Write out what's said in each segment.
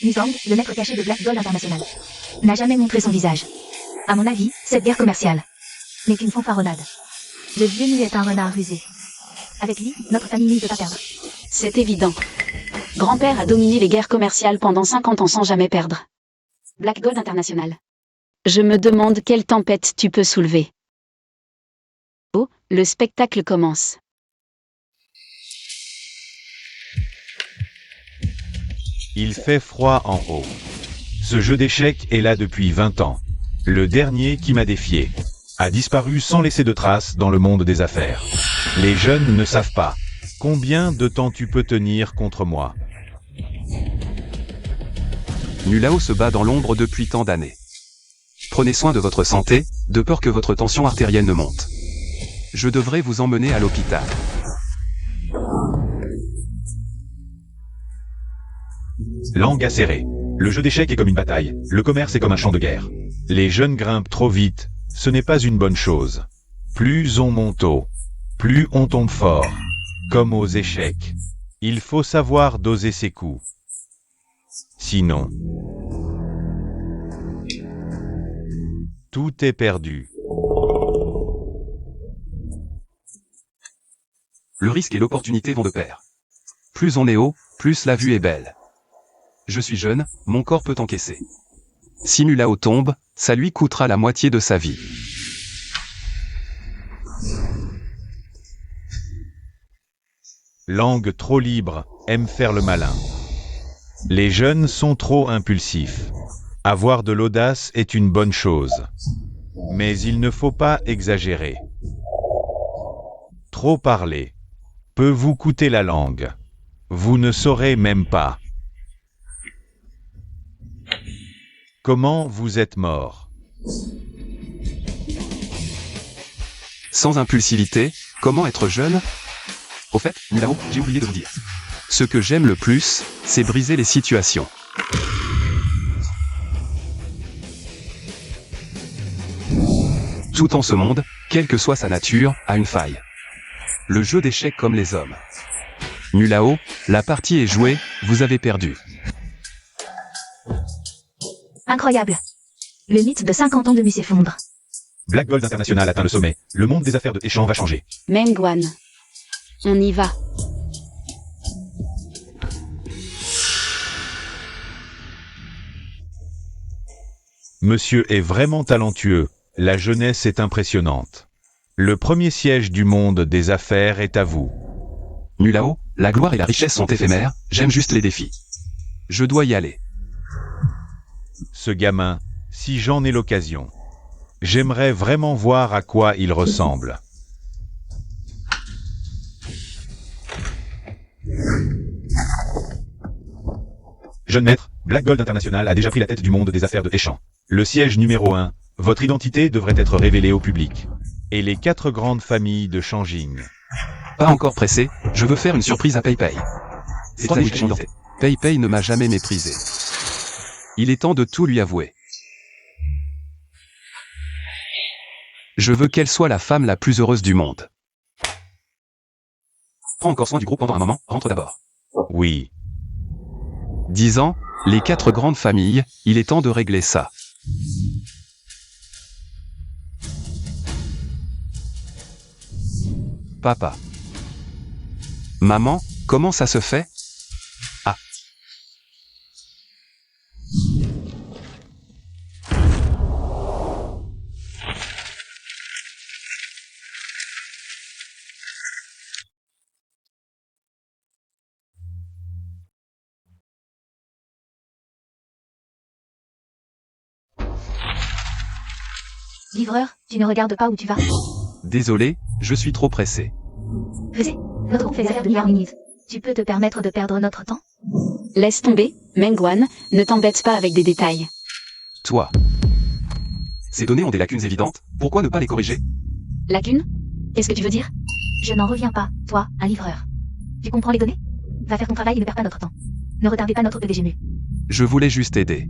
Nizang, le maître caché de Black Gold International, n'a jamais montré son visage. À mon avis, cette guerre commerciale n'est qu'une fanfaronnade. Le vieux nu est un renard rusé. Avec lui, notre famille ne peut pas perdre. C'est évident. Grand-père a dominé les guerres commerciales pendant 50 ans sans jamais perdre. Black Gold International. Je me demande quelle tempête tu peux soulever. Oh, le spectacle commence. Il fait froid en haut. Ce jeu d'échecs est là depuis 20 ans. Le dernier qui m'a défié a disparu sans laisser de traces dans le monde des affaires. Les jeunes ne savent pas. Combien de temps tu peux tenir contre moi? Nulao se bat dans l'ombre depuis tant d'années. Prenez soin de votre santé, de peur que votre tension artérielle ne monte. Je devrais vous emmener à l'hôpital. Langue acérée. Le jeu d'échecs est comme une bataille, le commerce est comme un champ de guerre. Les jeunes grimpent trop vite, ce n'est pas une bonne chose. Plus on monte haut, plus on tombe fort. Comme aux échecs. Il faut savoir doser ses coups. Sinon, tout est perdu. Le risque et l'opportunité vont de pair. Plus on est haut, plus la vue est belle. Je suis jeune, mon corps peut encaisser. Si Nulao tombe, ça lui coûtera la moitié de sa vie. Langue trop libre, aime faire le malin. Les jeunes sont trop impulsifs. Avoir de l'audace est une bonne chose. Mais il ne faut pas exagérer. Trop parler peut vous coûter la langue. Vous ne saurez même pas. Comment vous êtes mort? Sans impulsivité, comment être jeune? Au fait, Nulao, j'ai oublié de vous dire. Ce que j'aime le plus, c'est briser les situations. Tout en ce monde, quelle que soit sa nature, a une faille. Le jeu d'échecs comme les hommes. Nulao, la partie est jouée, vous avez perdu. Incroyable. Le mythe de 50 ans de Mu s'effondre. Black Gold International atteint le sommet. Le monde des affaires de Échange va changer. Mengwan. On y va. Monsieur est vraiment talentueux. La jeunesse est impressionnante. Le premier siège du monde des affaires est à vous. Nulao, la gloire et la richesse sont éphémères, j'aime juste les défis. Je dois y aller. Ce gamin, si j'en ai l'occasion. J'aimerais vraiment voir à quoi il ressemble. Jeune maître, Black Gold International a déjà pris la tête du monde des affaires de Échange. Le siège numéro 1, votre identité devrait être révélée au public. Et les 4 grandes familles de Changing. Pas encore pressé, je veux faire une surprise à PayPay. PayPay ne m'a jamais méprisé. Il est temps de tout lui avouer. Je veux qu'elle soit la femme la plus heureuse du monde. Prends encore soin du groupe pendant un moment, rentre d'abord. Oui. 10 ans, les 4 grandes familles, il est temps de régler ça. Papa. Maman, comment ça se fait? Ah. Livreur, tu ne regardes pas où tu vas. Désolé, je suis trop pressé. Faisais, notre groupe fait les affaires de milliards minutes. Tu peux te permettre de perdre notre temps? Laisse tomber, Mengwan, ne t'embête pas avec des détails. Toi. Ces données ont des lacunes évidentes, pourquoi ne pas les corriger? Lacune? Qu'est-ce que tu veux dire? Je n'en reviens pas, toi, un livreur. Tu comprends les données? Va faire ton travail et ne perds pas notre temps. Ne retardez pas notre PDG mu. Je voulais juste aider.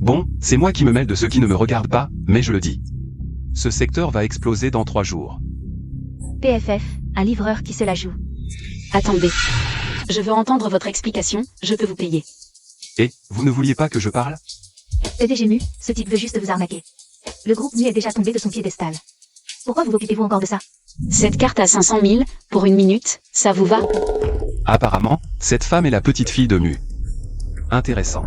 Bon, c'est moi qui me mêle de ceux qui ne me regardent pas, mais je le dis. Ce secteur va exploser dans 3 jours. PFF, un livreur qui se la joue. Attendez. Je veux entendre votre explication, je peux vous payer. Et, vous ne vouliez pas que je parle? PDG Mu, ce type veut juste vous arnaquer. Le groupe Mu est déjà tombé de son piédestal. Pourquoi vous occupez-vous encore de ça? Cette carte à 500 000, pour une minute, ça vous va? Apparemment, cette femme est la petite fille de Mu. Intéressant.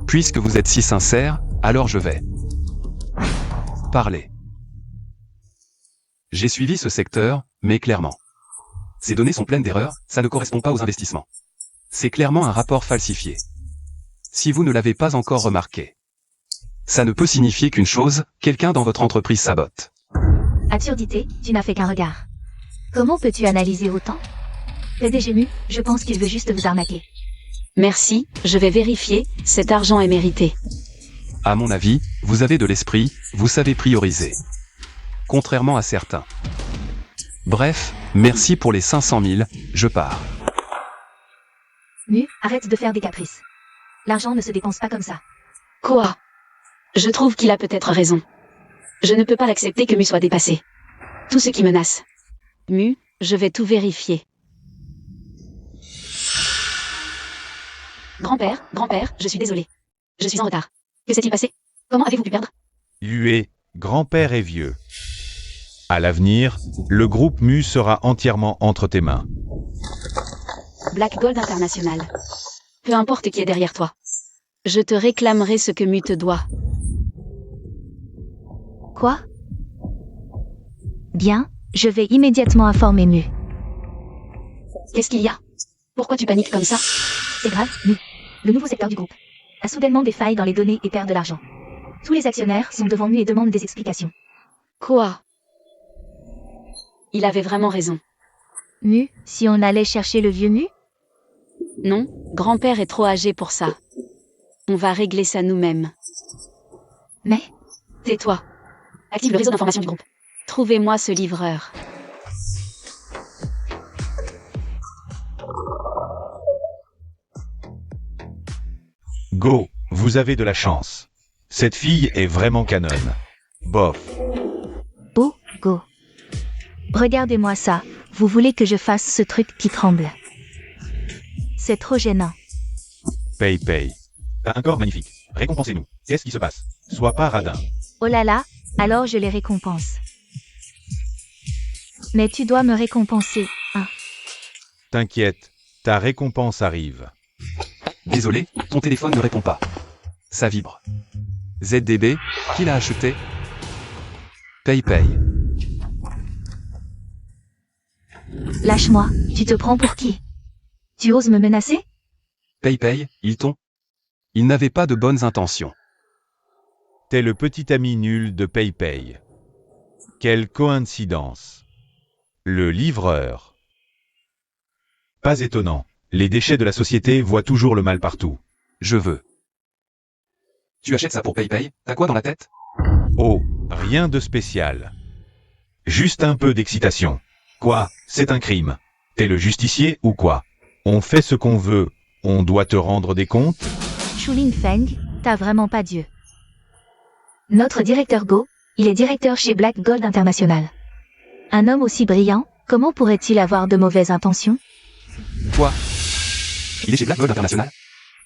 Puisque vous êtes si sincère, alors je vais parler. J'ai suivi ce secteur, mais clairement. Ces données sont pleines d'erreurs, ça ne correspond pas aux investissements. C'est clairement un rapport falsifié. Si vous ne l'avez pas encore remarqué, ça ne peut signifier qu'une chose, quelqu'un dans votre entreprise sabote. Absurdité, tu n'as fait qu'un regard. Comment peux-tu analyser autant? PDG Mu, je pense qu'il veut juste vous arnaquer. Merci, je vais vérifier, cet argent est mérité. À mon avis, vous avez de l'esprit, vous savez prioriser. Contrairement à certains. Bref, merci pour les 500 000, je pars. Mu, arrête de faire des caprices. L'argent ne se dépense pas comme ça. Quoi? Je trouve qu'il a peut-être raison. Je ne peux pas l'accepter que Mu soit dépassé. Tout ce qui menace. Mu, je vais tout vérifier. Grand-père, je suis désolé. Je suis en retard. Que s'est-il passé? Comment avez-vous pu perdre? Hué, grand-père est vieux. À l'avenir, le groupe Mu sera entièrement entre tes mains. Black Gold International. Peu importe qui est derrière toi. Je te réclamerai ce que Mu te doit. Quoi? Bien, je vais immédiatement informer Mu. Qu'est-ce qu'il y a? Pourquoi tu paniques comme ça? C'est grave, Mu. Le nouveau secteur du groupe a soudainement des failles dans les données et perd de l'argent. Tous les actionnaires sont devant Mu et demandent des explications. Quoi? Il avait vraiment raison. Mu, si on allait chercher le vieux Mu? Non, grand-père est trop âgé pour ça. On va régler ça nous-mêmes. Mais, Tais-toi. Active le réseau d'information du groupe. Trouvez-moi ce livreur. Go, vous avez de la chance. Cette fille est vraiment canonne. Bof. oh, go. Regardez-moi ça, vous voulez que je fasse ce truc qui tremble. C'est trop gênant. Paye. T'as un corps magnifique. Récompensez-nous. Qu'est-ce qui se passe? Sois pas radin. Oh là là, alors je les récompense. Mais tu dois me récompenser, hein. T'inquiète, ta récompense arrive. Désolé, ton téléphone ne répond pas. Ça vibre. ZDB, qui l'a acheté? Paye. Lâche-moi, tu te prends pour qui? Tu oses me menacer? Paye, il n'avait pas de bonnes intentions. T'es le petit ami nul de PayPay. Quelle coïncidence. Le livreur. Pas étonnant. Les déchets de la société voient toujours le mal partout. Je veux. Tu achètes ça pour PayPay? T'as quoi dans la tête? Oh, rien de spécial. Juste un peu d'excitation. Quoi? C'est un crime. T'es le justicier ou quoi? On fait ce qu'on veut. On doit te rendre des comptes? Chulin Feng, t'as vraiment pas Dieu. Notre directeur Go, il est directeur chez Black Gold International. Un homme aussi brillant, comment pourrait-il avoir de mauvaises intentions? Quoi? Il est chez Black Gold International?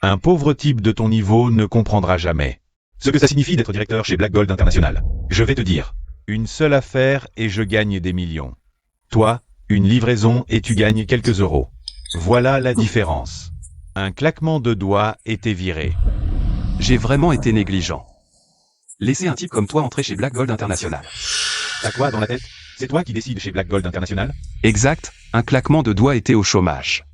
Un pauvre type de ton niveau ne comprendra jamais ce que ça signifie d'être directeur chez Black Gold International. Je vais te dire. Une seule affaire et je gagne des millions. Toi, une livraison et tu gagnes quelques euros. Voilà la différence. Un claquement de doigts et t'es viré. J'ai vraiment été négligent. Laisser un type comme toi entrer chez Black Gold International. T'as quoi dans la tête? C'est toi qui décides chez Black Gold International? Exact, un claquement de doigts était au chômage.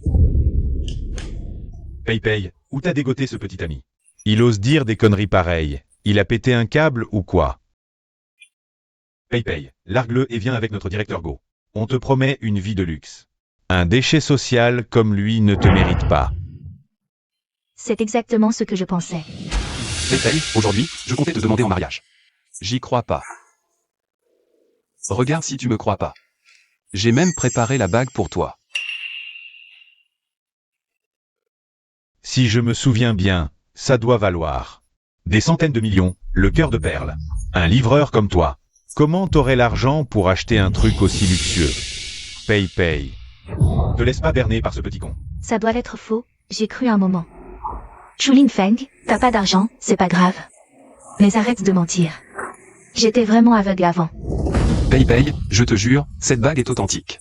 PayPay, où t'as dégoté ce petit ami? Il ose dire des conneries pareilles. Il a pété un câble ou quoi? PayPay, largue-le et viens avec notre directeur Go. On te promet une vie de luxe. Un déchet social comme lui ne te mérite pas. C'est exactement ce que je pensais. PayPay, aujourd'hui, je comptais te demander en mariage. J'y crois pas. Regarde si tu me crois pas. J'ai même préparé la bague pour toi. Si je me souviens bien, ça doit valoir des centaines de millions, le cœur de perle. Un livreur comme toi. Comment t'aurais l'argent pour acheter un truc aussi luxueux? PayPay. Te laisse pas berner par ce petit con. Ça doit être faux, j'ai cru un moment. Chulin Feng, t'as pas d'argent, c'est pas grave. Mais arrête de mentir. J'étais vraiment aveugle avant. Paye, je te jure, cette bague est authentique.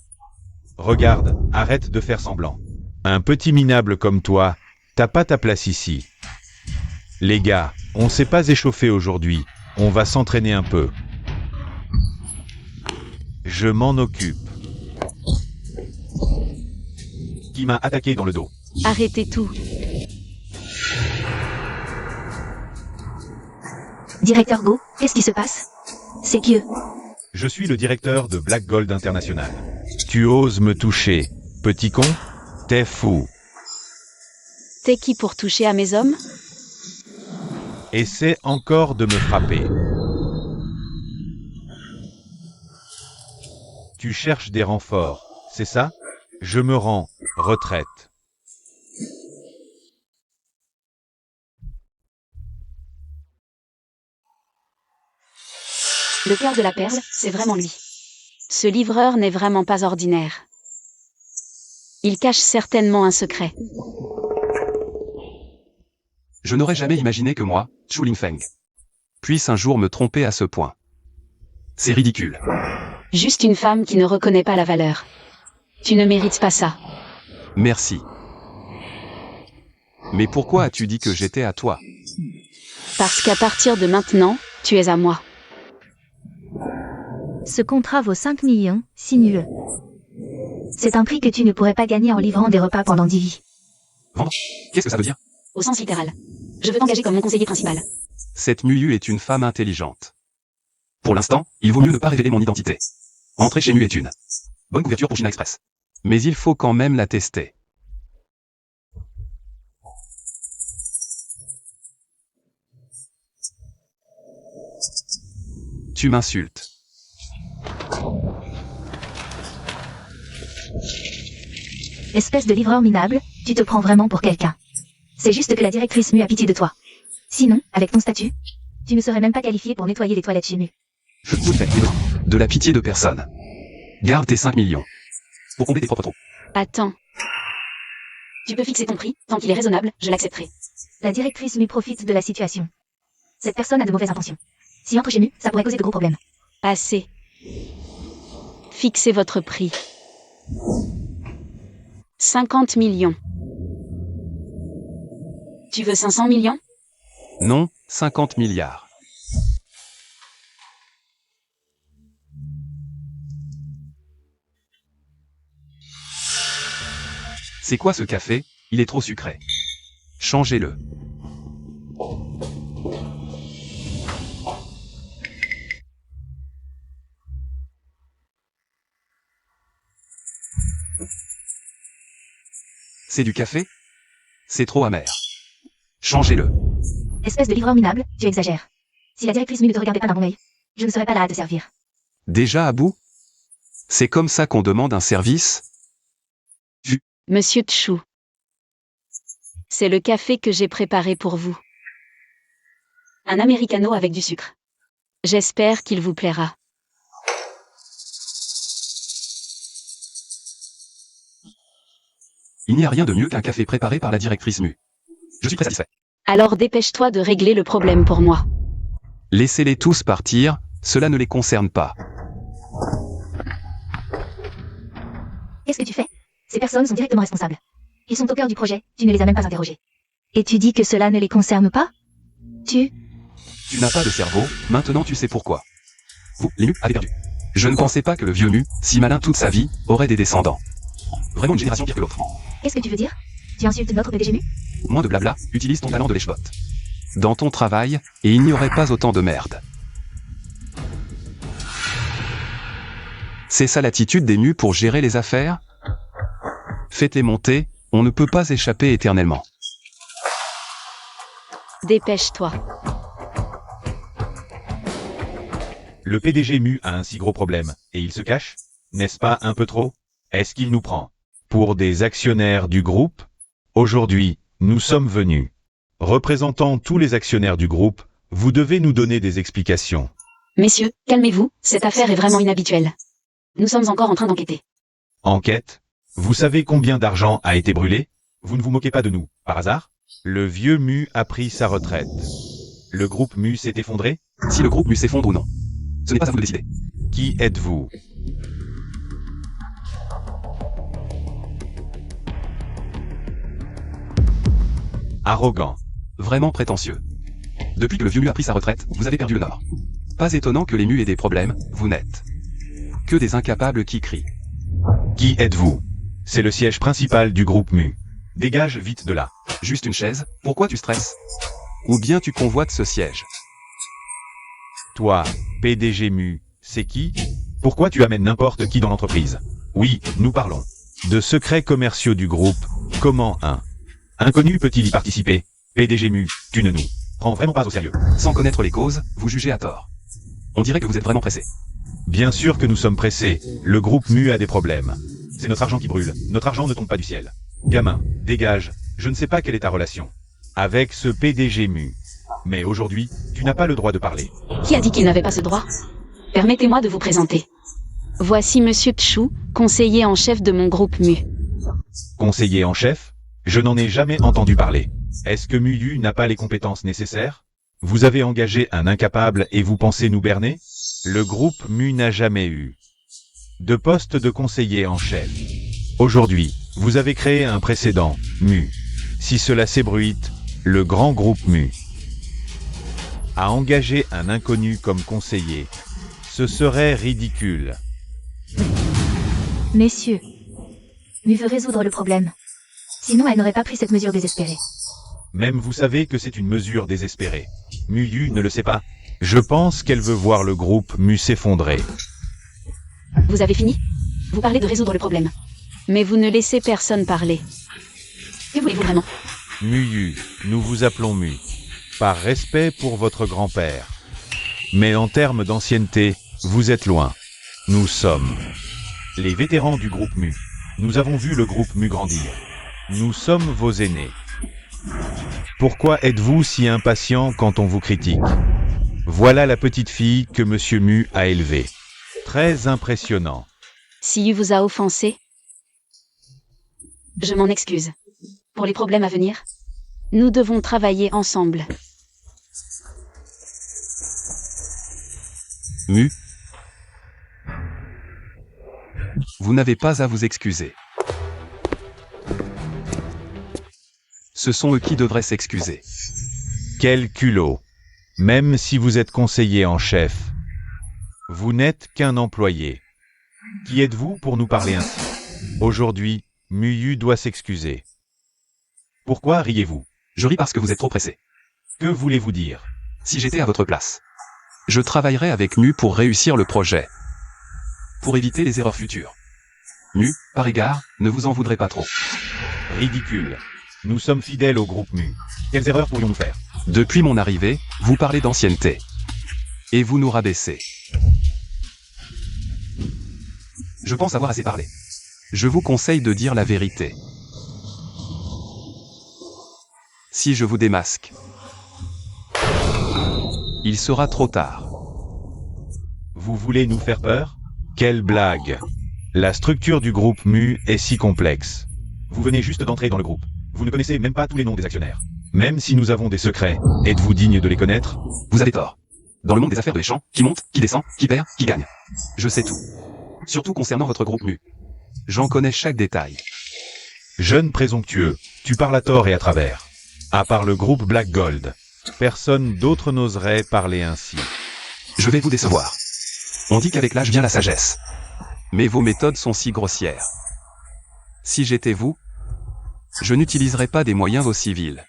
Regarde, arrête de faire semblant. Un petit minable comme toi, t'as pas ta place ici. Les gars, on s'est pas échauffé aujourd'hui, on va s'entraîner un peu. Je m'en occupe. Qui m'a attaqué dans le dos? Arrêtez tout. Directeur Go, qu'est-ce qui se passe? C'est que... Je suis le directeur de Black Gold International. Tu oses me toucher, petit con? T'es fou. T'es qui pour toucher à mes hommes? Essaie encore de me frapper. Tu cherches des renforts, c'est ça? Je me rends, retraite. Le cœur de la perle, c'est vraiment lui. Ce livreur n'est vraiment pas ordinaire. Il cache certainement un secret. Je n'aurais jamais imaginé que moi, Chulin Feng, puisse un jour me tromper à ce point. C'est ridicule. Juste une femme qui ne reconnaît pas la valeur. Tu ne mérites pas ça. Merci. Mais pourquoi as-tu dit que j'étais à toi? Parce qu'à partir de maintenant, tu es à moi. Ce contrat vaut 5 millions, signe-le. C'est un prix que tu ne pourrais pas gagner en livrant des repas pendant 10 vies. Vendre? Qu'est-ce que ça veut dire? Au sens littéral. Je veux t'engager comme mon conseiller principal. Cette Muyu est une femme intelligente. Pour l'instant, il vaut mieux ne pas révéler mon identité. Entrer chez Mu est une bonne couverture pour China Express. Mais il faut quand même la tester. Tu m'insultes. Espèce de livreur minable, tu te prends vraiment pour quelqu'un. C'est juste que la directrice Mu a pitié de toi. Sinon, avec ton statut, tu ne serais même pas qualifié pour nettoyer les toilettes chez Mu. Je vous fais de la pitié de personne. Garde tes 5 millions. Pour combler tes propres trous. Attends. Tu peux fixer ton prix, tant qu'il est raisonnable, je l'accepterai. La directrice Mu profite de la situation. Cette personne a de mauvaises intentions. Si entre chez Mu, ça pourrait causer de gros problèmes. Assez. Fixez votre prix. 50 millions. Tu veux 500 millions? Non, 50 milliards. C'est quoi ce café? Il est trop sucré. Changez-le. C'est du café? C'est trop amer. Changez-le. Espèce de livreur minable, tu exagères. Si la directrice Mu ne te regardait pas d'un bon œil, je ne serais pas là à te servir. Déjà à bout? C'est comme ça qu'on demande un service? Monsieur Tchou. C'est le café que j'ai préparé pour vous. Un americano avec du sucre. J'espère qu'il vous plaira. Il n'y a rien de mieux qu'un café préparé par la directrice Mu. Je suis très satisfait. Alors dépêche-toi de régler le problème pour moi. Laissez-les tous partir, cela ne les concerne pas. Qu'est-ce que tu fais? Ces personnes sont directement responsables. Ils sont au cœur du projet, tu ne les as même pas interrogés. Et tu dis que cela ne les concerne pas? Tu n'as pas de cerveau, maintenant tu sais pourquoi. Vous, les Mu, avez perdu. Je ne pensais pas que le vieux Mu, si malin toute sa vie, aurait des descendants. Vraiment une génération pire que l'autre. Qu'est-ce que tu veux dire? Tu insultes notre PDG Mu? Moins de blabla, utilise ton talent de lèche-botte. Dans ton travail, et il n'y aurait pas autant de merde. C'est ça l'attitude des Mu pour gérer les affaires? Faites-les monter, on ne peut pas échapper éternellement. Dépêche-toi. Le PDG Mu a un si gros problème, et il se cache? N'est-ce pas un peu trop? Est-ce qu'il nous prend pour des actionnaires du groupe? Aujourd'hui, nous sommes venus. Représentant tous les actionnaires du groupe, vous devez nous donner des explications. Messieurs, calmez-vous, cette affaire est vraiment inhabituelle. Nous sommes encore en train d'enquêter. Enquête? Vous savez combien d'argent a été brûlé? Vous ne vous moquez pas de nous, par hasard? Le vieux Mu a pris sa retraite. Le groupe Mu s'est effondré? Si le groupe Mu s'effondre ou non, ce n'est pas à vous de décider. Qui êtes-vous? Arrogant. Vraiment prétentieux. Depuis que le vieux Mu a pris sa retraite, vous avez perdu le nord. Pas étonnant que les Mu aient des problèmes, vous n'êtes que des incapables qui crient. Qui êtes-vous? C'est le siège principal du groupe Mu. Dégage vite de là. Juste une chaise, pourquoi tu stresses? Ou bien tu convoites ce siège? Toi, PDG Mu, c'est qui? Pourquoi tu amènes n'importe qui dans l'entreprise? Oui, nous parlons de secrets commerciaux du groupe. Comment un inconnu peut-il y participer? PDG Mu, tu ne nous prends vraiment pas au sérieux. Sans connaître les causes, vous jugez à tort. On dirait que vous êtes vraiment pressé. Bien sûr que nous sommes pressés. Le groupe Mu a des problèmes. C'est notre argent qui brûle. Notre argent ne tombe pas du ciel. Gamin, dégage. Je ne sais pas quelle est ta relation avec ce PDG Mu. Mais aujourd'hui, tu n'as pas le droit de parler. Qui a dit qu'il n'avait pas ce droit? Permettez-moi de vous présenter. Voici Monsieur Tchou, conseiller en chef de mon groupe Mu. Conseiller en chef? Je n'en ai jamais entendu parler. Est-ce que Muyu n'a pas les compétences nécessaires? Vous avez engagé un incapable et vous pensez nous berner? Le groupe Mu n'a jamais eu de poste de conseiller en chef. Aujourd'hui, vous avez créé un précédent, Mu. Si cela s'ébruite, le grand groupe Mu a engagé un inconnu comme conseiller. Ce serait ridicule. Messieurs, Mu veut résoudre le problème. Sinon, elle n'aurait pas pris cette mesure désespérée. Même vous savez que c'est une mesure désespérée. Muyu ne le sait pas. Je pense qu'elle veut voir le groupe Mu s'effondrer. Vous avez fini? Vous parlez de résoudre le problème. Mais vous ne laissez personne parler. Que voulez-vous vraiment? Muyu, nous vous appelons Mu. Par respect pour votre grand-père. Mais en termes d'ancienneté, vous êtes loin. Nous sommes les vétérans du groupe Mu. Nous avons vu le groupe Mu grandir. Nous sommes vos aînés. Pourquoi êtes-vous si impatient quand on vous critique? Voilà la petite fille que Monsieur Mu a élevée. Très impressionnant. Si vous a offensé, je m'en excuse. Pour les problèmes à venir, nous devons travailler ensemble. Mu, vous n'avez pas à vous excuser. Ce sont eux qui devraient s'excuser. Quel culot. Même si vous êtes conseiller en chef, vous n'êtes qu'un employé. Qui êtes-vous pour nous parler ainsi? Aujourd'hui, Muyu doit s'excuser. Pourquoi riez-vous? Je ris parce que vous êtes trop pressé. Que voulez-vous dire? Si j'étais à votre place, je travaillerais avec Mu pour réussir le projet. Pour éviter les erreurs futures. Mu, par égard, ne vous en voudrez pas trop. Ridicule. Nous sommes fidèles au groupe Mu. Quelles erreurs pourrions-nous faire? Depuis mon arrivée, vous parlez d'ancienneté. Et vous nous rabaissez. Je pense avoir assez parlé. Je vous conseille de dire la vérité. Si je vous démasque, il sera trop tard. Vous voulez nous faire peur? Quelle blague! La structure du groupe Mu est si complexe. Vous venez juste d'entrer dans le groupe. Vous ne connaissez même pas tous les noms des actionnaires. Même si nous avons des secrets, êtes-vous digne de les connaître? Vous avez tort. Dans le monde des affaires de l'échange, qui monte, qui descend, qui perd, qui gagne. Je sais tout. Surtout concernant votre groupe Mu. J'en connais chaque détail. Jeune présomptueux, tu parles à tort et à travers. À part le groupe Black Gold, personne d'autre n'oserait parler ainsi. Je vais vous décevoir. On dit qu'avec l'âge vient la sagesse. Mais vos méthodes sont si grossières. Si j'étais vous, je n'utiliserais pas des moyens aussi vils.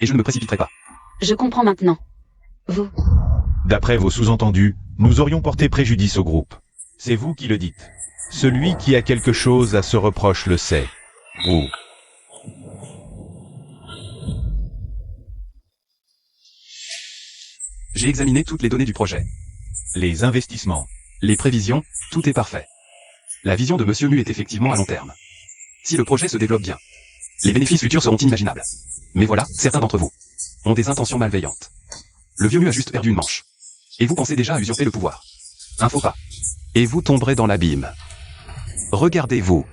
Et je ne me précipiterai pas. Je comprends maintenant. Vous, D'après vos sous-entendus, nous aurions porté préjudice au groupe. C'est vous qui le dites. Celui qui a quelque chose à se reproche le sait. Vous. J'ai examiné toutes les données du projet. Les investissements. Les prévisions, tout est parfait. La vision de Monsieur Mu est effectivement à long terme. Si le projet se développe bien, les bénéfices futurs seront inimaginables. Mais voilà, certains d'entre vous ont des intentions malveillantes. Le vieux Mu a juste perdu une manche. Et vous pensez déjà à usurper le pouvoir. Un faux pas. Et vous tomberez dans l'abîme. Regardez-vous.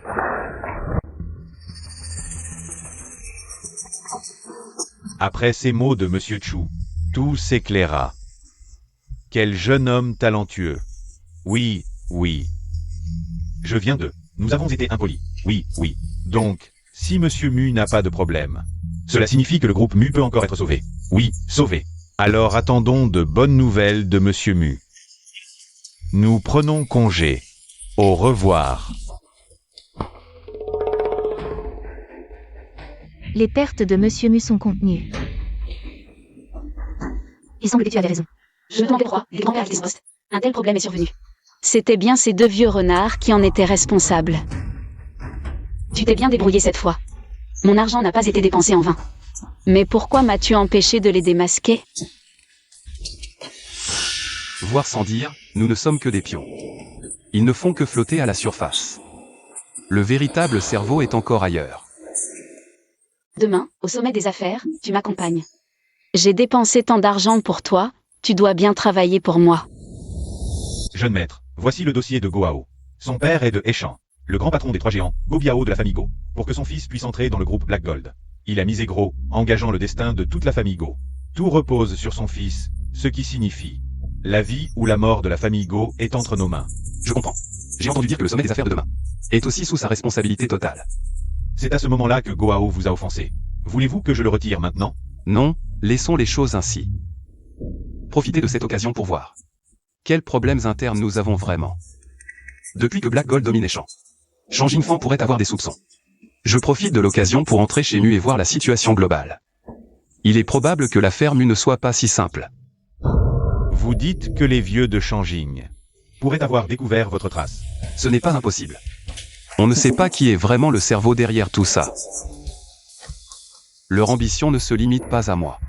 Après ces mots de Monsieur Chu, tout s'éclaira. Quel jeune homme talentueux. Oui, oui. Je viens de... Nous avons été impolis. Oui, oui. Donc, si Monsieur Mu n'a pas de problème, cela signifie que le groupe Mu peut encore être sauvé. Oui, sauvé. Alors attendons de bonnes nouvelles de Monsieur Mu. Nous prenons congé. Au revoir. Les pertes de Monsieur Mu sont contenues. Il semble que tu avais raison. Je m'en crois, les grands-pères avec les postes. Un tel problème est survenu. C'était bien ces deux vieux renards qui en étaient responsables. Tu t'es bien débrouillé cette fois. Mon argent n'a pas été dépensé en vain. Mais pourquoi m'as-tu empêché de les démasquer? Voir sans dire, nous ne sommes que des pions. Ils ne font que flotter à la surface. Le véritable cerveau est encore ailleurs. Demain, au sommet des affaires, tu m'accompagnes. J'ai dépensé tant d'argent pour toi, tu dois bien travailler pour moi. Jeune maître, voici le dossier de Goao. Son père est de Hechan, le grand patron des trois géants, Go Biao de la famille Go, pour que son fils puisse entrer dans le groupe Black Gold. Il a misé gros, engageant le destin de toute la famille Go. Tout repose sur son fils, ce qui signifie la vie ou la mort de la famille Go est entre nos mains. Je comprends. J'ai entendu dire que le sommet des affaires de demain est aussi sous sa responsabilité totale. C'est à ce moment-là que Goao vous a offensé. Voulez-vous que je le retire maintenant? Non, laissons les choses ainsi. Profitez de cette occasion pour voir. Quels problèmes internes nous avons vraiment? Depuis que Black Gold domine les champs, Shang Jingfang pourrait avoir des soupçons. Je profite de l'occasion pour entrer chez Mu et voir la situation globale. Il est probable que l'affaire Mu ne soit pas si simple. Vous dites que les vieux de Shangjing pourraient avoir découvert votre trace. Ce n'est pas impossible. On ne sait pas qui est vraiment le cerveau derrière tout ça. Leur ambition ne se limite pas à moi.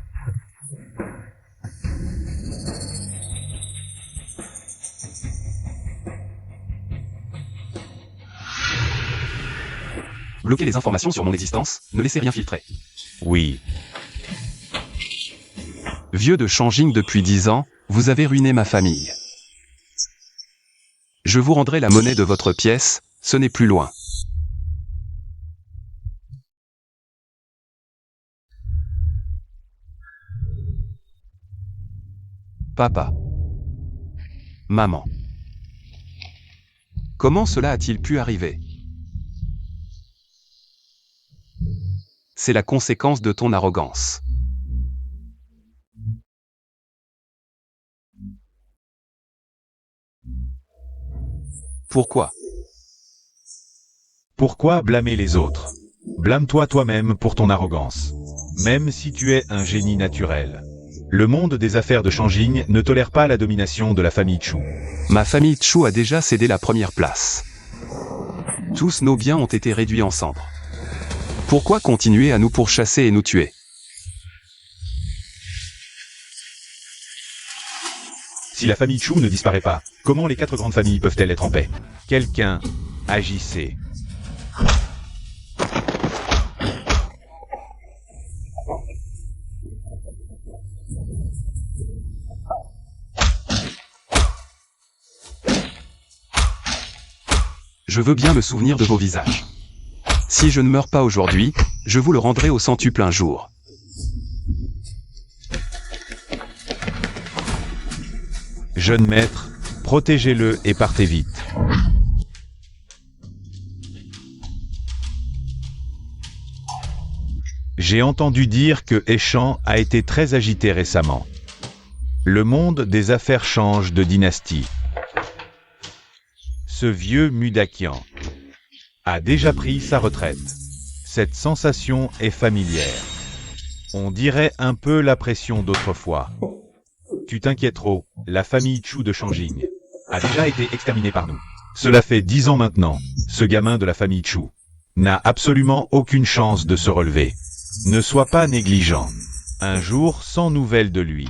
Bloquez les informations sur mon existence, ne laissez rien filtrer. Oui. Vieux de Shangjing depuis 10 ans, vous avez ruiné ma famille. Je vous rendrai la monnaie de votre pièce, ce n'est plus loin. Papa. Maman. Comment cela a-t-il pu arriver? C'est la conséquence de ton arrogance. Pourquoi? Pourquoi blâmer les autres? Blâme-toi toi-même pour ton arrogance. Même si tu es un génie naturel. Le monde des affaires de Shangjing ne tolère pas la domination de la famille Chu. Ma famille Chu a déjà cédé la première place. Tous nos biens ont été réduits en cendres. Pourquoi continuer à nous pourchasser et nous tuer? Si la famille Chu ne disparaît pas, comment les 4 grandes familles peuvent-elles être en paix? Quelqu'un, agissez. Je veux bien me souvenir de vos visages. Si je ne meurs pas aujourd'hui, je vous le rendrai au centuple un jour. Jeune maître, protégez-le et partez vite. J'ai entendu dire que Hechan a été très agité récemment. Le monde des affaires change de dynastie. Ce vieux Mudakian a déjà pris sa retraite. Cette sensation est familière. On dirait un peu la pression d'autrefois. Tu t'inquiètes trop, la famille Chu de Shangjing a déjà été exterminée par nous. Cela fait 10 ans maintenant, ce gamin de la famille Chu n'a absolument aucune chance de se relever. Ne sois pas négligent. Un jour sans nouvelles de lui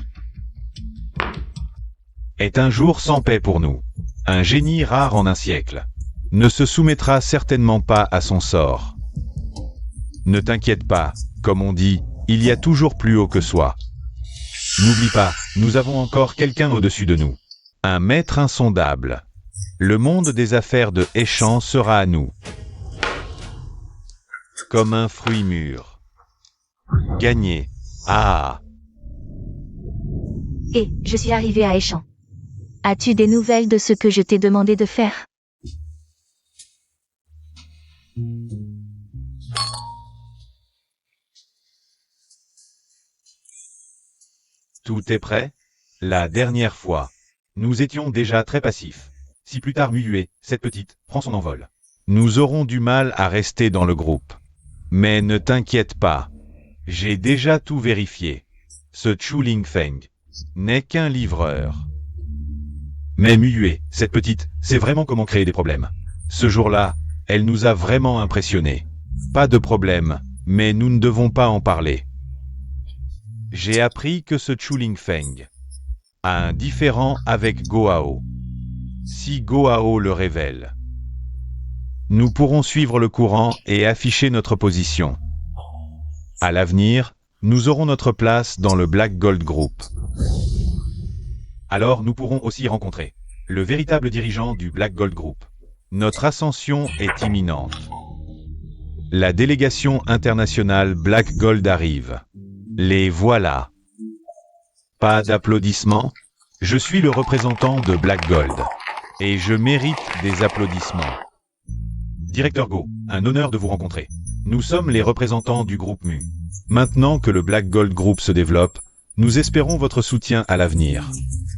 est un jour sans paix pour nous. Un génie rare en un siècle ne se soumettra certainement pas à son sort. Ne t'inquiète pas, comme on dit, il y a toujours plus haut que soi. N'oublie pas, nous avons encore quelqu'un au-dessus de nous. Un maître insondable. Le monde des affaires de Hechan sera à nous. Comme un fruit mûr. Gagné. Ah, Et je suis arrivé à Échamps. As-tu des nouvelles de ce que je t'ai demandé de faire? tout est prêt? La dernière fois, nous étions déjà très passifs. Si plus tard Muet, cette petite, prend son envol, nous aurons du mal à rester dans le groupe. Mais ne t'inquiète pas. J'ai déjà tout vérifié. Ce Chu Feng n'est qu'un livreur. Mais Muet, cette petite, sait vraiment comment créer des problèmes. Ce jour-là, elle nous a vraiment impressionnés. Pas de problème, mais nous ne devons pas en parler. J'ai appris que ce Chu Feng a un différend avec Goao. Si Goao le révèle, nous pourrons suivre le courant et afficher notre position. À l'avenir, nous aurons notre place dans le Black Gold Group. Alors nous pourrons aussi rencontrer le véritable dirigeant du Black Gold Group. Notre ascension est imminente. La délégation internationale Black Gold arrive. Les voilà. Pas d'applaudissements. Je suis le représentant de Black Gold. Et je mérite des applaudissements. Directeur Go, un honneur de vous rencontrer. Nous sommes les représentants du groupe MU. Maintenant que le Black Gold Group se développe, nous espérons votre soutien à l'avenir.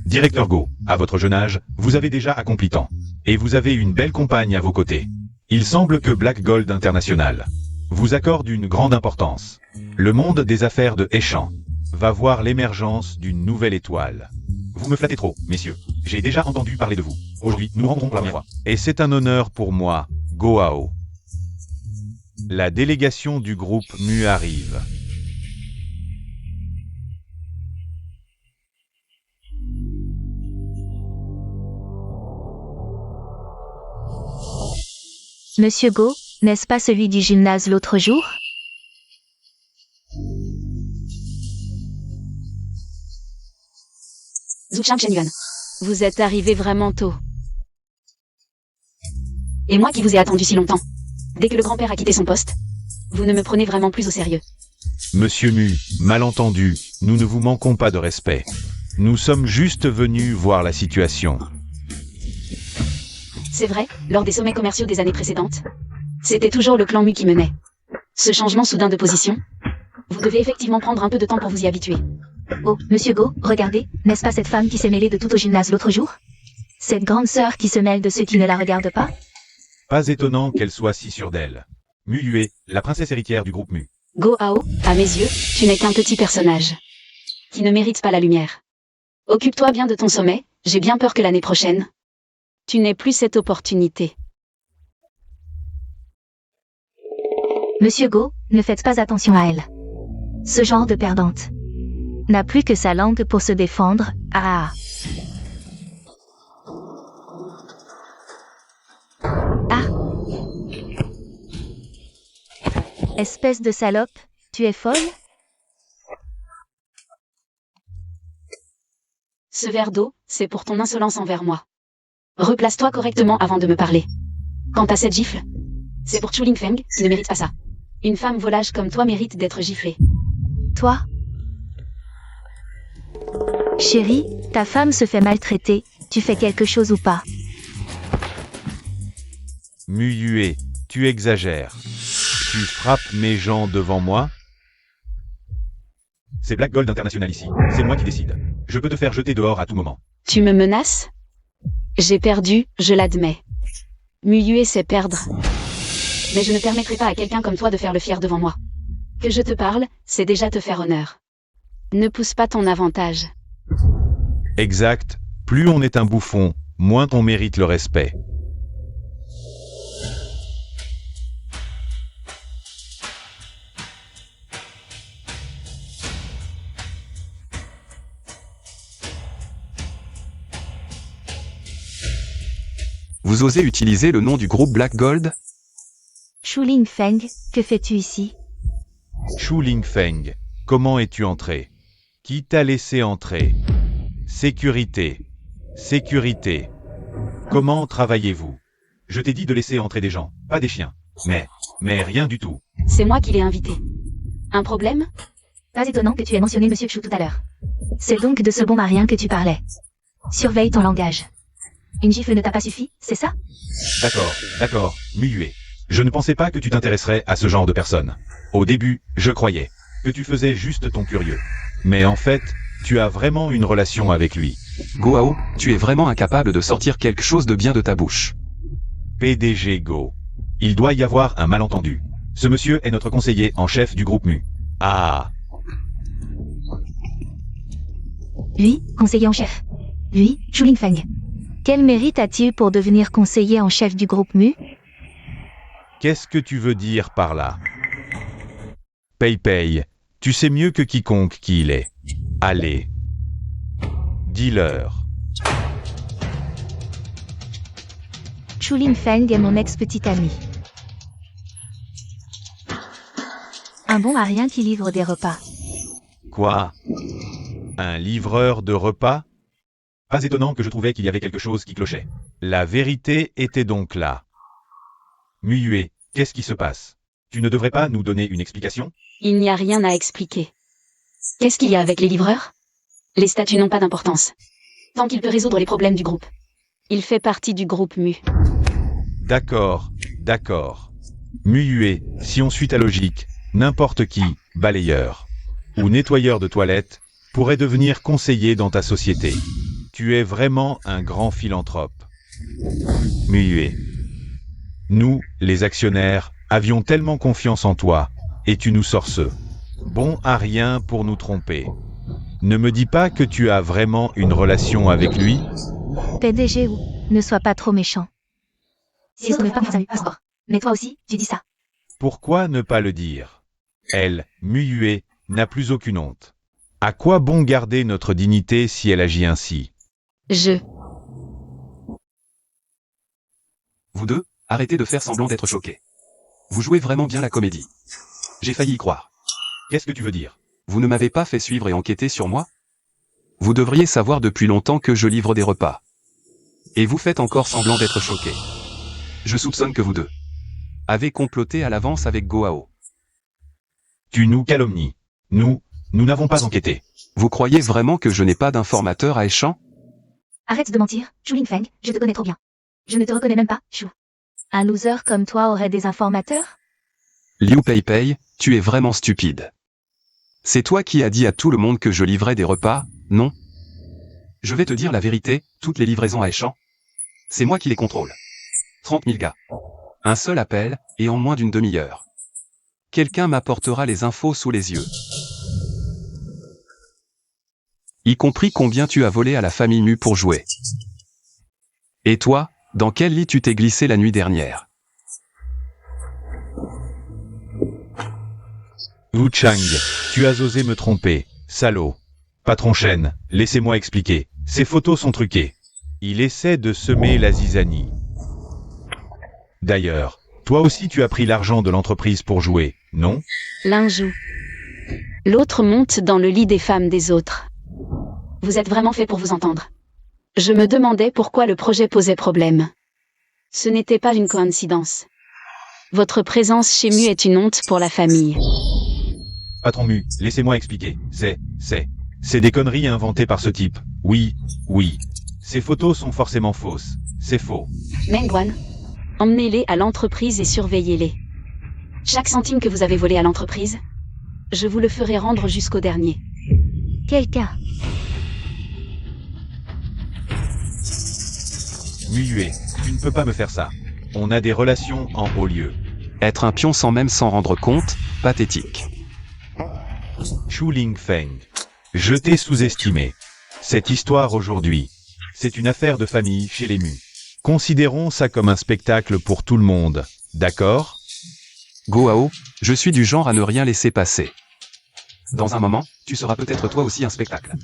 Directeur Go, à votre jeune âge, vous avez déjà accompli tant. Et vous avez une belle compagne à vos côtés. Il semble que Black Gold International vous accorde une grande importance. Le monde des affaires de Échamps va voir l'émergence d'une nouvelle étoile. Vous me flattez trop, messieurs. J'ai déjà entendu parler de vous. Aujourd'hui, nous rendrons la première fois. Et c'est un honneur pour moi, Goao. La délégation du groupe MU arrive. Monsieur Go, n'est-ce pas celui du gymnase l'autre jour? Zhuchang Shenyuan. Vous êtes arrivé vraiment tôt. Et moi qui vous ai attendu si longtemps. Dès que le grand-père a quitté son poste, vous ne me prenez vraiment plus au sérieux. Monsieur Mu, malentendu, nous ne vous manquons pas de respect. Nous sommes juste venus voir la situation. C'est vrai, lors des sommets commerciaux des années précédentes, c'était toujours le clan Mu qui menait. Ce changement soudain de position, vous devez effectivement prendre un peu de temps pour vous y habituer. Oh, Monsieur Go, regardez, n'est-ce pas cette femme qui s'est mêlée de tout au gymnase l'autre jour? Cette grande sœur qui se mêle de ceux qui ne la regardent pas? Pas étonnant qu'elle soit si sûre d'elle. Mu Yue, la princesse héritière du groupe Mu. Go Hao, à mes yeux, tu n'es qu'un petit personnage qui ne mérite pas la lumière. Occupe-toi bien de ton sommet, j'ai bien peur que l'année prochaine, tu n'aies plus cette opportunité. Monsieur Go, ne faites pas attention à elle. Ce genre de perdante n'a plus que sa langue pour se défendre. Ah. Ah. Espèce de salope, tu es folle? Ce verre d'eau, c'est pour ton insolence envers moi. Replace-toi correctement avant de me parler. Quant à cette gifle, c'est pour Chu Feng, qui ne mérite pas ça. Une femme volage comme toi mérite d'être giflée. Toi? Chérie, ta femme se fait maltraiter, tu fais quelque chose ou pas? Mu Yue, tu exagères. Tu frappes mes gens devant moi? C'est Black Gold International ici, c'est moi qui décide. Je peux te faire jeter dehors à tout moment. Tu me menaces? J'ai perdu, je l'admets. Muyue sait perdre. Mais je ne permettrai pas à quelqu'un comme toi de faire le fier devant moi. Que je te parle, c'est déjà te faire honneur. Ne pousse pas ton avantage. Exact, plus on est un bouffon, moins on mérite le respect. Vous osez utiliser le nom du groupe Black Gold? Chu Feng, que fais-tu ici? Chu Feng, comment es-tu entré? Qui t'a laissé entrer? Sécurité. Sécurité. Comment travaillez-vous? Je t'ai dit de laisser entrer des gens, pas des chiens. Mais rien du tout. C'est moi qui l'ai invité. Un problème? Pas étonnant que tu aies mentionné Monsieur Chou tout à l'heure. C'est donc de ce bon marien que tu parlais. Surveille ton langage. Une gifle ne t'a pas suffi, c'est ça? D'accord, Muyue. Je ne pensais pas que tu t'intéresserais à ce genre de personnes. Au début, je croyais que tu faisais juste ton curieux. Mais en fait, tu as vraiment une relation avec lui. Goao, tu es vraiment incapable de sortir quelque chose de bien de ta bouche. PDG Go. Il doit y avoir un malentendu. Ce monsieur est notre conseiller en chef du groupe Mu. Ah, Lui, conseiller en chef. Lui, Chu Lingfeng. Quel mérite a-t-il pour devenir conseiller en chef du groupe Mu? qu'est-ce que tu veux dire par là? Pei, tu sais mieux que quiconque qui il est. Allez. Dis-leur. Chu Lingfeng est mon ex-petit ami. Un bon marien qui livre des repas. Quoi? Un livreur de repas? Pas étonnant que je trouvais qu'il y avait quelque chose qui clochait. La vérité était donc là. Muyue, qu'est-ce qui se passe? Tu ne devrais pas nous donner une explication? Il n'y a rien à expliquer. Qu'est-ce qu'il y a avec les livreurs? Les statuts n'ont pas d'importance. Tant qu'il peut résoudre les problèmes du groupe. Il fait partie du groupe Mu. D'accord. Muyue, si on suit ta logique, n'importe qui, balayeur ou nettoyeur de toilettes, pourrait devenir conseiller dans ta société. Tu es vraiment un grand philanthrope. Muyue. Nous, les actionnaires, avions tellement confiance en toi, et tu nous sors ce bon à rien pour nous tromper. Ne me dis pas que tu as vraiment une relation avec lui? PDG ou, ne sois pas trop méchant. Si ce n'est pas mon ami, passeport. Mais toi aussi, tu dis ça. Pourquoi ne pas le dire? Elle, Muyue, n'a plus aucune honte. À quoi bon garder notre dignité si elle agit ainsi? Vous deux, arrêtez de faire semblant d'être choqués. Vous jouez vraiment bien la comédie. J'ai failli y croire. Qu'est-ce que tu veux dire? Vous ne m'avez pas fait suivre et enquêter sur moi? Vous devriez savoir depuis longtemps que je livre des repas. Et vous faites encore semblant d'être choqués. Je soupçonne que vous deux avez comploté à l'avance avec Goao. Tu nous calomnies. Nous n'avons pas enquêté. Vous croyez vraiment que je n'ai pas d'informateur à Échamps? Arrête de mentir, Chu Lingfeng, je te connais trop bien. Je ne te reconnais même pas, Chu. Un loser comme toi aurait des informateurs? Liu Pei, tu es vraiment stupide. C'est toi qui as dit à tout le monde que je livrais des repas, non? Je vais te dire la vérité, toutes les livraisons à Échamps, c'est moi qui les contrôle. 30 000 gars. Un seul appel, et en moins d'une demi-heure. Quelqu'un m'apportera les infos sous les yeux. Y compris combien tu as volé à la famille Mu pour jouer. Et toi, dans quel lit tu t'es glissé la nuit dernière? Wu Chang, tu as osé me tromper, salaud. Patron Chen, laissez-moi expliquer. Ces photos sont truquées. Il essaie de semer la zizanie. D'ailleurs, toi aussi tu as pris l'argent de l'entreprise pour jouer, non? L'un joue. L'autre monte dans le lit des femmes des autres. Vous êtes vraiment fait pour vous entendre. Je me demandais pourquoi le projet posait problème. Ce n'était pas une coïncidence. Votre présence chez Mu est une honte pour la famille. Patron Mu, laissez-moi expliquer. C'est des conneries inventées par ce type. Oui. Ces photos sont forcément fausses. C'est faux. Mengguan, emmenez-les à l'entreprise et surveillez-les. Chaque centime que vous avez volé à l'entreprise, je vous le ferai rendre jusqu'au dernier. Quel cas? Muyue, tu ne peux pas me faire ça. On a des relations en haut lieu. Être un pion sans même s'en rendre compte, pathétique. Chu Lingfeng. Je t'ai sous-estimé. Cette histoire aujourd'hui, c'est une affaire de famille chez les Mu. Considérons ça comme un spectacle pour tout le monde, d'accord? Goao, je suis du genre à ne rien laisser passer. Dans un moment, tu seras peut-être toi aussi un spectacle.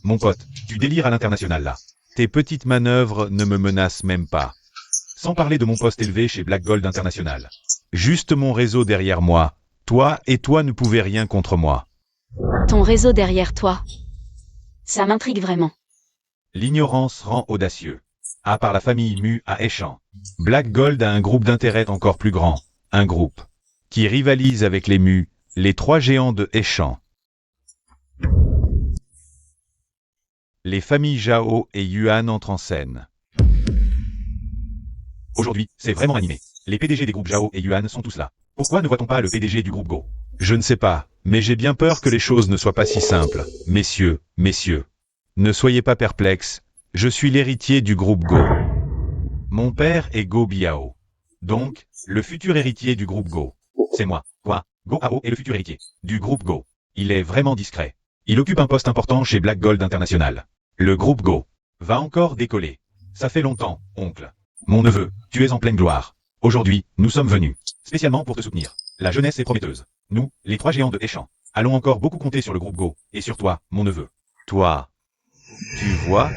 Mon pote, tu délires à l'international là. Tes petites manœuvres ne me menacent même pas. Sans parler de mon poste élevé chez Black Gold International. Juste mon réseau derrière moi. Toi et toi ne pouvez rien contre moi. Ton réseau derrière toi. Ça m'intrigue vraiment. L'ignorance rend audacieux. À part la famille Mu à Échamps, Black Gold a un groupe d'intérêt encore plus grand. Un groupe qui rivalise avec les Mu, les trois géants de Échamps. Les familles Zhao et Yuan entrent en scène. Aujourd'hui, c'est vraiment animé. Les PDG des groupes Zhao et Yuan sont tous là. Pourquoi ne voit-on pas le PDG du groupe Go? Je ne sais pas, mais j'ai bien peur que les choses ne soient pas si simples. Messieurs, ne soyez pas perplexes, je suis l'héritier du groupe Go. Mon père est Go Biao. Donc, le futur héritier du groupe Go. C'est moi. Quoi? Go Ao est le futur héritier du groupe Go. Il est vraiment discret. Il occupe un poste important chez Black Gold International. Le groupe Go va encore décoller. Ça fait longtemps, oncle. Mon neveu, tu es en pleine gloire. Aujourd'hui, nous sommes venus, spécialement pour te soutenir. La jeunesse est prometteuse. Nous, les 3 géants de Échamps, allons encore beaucoup compter sur le groupe Go, et sur toi, mon neveu. Toi, tu vois?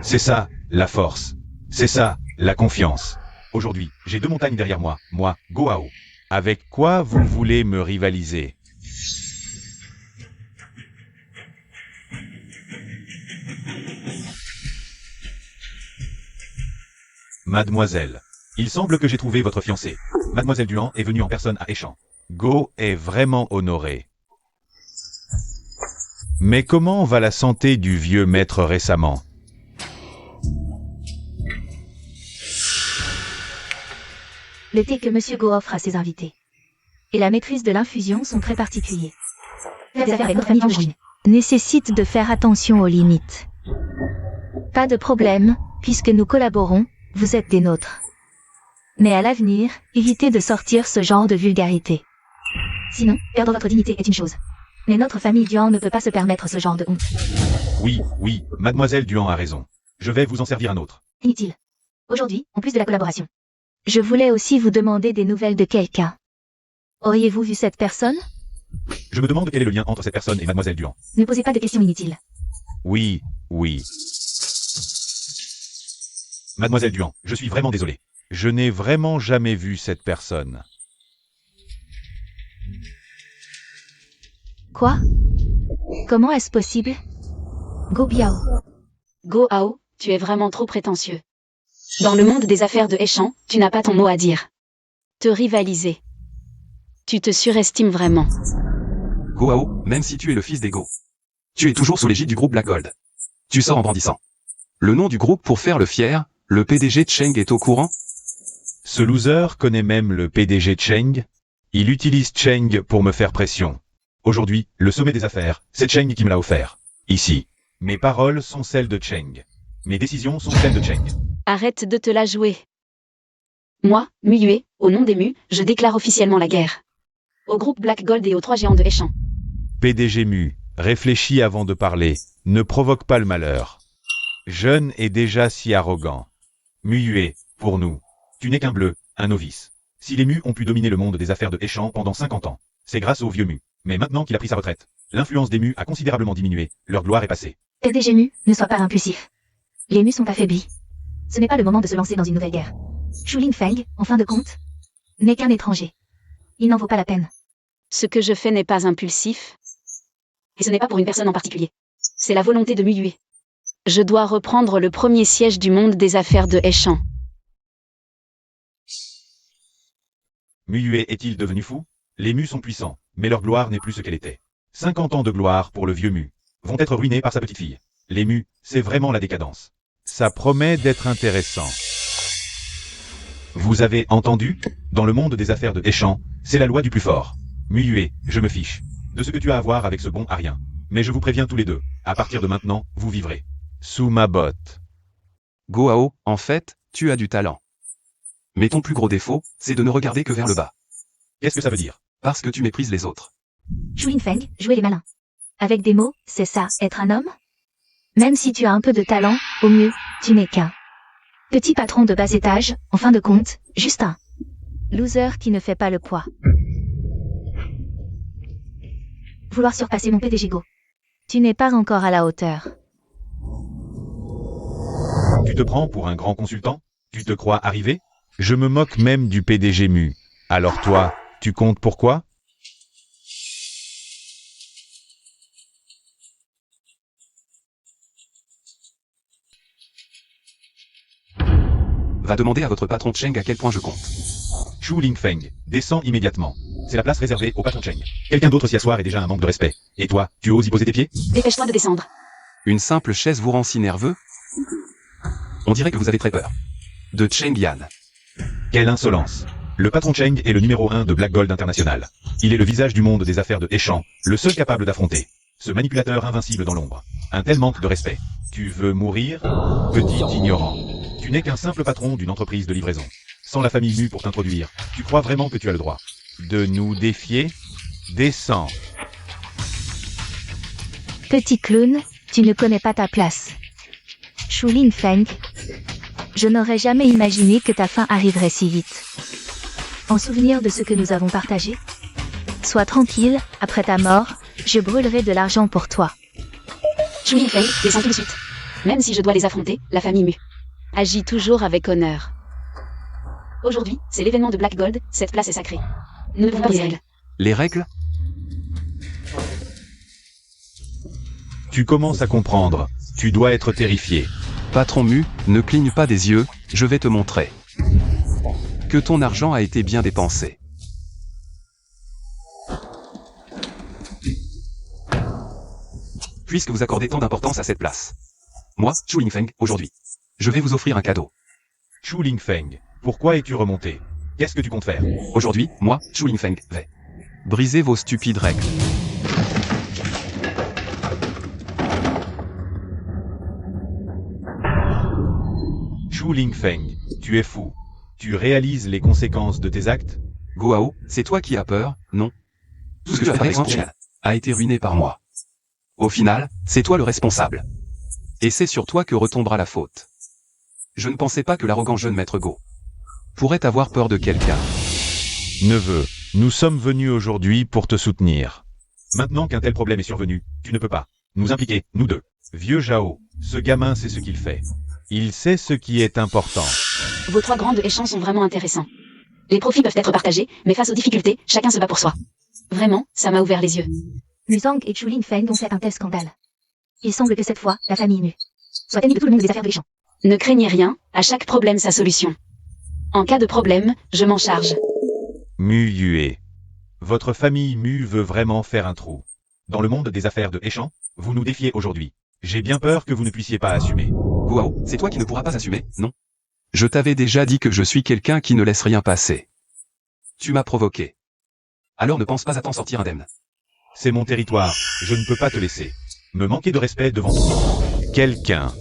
C'est ça, la force. C'est ça, la confiance. Aujourd'hui, j'ai 2 montagnes derrière moi, Go Ao. Avec quoi vous voulez me rivaliser? Mademoiselle, il semble que j'ai trouvé votre fiancée. Mademoiselle Duan est venue en personne à Échamps. Go est vraiment honoré. Mais comment va la santé du vieux maître récemment? Le thé que Monsieur Go offre à ses invités et la maîtrise de l'infusion sont très particuliers. Les affaires avec notre famille Wang nécessitent de faire attention aux limites. Pas de problème, puisque nous collaborons, vous êtes des nôtres. Mais à l'avenir, évitez de sortir ce genre de vulgarité. Sinon, perdre votre dignité est une chose. Mais notre famille Duan ne peut pas se permettre ce genre de honte. Oui, Mademoiselle Duan a raison. Je vais vous en servir un autre. Inutile. Aujourd'hui, en plus de la collaboration, je voulais aussi vous demander des nouvelles de quelqu'un. Auriez-vous vu cette personne? Je me demande quel est le lien entre cette personne et Mademoiselle Duan. Ne posez pas de questions inutiles. Oui. Mademoiselle Duan, je suis vraiment désolé. Je n'ai vraiment jamais vu cette personne. Quoi? Comment est-ce possible? Go Biao. Go Ao, tu es vraiment trop prétentieux. Dans le monde des affaires de Échamps, tu n'as pas ton mot à dire. Te rivaliser. Tu te surestimes vraiment. Go Ao, même si tu es le fils des Go, tu es toujours sous l'égide du groupe Black Gold. Tu sors en brandissant le nom du groupe pour faire le fier. Le PDG Cheng est au courant? Ce loser connaît même le PDG Cheng. Il utilise Cheng pour me faire pression. Aujourd'hui, le sommet des affaires, c'est Cheng qui me l'a offert. Ici, mes paroles sont celles de Cheng. Mes décisions sont celles de Cheng. Arrête de te la jouer. Moi, Muyue, au nom des Mu, je déclare officiellement la guerre. Au groupe Black Gold et aux 3 géants de Échamps. PDG Mu, réfléchis avant de parler. Ne provoque pas le malheur. Jeune et déjà si arrogant. Muyue, pour nous, tu n'es qu'un bleu, un novice. Si les Mu ont pu dominer le monde des affaires de Échamps pendant 50 ans, c'est grâce au vieux Mu. Mais maintenant qu'il a pris sa retraite, l'influence des Mu a considérablement diminué, leur gloire est passée. PDG Mu, ne sois pas impulsif. Les Mu sont affaiblis. Ce n'est pas le moment de se lancer dans une nouvelle guerre. Shu Lingfeng, en fin de compte, n'est qu'un étranger. Il n'en vaut pas la peine. Ce que je fais n'est pas impulsif. Et ce n'est pas pour une personne en particulier. C'est la volonté de Muyue. Je dois reprendre le premier siège du monde des affaires de Échamps. Muyue est-il devenu fou? Les Mu sont puissants, mais leur gloire n'est plus ce qu'elle était. 50 ans de gloire pour le vieux Mu vont être ruinés par sa petite fille. Les Mu, c'est vraiment la décadence. Ça promet d'être intéressant. Vous avez entendu? Dans le monde des affaires de Échamps, c'est la loi du plus fort. Muyue, je me fiche de ce que tu as à voir avec ce bon à rien. Mais je vous préviens tous les deux, à partir de maintenant, vous vivrez sous ma botte. Go Ao, en fait, tu as du talent. Mais ton plus gros défaut, c'est de ne regarder que vers le bas. Qu'est-ce que ça veut dire? Parce que tu méprises les autres. Shu Lingfeng, jouer les malins. Avec des mots, c'est ça, être un homme? Même si tu as un peu de talent, au mieux, tu n'es qu'un petit patron de bas étage, en fin de compte, juste un loser qui ne fait pas le poids. Vouloir surpasser mon PDG Go. Tu n'es pas encore à la hauteur. Tu te prends pour un grand consultant? Tu te crois arrivé? Je me moque même du PDG Mu. Alors toi, tu comptes pourquoi? Va demander à votre patron Cheng à quel point je compte. Shu Lingfeng, descends immédiatement. C'est la place réservée au patron Cheng. Quelqu'un d'autre s'y asseoir est déjà un manque de respect. Et toi, tu oses y poser tes pieds? Dépêche-toi de descendre. Une simple chaise vous rend si nerveux? On dirait que vous avez très peur. De Cheng Yan. Quelle insolence. Le patron Cheng est le numéro 1 de Black Gold International. Il est le visage du monde des affaires de Échange, le seul capable d'affronter ce manipulateur invincible dans l'ombre. Un tel manque de respect. Tu veux mourir? Petit ignorant. Tu n'es qu'un simple patron d'une entreprise de livraison. Sans la famille Mu pour t'introduire, tu crois vraiment que tu as le droit de nous défier? Descends. Petit clown, tu ne connais pas ta place. Shu Lingfeng, je n'aurais jamais imaginé que ta fin arriverait si vite. En souvenir de ce que nous avons partagé, sois tranquille, après ta mort, je brûlerai de l'argent pour toi. Shu Lingfeng descend tout de suite. Même si je dois les affronter, la famille Mu agit toujours avec honneur. Aujourd'hui, c'est l'événement de Black Gold, cette place est sacrée. Nous ne devons pas les règles. Les règles? Tu commences à comprendre. Tu dois être terrifié. Patron Mu, ne cligne pas des yeux, je vais te montrer que ton argent a été bien dépensé. Puisque vous accordez tant d'importance à cette place. Moi, Shu Lingfeng, aujourd'hui, je vais vous offrir un cadeau. Shu Lingfeng, pourquoi es-tu remonté? Qu'est-ce que tu comptes faire? Aujourd'hui, moi, Shu Lingfeng, vais briser vos stupides règles. Shu Lingfeng, tu es fou. Tu réalises les conséquences de tes actes? Goao, c'est toi qui as peur, non? Tout ce que tu as fait a été ruiné par moi. Au final, c'est toi le responsable. Et c'est sur toi que retombera la faute. Je ne pensais pas que l'arrogant jeune maître Go pourrait avoir peur de quelqu'un. Neveu, nous sommes venus aujourd'hui pour te soutenir. Maintenant qu'un tel problème est survenu, tu ne peux pas nous impliquer, nous deux. Vieux Zhao, ce gamin sait ce qu'il fait. Il sait ce qui est important. Vos 3 grandes échanges sont vraiment intéressants. Les profits peuvent être partagés, mais face aux difficultés, chacun se bat pour soi. Vraiment, ça m'a ouvert les yeux. Mu Zhang et Shu Lingfeng ont fait un tel scandale. Il semble que cette fois, la famille Mu soit ennemie de tout le monde des affaires de l'échange. Ne craignez rien, à chaque problème sa solution. En cas de problème, je m'en charge. Mu Yue. Votre famille Mu veut vraiment faire un trou. Dans le monde des affaires de Échange, vous nous défiez aujourd'hui. J'ai bien peur que vous ne puissiez pas assumer. Goao, c'est toi qui ne pourras pas assumer, non? Je t'avais déjà dit que je suis quelqu'un qui ne laisse rien passer. Tu m'as provoqué. Alors ne pense pas à t'en sortir indemne. C'est mon territoire, je ne peux pas te laisser me manquer de respect devant tout le monde. Quelqu'un.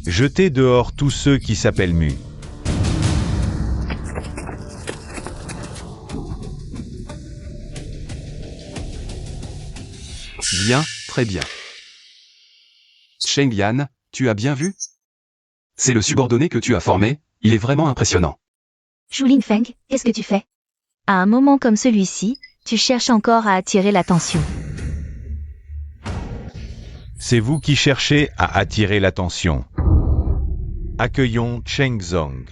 Jetez dehors tous ceux qui s'appellent Mu. Bien, très bien. Cheng Yan, tu as bien vu? C'est le subordonné que tu as formé, il est vraiment impressionnant. Shu Lingfeng, qu'est-ce que tu fais? À un moment comme celui-ci, tu cherches encore à attirer l'attention. C'est vous qui cherchez à attirer l'attention. Accueillons Cheng Zong.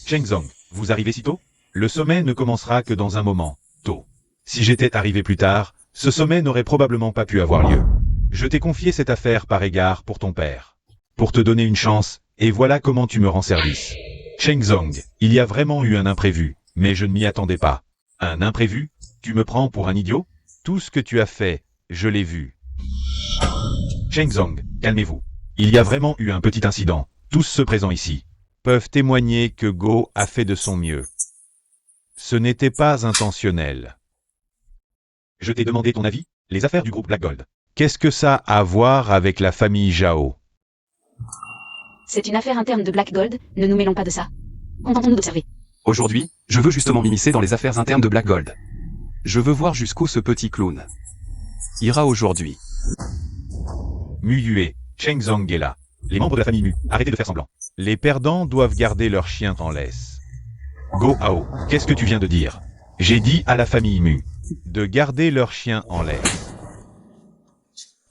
Cheng Zong, vous arrivez si tôt? Le sommet ne commencera que dans un moment, tôt. Si j'étais arrivé plus tard, ce sommet n'aurait probablement pas pu avoir lieu. Je t'ai confié cette affaire par égard pour ton père. Pour te donner une chance, et voilà comment tu me rends service. Cheng Zong, il y a vraiment eu un imprévu, mais je ne m'y attendais pas. Un imprévu? Tu me prends pour un idiot? Tout ce que tu as fait, je l'ai vu. Cheng Zong, calmez-vous. Il y a vraiment eu un petit incident. Tous ceux présents ici peuvent témoigner que Go a fait de son mieux. Ce n'était pas intentionnel. Je t'ai demandé ton avis? Les affaires du groupe Black Gold. Qu'est-ce que ça a à voir avec la famille Zhao? C'est une affaire interne de Black Gold, ne nous mêlons pas de ça. Contentons-nous d'observer. Aujourd'hui, je veux justement m'immiscer dans les affaires internes de Black Gold. Je veux voir jusqu'où ce petit clown ira aujourd'hui. Mu Yue, Cheng Zong est là. Les membres de la famille Mu, arrêtez de faire semblant. Les perdants doivent garder leur chien en laisse. Go Hao, qu'est-ce que tu viens de dire? J'ai dit à la famille Mu de garder leur chien en laisse.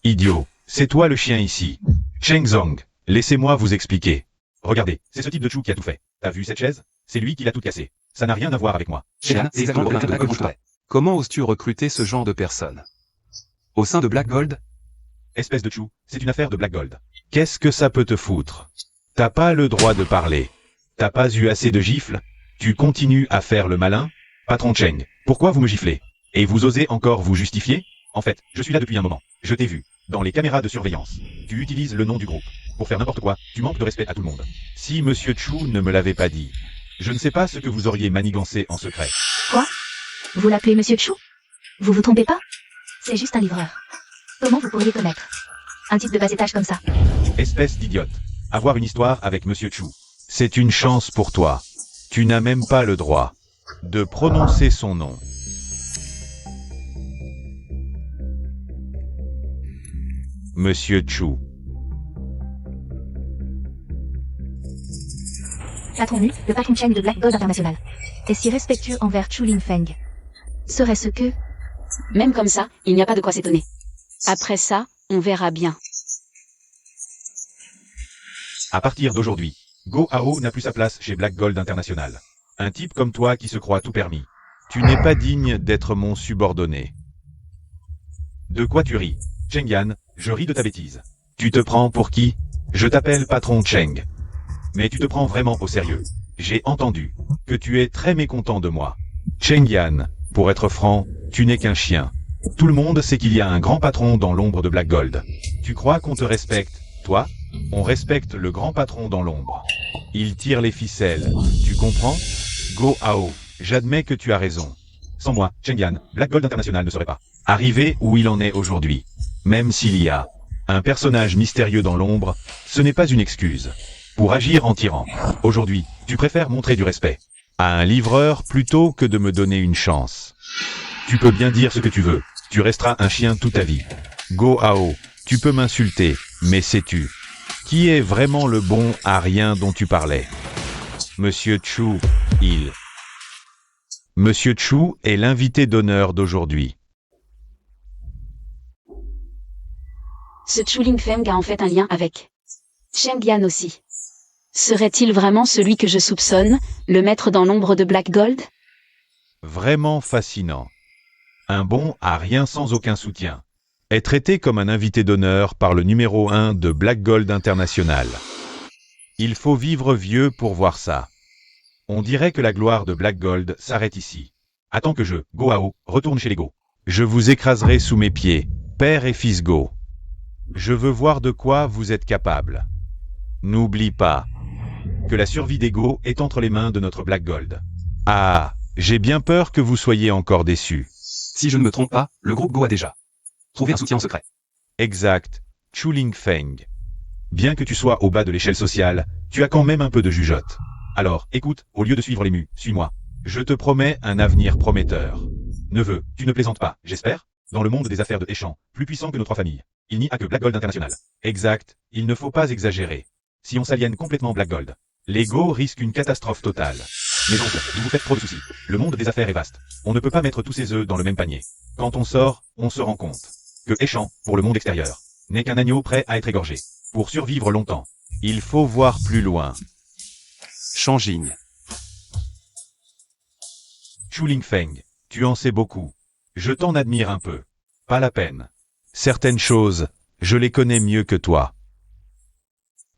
Idiot, c'est toi le chien ici. Cheng Zong, laissez-moi vous expliquer. Regardez, c'est ce type de chou qui a tout fait. T'as vu cette chaise? C'est lui qui l'a tout cassé. Ça n'a rien à voir avec moi. Cheng, c'est exactement le que je voudrais. Comment oses-tu recruter ce genre de personnes au sein de Black Gold? Espèce de chou, c'est une affaire de Black Gold. Qu'est-ce que ça peut te foutre? T'as pas le droit de parler. T'as pas eu assez de gifles? Tu continues à faire le malin? Patron Cheng, pourquoi vous me giflez? Et vous osez encore vous justifier? En fait, je suis là depuis un moment. Je t'ai vu. dans les caméras de surveillance. Tu utilises le nom du groupe. Pour faire n'importe quoi, tu manques de respect à tout le monde. Si Monsieur Chu ne me l'avait pas dit, je ne sais pas ce que vous auriez manigancé en secret. Quoi? Vous l'appelez Monsieur Chu? Vous vous trompez pas? C'est juste un livreur. Comment vous pourriez connaître un type de bas étage comme ça? Espèce d'idiote. Avoir une histoire avec Monsieur Chu. C'est une chance pour toi. Tu n'as même pas le droit de prononcer son nom. Monsieur Chu. Patron Nu, le patron Cheng de Black Gold International, est si respectueux envers Chu Lingfeng. Serait-ce que... Même comme ça, il n'y a pas de quoi s'étonner. Après ça, on verra bien. À partir d'aujourd'hui, Go Hao n'a plus sa place chez Black Gold International. Un type comme toi qui se croit tout permis. Tu n'es pas digne d'être mon subordonné. De quoi tu ris? Cheng Yan, je ris de ta bêtise. Tu te prends pour qui? Je t'appelle patron Cheng. Mais tu te prends vraiment au sérieux. J'ai entendu que tu es très mécontent de moi. Cheng Yan, pour être franc, tu n'es qu'un chien. Tout le monde sait qu'il y a un grand patron dans l'ombre de Black Gold. Tu crois qu'on te respecte, toi? On respecte le grand patron dans l'ombre. Il tire les ficelles, tu comprends? Go Hao, j'admets que tu as raison. Sans moi, Cheng Yan, Black Gold International ne serait pas arrivé où il en est aujourd'hui. Même s'il y a un personnage mystérieux dans l'ombre, ce n'est pas une excuse pour agir en tyran. Aujourd'hui, tu préfères montrer du respect à un livreur plutôt que de me donner une chance. Tu peux bien dire ce que tu veux, tu resteras un chien toute ta vie. Go Hao, tu peux m'insulter, mais sais-tu qui est vraiment le bon à rien dont tu parlais? Monsieur Chu, Monsieur Chu est l'invité d'honneur d'aujourd'hui. Ce Chu Lingfeng a en fait un lien avec Cheng Yan aussi. Serait-il vraiment celui que je soupçonne, le maître dans l'ombre de Black Gold? Vraiment fascinant. Un bon à rien sans aucun soutien est traité comme un invité d'honneur par le numéro 1 de Black Gold International. Il faut vivre vieux pour voir ça. On dirait que la gloire de Black Gold s'arrête ici. Attends que je, Go Hao, retourne chez les Go. Je vous écraserai sous mes pieds, père et fils Go. Je veux voir de quoi vous êtes capable. N'oublie pas que la survie des Go est entre les mains de notre Black Gold. Ah, j'ai bien peur que vous soyez encore déçus. Si je ne me trompe pas, le groupe Go a déjà trouvé un soutien en secret. Exact, Chu Lingfeng. Bien que tu sois au bas de l'échelle sociale, tu as quand même un peu de jugeote. Alors, écoute, au lieu de suivre les mus, suis-moi. Je te promets un avenir prometteur. Neveu, tu ne plaisantes pas, j'espère? Dans le monde des affaires de Échange, plus puissant que nos trois familles, il n'y a que Black Gold International. Exact, il ne faut pas exagérer. Si on s'aliène complètement Black Gold, les Go risquent une catastrophe totale. Mais donc, vous vous faites trop de soucis. Le monde des affaires est vaste. On ne peut pas mettre tous ses œufs dans le même panier. Quand on sort, on se rend compte que Échange, pour le monde extérieur, n'est qu'un agneau prêt à être égorgé. Pour survivre longtemps, il faut voir plus loin. Changing. Chu Lingfeng, tu en sais beaucoup. Je t'en admire un peu. Pas la peine. Certaines choses, je les connais mieux que toi.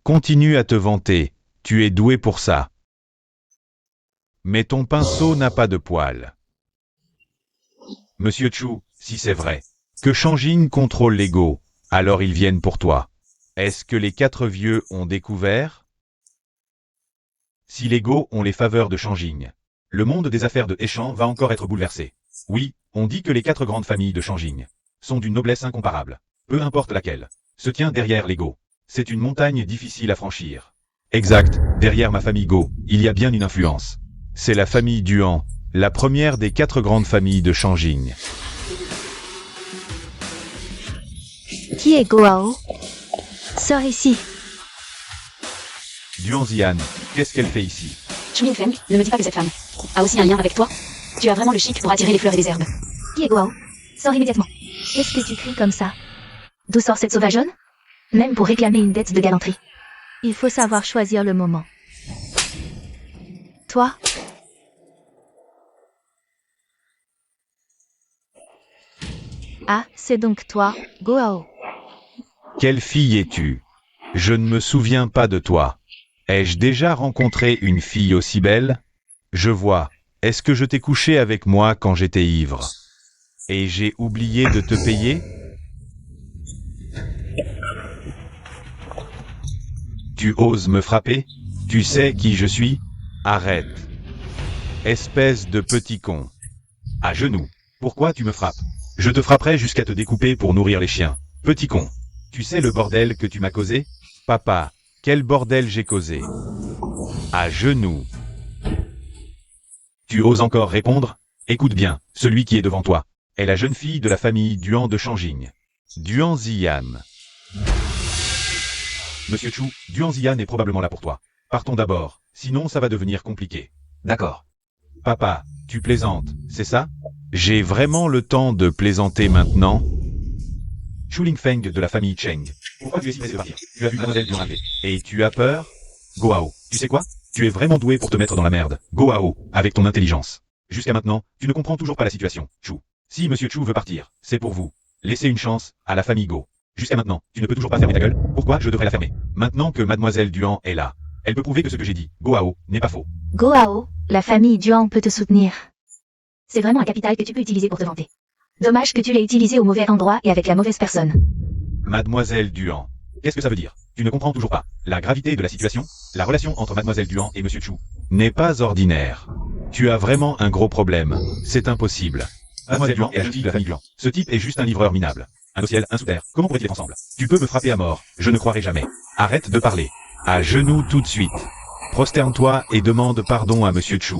Continue à te vanter, tu es doué pour ça. Mais ton pinceau n'a pas de poils. Monsieur Chu, si c'est vrai que Changing contrôle les Go, alors ils viennent pour toi. Est-ce que les 4 vieux ont découvert? Si les Go ont les faveurs de Changing, le monde des affaires de Échange va encore être bouleversé. Oui, on dit que les 4 grandes familles de Changing sont d'une noblesse incomparable, peu importe laquelle, se tient derrière les Go. C'est une montagne difficile à franchir. Exact, derrière ma famille Go, il y a bien une influence. C'est la famille Duan, la première des 4 grandes familles de Changing. Qui est Go Hao? Sors ici. Duan Zian, qu'est-ce qu'elle fait ici? Chu Lingfeng, ne me dis pas que cette femme a aussi un lien avec toi. Tu as vraiment le chic pour attirer les fleurs et les herbes. Qui est Go Hao? Sors immédiatement. Qu'est-ce que tu cries comme ça? D'où sort cette sauvageonne? Même pour réclamer une dette de galanterie. Il faut savoir choisir le moment. Toi? Ah, c'est donc toi, Go Hao. Quelle fille es-tu? Je ne me souviens pas de toi. Ai-je déjà rencontré une fille aussi belle? Je vois. Est-ce que je t'ai couché avec moi quand j'étais ivre? Et j'ai oublié de te payer? Tu oses me frapper? Tu sais qui je suis? Arrête. Espèce de petit con. À genoux. Pourquoi tu me frappes? Je te frapperai jusqu'à te découper pour nourrir les chiens. Petit con. Tu sais le bordel que tu m'as causé? Papa, quel bordel j'ai causé? À genoux. Tu oses encore répondre? Écoute bien, celui qui est devant toi est la jeune fille de la famille Duan de Shanging. Duan Ziyan. Monsieur Chu, Duan Ziyan est probablement là pour toi. Partons d'abord, sinon ça va devenir compliqué. D'accord. Papa, tu plaisantes, c'est ça? J'ai vraiment le temps de plaisanter maintenant? Chu Lingfeng de la famille Cheng. Pourquoi tu es si pressé de partir? Tu as vu Mademoiselle Duan arriver. Et tu as peur? Goao, tu sais quoi? Tu es vraiment doué pour te mettre dans la merde. Goao, avec ton intelligence. Jusqu'à maintenant, tu ne comprends toujours pas la situation, Chu. Si Monsieur Chu veut partir, c'est pour vous. Laissez une chance à la famille Go. Jusqu'à maintenant, tu ne peux toujours pas fermer ta gueule. Pourquoi je devrais la fermer? Maintenant que Mademoiselle Duan est là, elle peut prouver que ce que j'ai dit, Goao, n'est pas faux. Goao, la famille Duan peut te soutenir. C'est vraiment un capital que tu peux utiliser pour te vanter. Dommage que tu l'aies utilisé au mauvais endroit et avec la mauvaise personne. Mademoiselle Duan. Qu'est-ce que ça veut dire? Tu ne comprends toujours pas. La gravité de la situation, la relation entre Mademoiselle Duan et Monsieur Chu, n'est pas ordinaire. Tu as vraiment un gros problème. C'est impossible. Mademoiselle Duan est la jeune fille de la famille Duan. Ce type est juste un livreur minable. Un au ciel, un sous terre. Comment pourrait-il être ensemble? Tu peux me frapper à mort. Je ne croirai jamais. Arrête de parler. À genoux tout de suite. Prosterne-toi et demande pardon à Monsieur Chu.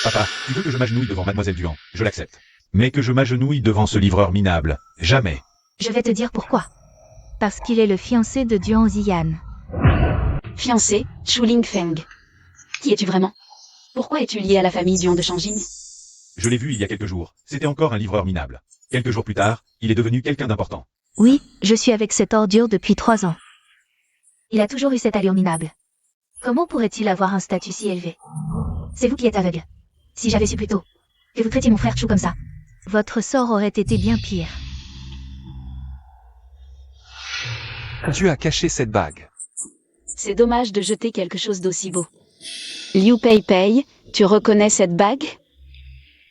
Papa, tu veux que je m'agenouille devant Mademoiselle Duan? Je l'accepte. Mais que je m'agenouille devant ce livreur minable? Jamais. Je vais te dire pourquoi. Parce qu'il est le fiancé de Duan Ziyan. Fiancé, Chu Lingfeng. Qui es-tu vraiment? Pourquoi es-tu lié à la famille Duan de Shanging? Je l'ai vu il y a quelques jours. C'était encore un livreur minable. Quelques jours plus tard, il est devenu quelqu'un d'important. Oui, je suis avec cette ordure depuis 3 ans. Il a toujours eu cette allure minable. Comment pourrait-il avoir un statut si élevé? C'est vous qui êtes aveugle. Si j'avais su plus tôt que vous traitiez mon frère Chu comme ça, votre sort aurait été bien pire. Tu as caché cette bague. C'est dommage de jeter quelque chose d'aussi beau. Liu Pei Pei, tu reconnais cette bague?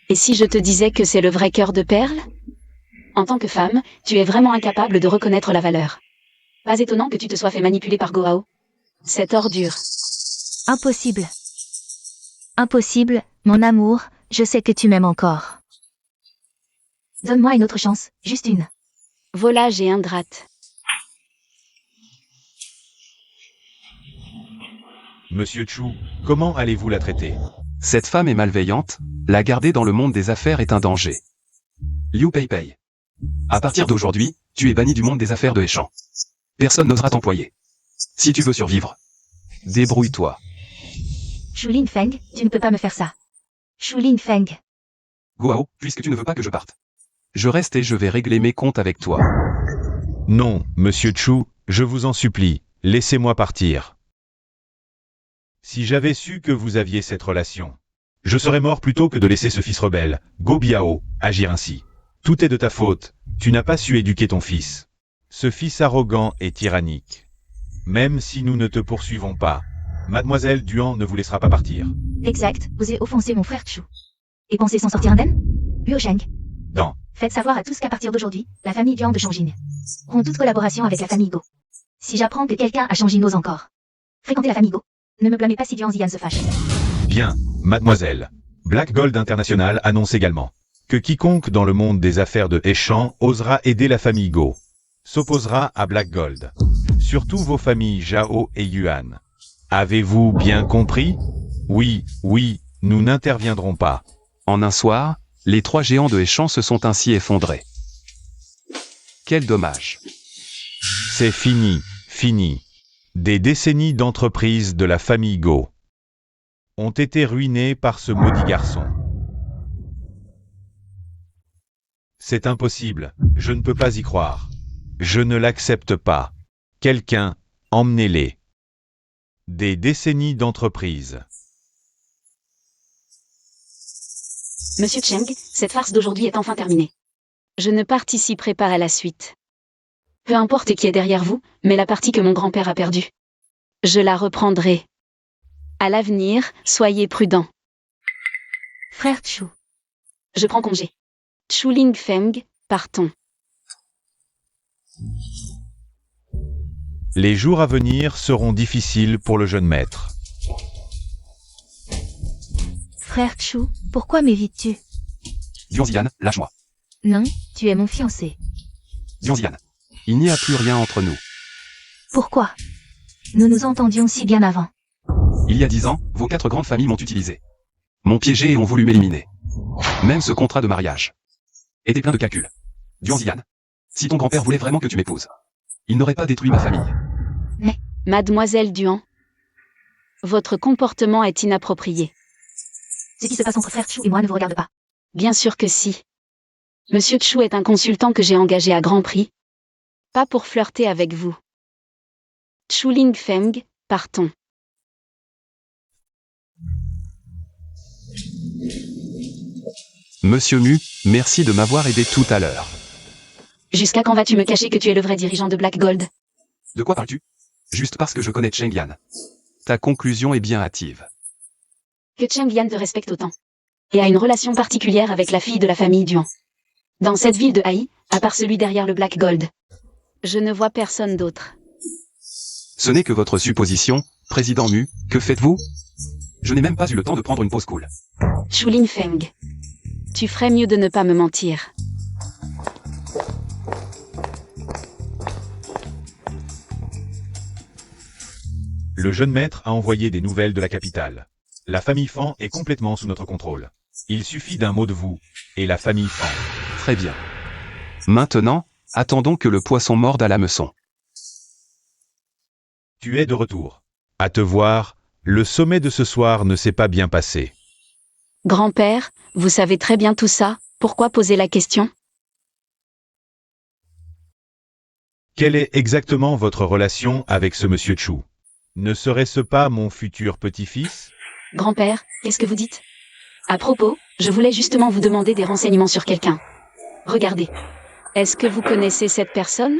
Et si je te disais que c'est le vrai cœur de perle? En tant que femme, tu es vraiment incapable de reconnaître la valeur. Pas étonnant que tu te sois fait manipuler par Goao. Cette ordure. Impossible. Impossible, mon amour, je sais que tu m'aimes encore. Donne-moi une autre chance, juste une. Volage et ingrate. Monsieur Chu, comment allez-vous la traiter? Cette femme est malveillante, la garder dans le monde des affaires est un danger. Liu Pei Pei. À partir d'aujourd'hui, tu es banni du monde des affaires de Heishan. Personne n'osera t'employer. Si tu veux survivre, débrouille-toi. Chu Lingfeng, tu ne peux pas me faire ça. Chu Lingfeng. Goao, puisque tu ne veux pas que je parte. Je reste et je vais régler mes comptes avec toi. Non, Monsieur Chu, je vous en supplie, laissez-moi partir. Si j'avais su que vous aviez cette relation, je serais mort plutôt que de laisser ce fils rebelle, Go Biao, agir ainsi. Tout est de ta faute, tu n'as pas su éduquer ton fils. Ce fils arrogant et tyrannique. Même si nous ne te poursuivons pas, Mademoiselle Duan ne vous laissera pas partir. Exact, vous avez offensé mon frère Chu. Et pensez s'en sortir indemne? Luo Sheng. Non. Faites savoir à tous qu'à partir d'aujourd'hui, la famille Duan de Shanging rompt toute collaboration avec la famille Go. Si j'apprends que quelqu'un à Shanging ose encore fréquenter la famille Go, ne me blâmez pas si Duan Ziyan se fâche. Bien, mademoiselle. Black Gold International annonce également que quiconque dans le monde des affaires de Heishan osera aider la famille Go s'opposera à Black Gold. Surtout vos familles Zhao et Yuan. Avez-vous bien compris? Oui, nous n'interviendrons pas. En un soir, les 3 géants de Heishan se sont ainsi effondrés. Quel dommage. C'est fini. Des décennies d'entreprises de la famille Go ont été ruinées par ce maudit garçon. C'est impossible, je ne peux pas y croire. Je ne l'accepte pas. Quelqu'un, emmenez-les. Des décennies d'entreprises. Monsieur Cheng, cette farce d'aujourd'hui est enfin terminée. Je ne participerai pas à la suite. Peu importe qui est derrière vous, mais la partie que mon grand-père a perdue. Je la reprendrai. À l'avenir, soyez prudents. Frère Chu. Je prends congé. Chu Lingfeng, partons. Les jours à venir seront difficiles pour le jeune maître. Frère Chu, pourquoi m'évites-tu? Duanzian, lâche-moi. Non, tu es mon fiancé. Duanzian. Il n'y a plus rien entre nous. Pourquoi? Nous nous entendions si bien avant. Il y a 10 ans, vos 4 grandes familles m'ont utilisé. M'ont piégé et ont voulu m'éliminer. Même ce contrat de mariage était plein de calculs. Duanzian. Si ton grand-père voulait vraiment que tu m'épouses, il n'aurait pas détruit ma famille. Mademoiselle Duan, votre comportement est inapproprié. Ce qui se passe entre frère Chu et moi ne vous regarde pas. Bien sûr que si. Monsieur Chu est un consultant que j'ai engagé à grand prix. Pas pour flirter avec vous. Chu Lingfeng, partons. Monsieur Mu, merci de m'avoir aidé tout à l'heure. Jusqu'à quand vas-tu me cacher que tu es le vrai dirigeant de Black Gold? De quoi parles-tu? Juste parce que je connais Cheng Yan. Ta conclusion est bien hâtive. Que Cheng Yan te respecte autant. Et a une relation particulière avec la fille de la famille Duan. Dans cette ville de Haï, à part celui derrière le Black Gold. Je ne vois personne d'autre. Ce n'est que votre supposition, président Mu, que faites-vous? Je n'ai même pas eu le temps de prendre une pause cool. Chu Lingfeng. Tu ferais mieux de ne pas me mentir. Le jeune maître a envoyé des nouvelles de la capitale. La famille Fan est complètement sous notre contrôle. Il suffit d'un mot de vous, et la famille Fan. Très bien. Maintenant, attendons que le poisson morde à l'hameçon. Tu es de retour. À te voir, le sommet de ce soir ne s'est pas bien passé. Grand-père, vous savez très bien tout ça, pourquoi poser la question? Quelle est exactement votre relation avec ce monsieur Chu? Ne serait-ce pas mon futur petit-fils? Grand-père, qu'est-ce que vous dites? À propos, je voulais justement vous demander des renseignements sur quelqu'un. Regardez. Est-ce que vous connaissez cette personne?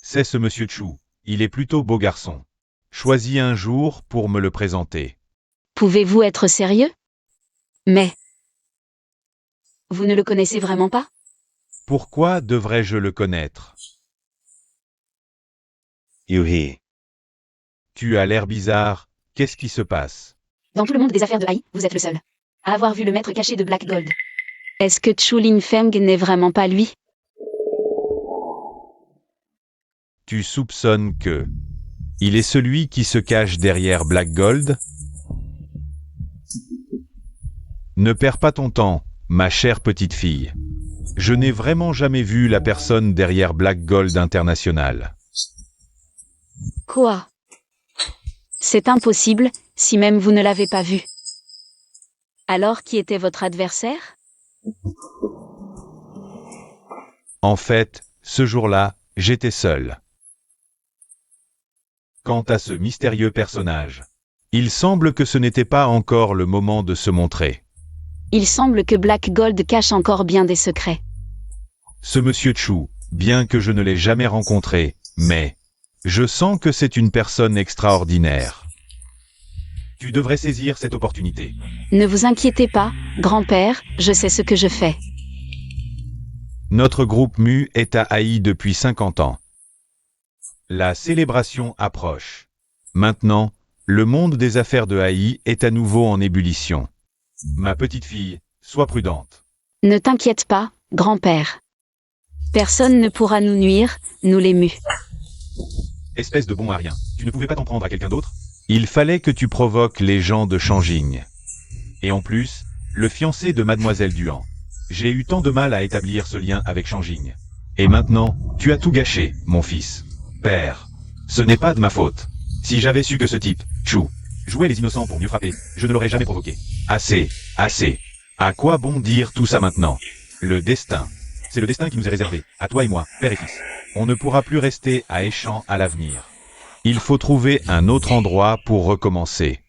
C'est ce monsieur Chu. Il est plutôt beau garçon. Choisis un jour pour me le présenter. Pouvez-vous être sérieux? Mais... vous ne le connaissez vraiment pas? Pourquoi devrais-je le connaître? Yuhi. Tu as l'air bizarre. Qu'est-ce qui se passe? Dans tout le monde des affaires de Haï, vous êtes le seul à avoir vu le maître caché de Black Gold. Est-ce que Chu Lingfeng n'est vraiment pas lui? Tu soupçonnes que... il est celui qui se cache derrière Black Gold? Ne perds pas ton temps, ma chère petite fille. Je n'ai vraiment jamais vu la personne derrière Black Gold International. Quoi? C'est impossible, si même vous ne l'avez pas vu. Alors qui était votre adversaire? En fait, ce jour-là, j'étais seul. Quant à ce mystérieux personnage, il semble que ce n'était pas encore le moment de se montrer. Il semble que Black Gold cache encore bien des secrets. Ce monsieur Chu, bien que je ne l'ai jamais rencontré, mais... je sens que c'est une personne extraordinaire. Tu devrais saisir cette opportunité. Ne vous inquiétez pas, grand-père, je sais ce que je fais. Notre groupe Mu est à Haï depuis 50 ans. La célébration approche. Maintenant, le monde des affaires de Haï est à nouveau en ébullition. Ma petite fille, sois prudente. Ne t'inquiète pas, grand-père. Personne ne pourra nous nuire, nous les Mu. Espèce de bon à rien, tu ne pouvais pas t'en prendre à quelqu'un d'autre? Il fallait que tu provoques les gens de Shanging. Et en plus, le fiancé de Mademoiselle Duan. J'ai eu tant de mal à établir ce lien avec Shanging. Et maintenant, tu as tout gâché, mon fils. Père, ce n'est pas de ma faute. Si j'avais su que ce type, Chu, jouait les innocents pour mieux frapper, je ne l'aurais jamais provoqué. Assez, assez. À quoi bon dire tout ça maintenant? Le destin. C'est le destin qui nous est réservé, à toi et moi, père et fils. On ne pourra plus rester à Échamps à l'avenir. Il faut trouver un autre endroit pour recommencer.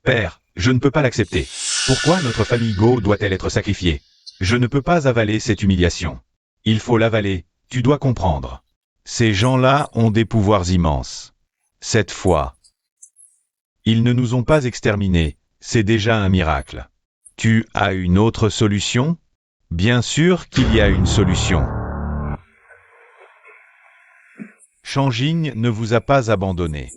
Père, je ne peux pas l'accepter. Pourquoi notre famille Go doit-elle être sacrifiée? Je ne peux pas avaler cette humiliation. Il faut l'avaler, tu dois comprendre. Ces gens-là ont des pouvoirs immenses. Cette fois, ils ne nous ont pas exterminés, c'est déjà un miracle. Tu as une autre solution? Bien sûr qu'il y a une solution. Shanging ne vous a pas abandonné.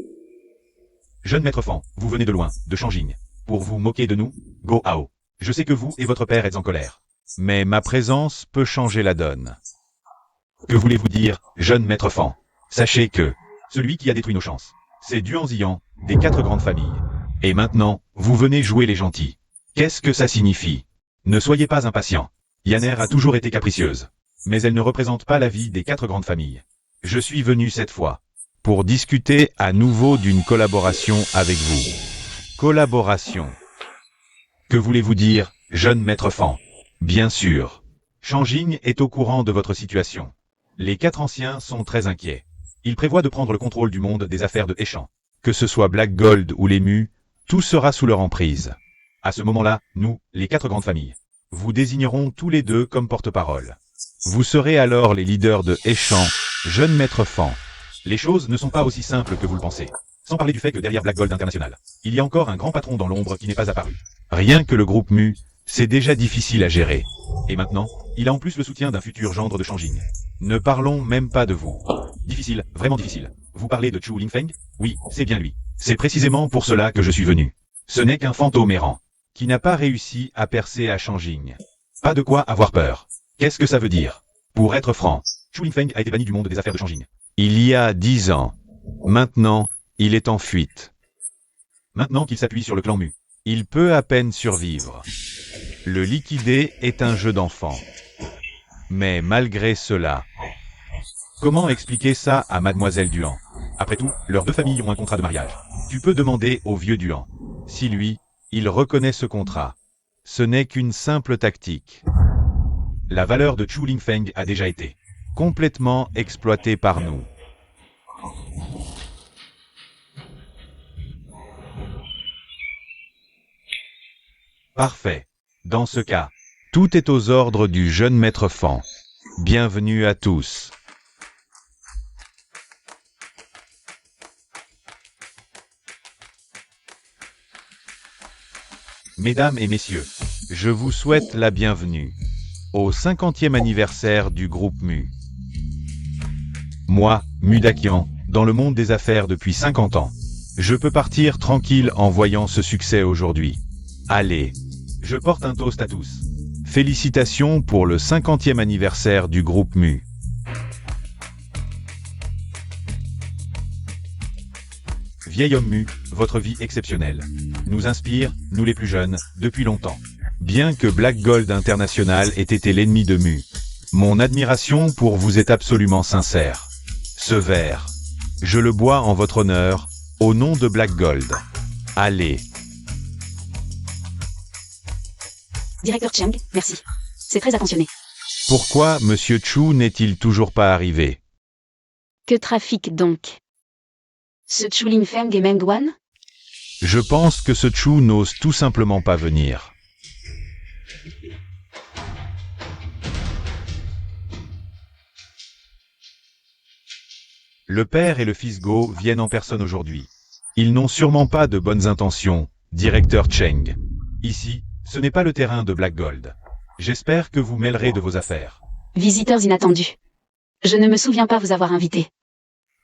Jeune maître Fan, vous venez de loin, de Shanging. Pour vous moquer de nous, Go Hao. Je sais que vous et votre père êtes en colère. Mais ma présence peut changer la donne. Que voulez-vous dire, jeune maître Fan? Sachez que, celui qui a détruit nos chances, c'est Duan Ziyan, des 4 grandes familles. Et maintenant, vous venez jouer les gentils. Qu'est-ce que ça signifie? Ne soyez pas impatient. Yaner a toujours été capricieuse. Mais elle ne représente pas la vie des 4 grandes familles. Je suis venu cette fois pour discuter à nouveau d'une collaboration avec vous. Collaboration. Que voulez-vous dire, jeune maître Fan? Bien sûr. Shanging est au courant de votre situation. Les 4 anciens sont très inquiets. Ils prévoient de prendre le contrôle du monde des affaires de Hechan. Que ce soit Black Gold ou les Mu, tout sera sous leur emprise. À ce moment-là, nous, les 4 grandes familles, vous désignerons tous les 2 comme porte-parole. Vous serez alors les leaders de Hechan, jeune maître Fan. Les choses ne sont pas aussi simples que vous le pensez. Sans parler du fait que derrière Black Gold International, il y a encore un grand patron dans l'ombre qui n'est pas apparu. Rien que le groupe Mu, c'est déjà difficile à gérer. Et maintenant, il a en plus le soutien d'un futur gendre de Shanging. Ne parlons même pas de vous. Difficile, vraiment difficile. Vous parlez de Chu Lingfeng? Oui, c'est bien lui. C'est précisément pour cela que je suis venu. Ce n'est qu'un fantôme errant, qui n'a pas réussi à percer à Shanging. Pas de quoi avoir peur. Qu'est-ce que ça veut dire? Pour être franc, Chu Lingfeng a été banni du monde des affaires de Shanging. Il y a 10 ans. Maintenant, il est en fuite. Maintenant qu'il s'appuie sur le clan Mu, il peut à peine survivre. Le liquider est un jeu d'enfant. Mais malgré cela, comment expliquer ça à Mademoiselle Duan? Après tout, leurs 2 familles ont un contrat de mariage. Tu peux demander au vieux Duan. Si lui, il reconnaît ce contrat. Ce n'est qu'une simple tactique. La valeur de Chu Lingfeng a déjà été complètement exploitée par nous. Parfait. Dans ce cas, tout est aux ordres du jeune maître Fan. Bienvenue à tous. Mesdames et messieurs, je vous souhaite la bienvenue au 50e anniversaire du groupe Mu. Moi, Mudakian, dans le monde des affaires depuis 50 ans. Je peux partir tranquille en voyant ce succès aujourd'hui. Allez, je porte un toast à tous. Félicitations pour le 50e anniversaire du groupe Mu. Vieil homme Mu, votre vie exceptionnelle nous inspire, nous les plus jeunes, depuis longtemps. Bien que Black Gold International ait été l'ennemi de Mu, mon admiration pour vous est absolument sincère. Ce verre, je le bois en votre honneur, au nom de Black Gold. Allez. Directeur Cheng, merci. C'est très attentionné. Pourquoi Monsieur Chu n'est-il toujours pas arrivé? Que trafic donc? Ce Chu Lingfeng et Meng Guan? Je pense que ce Chu n'ose tout simplement pas venir. Le père et le fils Go viennent en personne aujourd'hui. Ils n'ont sûrement pas de bonnes intentions, directeur Cheng. Ici, ce n'est pas le terrain de Black Gold. J'espère que vous mêlerez de vos affaires. Visiteurs inattendus. Je ne me souviens pas vous avoir invité.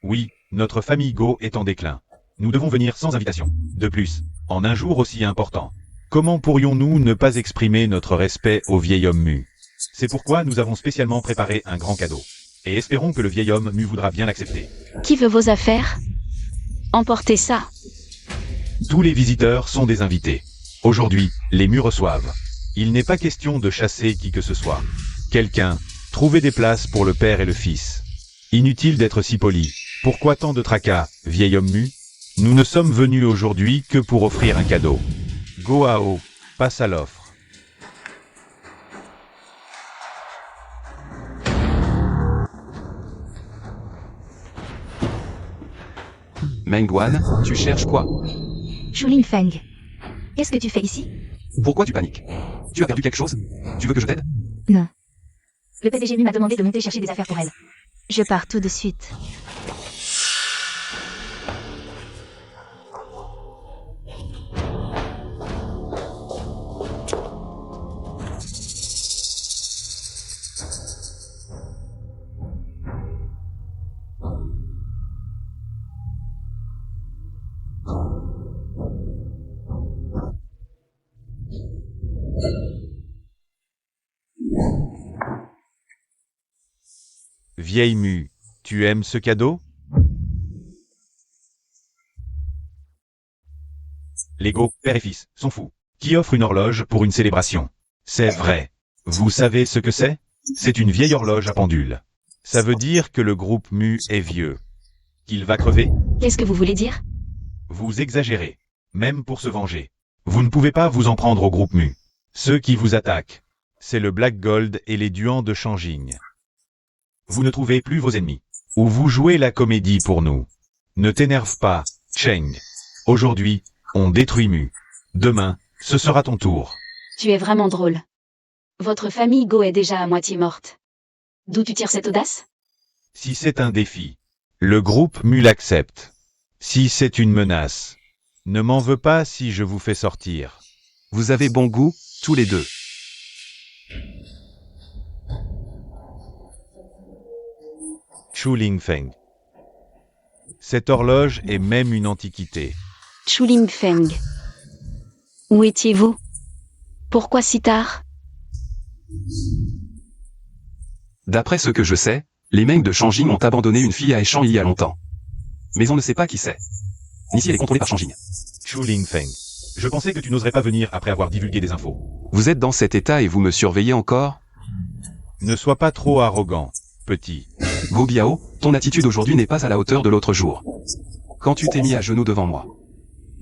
Oui, notre famille Go est en déclin. Nous devons venir sans invitation. De plus, en un jour aussi important, comment pourrions-nous ne pas exprimer notre respect au vieil homme Mu? C'est pourquoi nous avons spécialement préparé un grand cadeau. Et espérons que le vieil homme Mu voudra bien l'accepter. Qui veut vos affaires? Emportez ça. Tous les visiteurs sont des invités. Aujourd'hui, les Mu reçoivent. Il n'est pas question de chasser qui que ce soit. Quelqu'un, trouvez des places pour le père et le fils. Inutile d'être si poli. Pourquoi tant de tracas, vieil homme Mu? Nous ne sommes venus aujourd'hui que pour offrir un cadeau. Go Hao, passe à l'offre. Meng Guan, tu cherches quoi? Chu Lingfeng. Qu'est-ce que tu fais ici? Pourquoi tu paniques? Tu as perdu quelque chose? Tu veux que je t'aide? Non. Le PDG Mu m'a demandé de monter chercher des affaires pour elle. Je pars tout de suite. Vieille mue, tu aimes ce cadeau? Les Go, père et fils, sont fous. Qui offre une horloge pour une célébration? C'est vrai. Vous savez ce que c'est? C'est une vieille horloge à pendule. Ça veut dire que le groupe mu est vieux. Qu'il va crever? Qu'est-ce que vous voulez dire? Vous exagérez. Même pour se venger. Vous ne pouvez pas vous en prendre au groupe mu. Ceux qui vous attaquent, c'est le Black Gold et les Duans de Shanging. Vous ne trouvez plus vos ennemis. Ou vous jouez la comédie pour nous. Ne t'énerve pas, Cheng. Aujourd'hui, on détruit Mu. Demain, ce sera ton tour. Tu es vraiment drôle. Votre famille Go est déjà à moitié morte. D'où tu tires cette audace? Si c'est un défi, le groupe Mu l'accepte. Si c'est une menace, ne m'en veux pas si je vous fais sortir. Vous avez bon goût, tous les deux. Chu Lingfeng. Cette horloge est même une antiquité. Chu Lingfeng. Où étiez-vous? Pourquoi si tard? D'après ce que je sais, les Meng de Shanging ont abandonné une fille à Eshan il y a longtemps. Mais on ne sait pas qui c'est. Ni si elle est contrôlée par Shanging. Chu Lingfeng. Je pensais que tu n'oserais pas venir après avoir divulgué des infos. Vous êtes dans cet état et vous me surveillez encore? Ne sois pas trop arrogant, petit. Go Biao, ton attitude aujourd'hui n'est pas à la hauteur de l'autre jour. Quand tu t'es mis à genoux devant moi.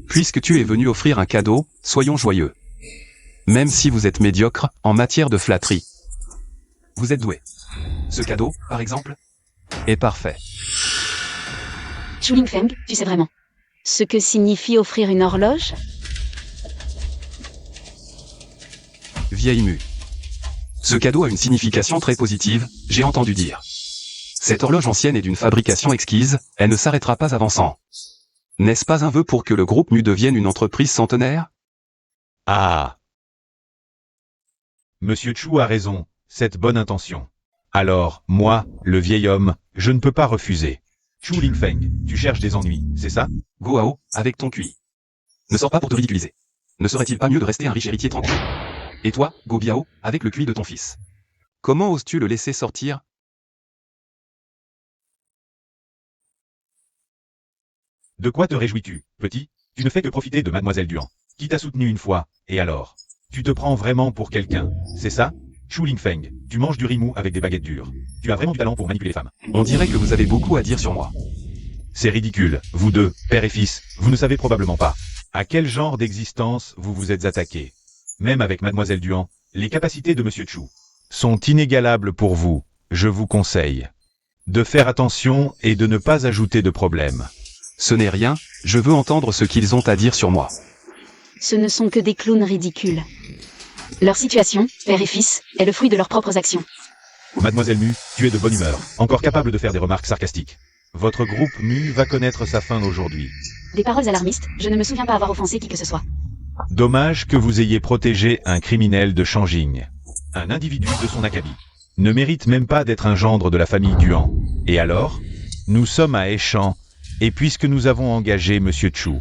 Puisque tu es venu offrir un cadeau, soyons joyeux. Même si vous êtes médiocre en matière de flatterie. Vous êtes doué. Ce cadeau, par exemple, est parfait. Chu Lingfeng, tu sais vraiment ce que signifie offrir une horloge? Vieille mue. Ce cadeau a une signification très positive, j'ai entendu dire. Cette horloge ancienne est d'une fabrication exquise, elle ne s'arrêtera pas avant 100. N'est-ce pas un vœu pour que le groupe Mu devienne une entreprise centenaire? Ah! Monsieur Chu a raison, cette bonne intention. Alors, moi, le vieil homme, je ne peux pas refuser. Chu Lingfeng, tu cherches des ennuis, c'est ça? Go Hao, avec ton QI. Ne sors pas pour te ridiculiser. Ne serait-il pas mieux de rester un riche héritier tranquille? Et toi, Go Biao, avec le QI de ton fils. Comment oses-tu le laisser sortir? De quoi te réjouis-tu, petit? Tu ne fais que profiter de Mademoiselle Duan, qui t'a soutenu une fois, et alors? Tu te prends vraiment pour quelqu'un, c'est ça? Chu Lingfeng, tu manges du riz mou avec des baguettes dures. Tu as vraiment du talent pour manipuler les femmes. On dirait que vous avez beaucoup à dire sur moi. C'est ridicule, vous deux, père et fils, vous ne savez probablement pas. À quel genre d'existence vous vous êtes attaqués? Même avec Mademoiselle Duan, les capacités de Monsieur Chu sont inégalables pour vous, je vous conseille de faire attention et de ne pas ajouter de problèmes. Ce n'est rien, je veux entendre ce qu'ils ont à dire sur moi. Ce ne sont que des clowns ridicules. Leur situation, père et fils, est le fruit de leurs propres actions. Mademoiselle Mu, tu es de bonne humeur, encore capable de faire des remarques sarcastiques. Votre groupe Mu va connaître sa fin aujourd'hui. Des paroles alarmistes, je ne me souviens pas avoir offensé qui que ce soit. Dommage que vous ayez protégé un criminel de Shanging. Un individu de son acabit ne mérite même pas d'être un gendre de la famille Duan. Et alors? Nous sommes à Eshan, et puisque nous avons engagé Monsieur Chu,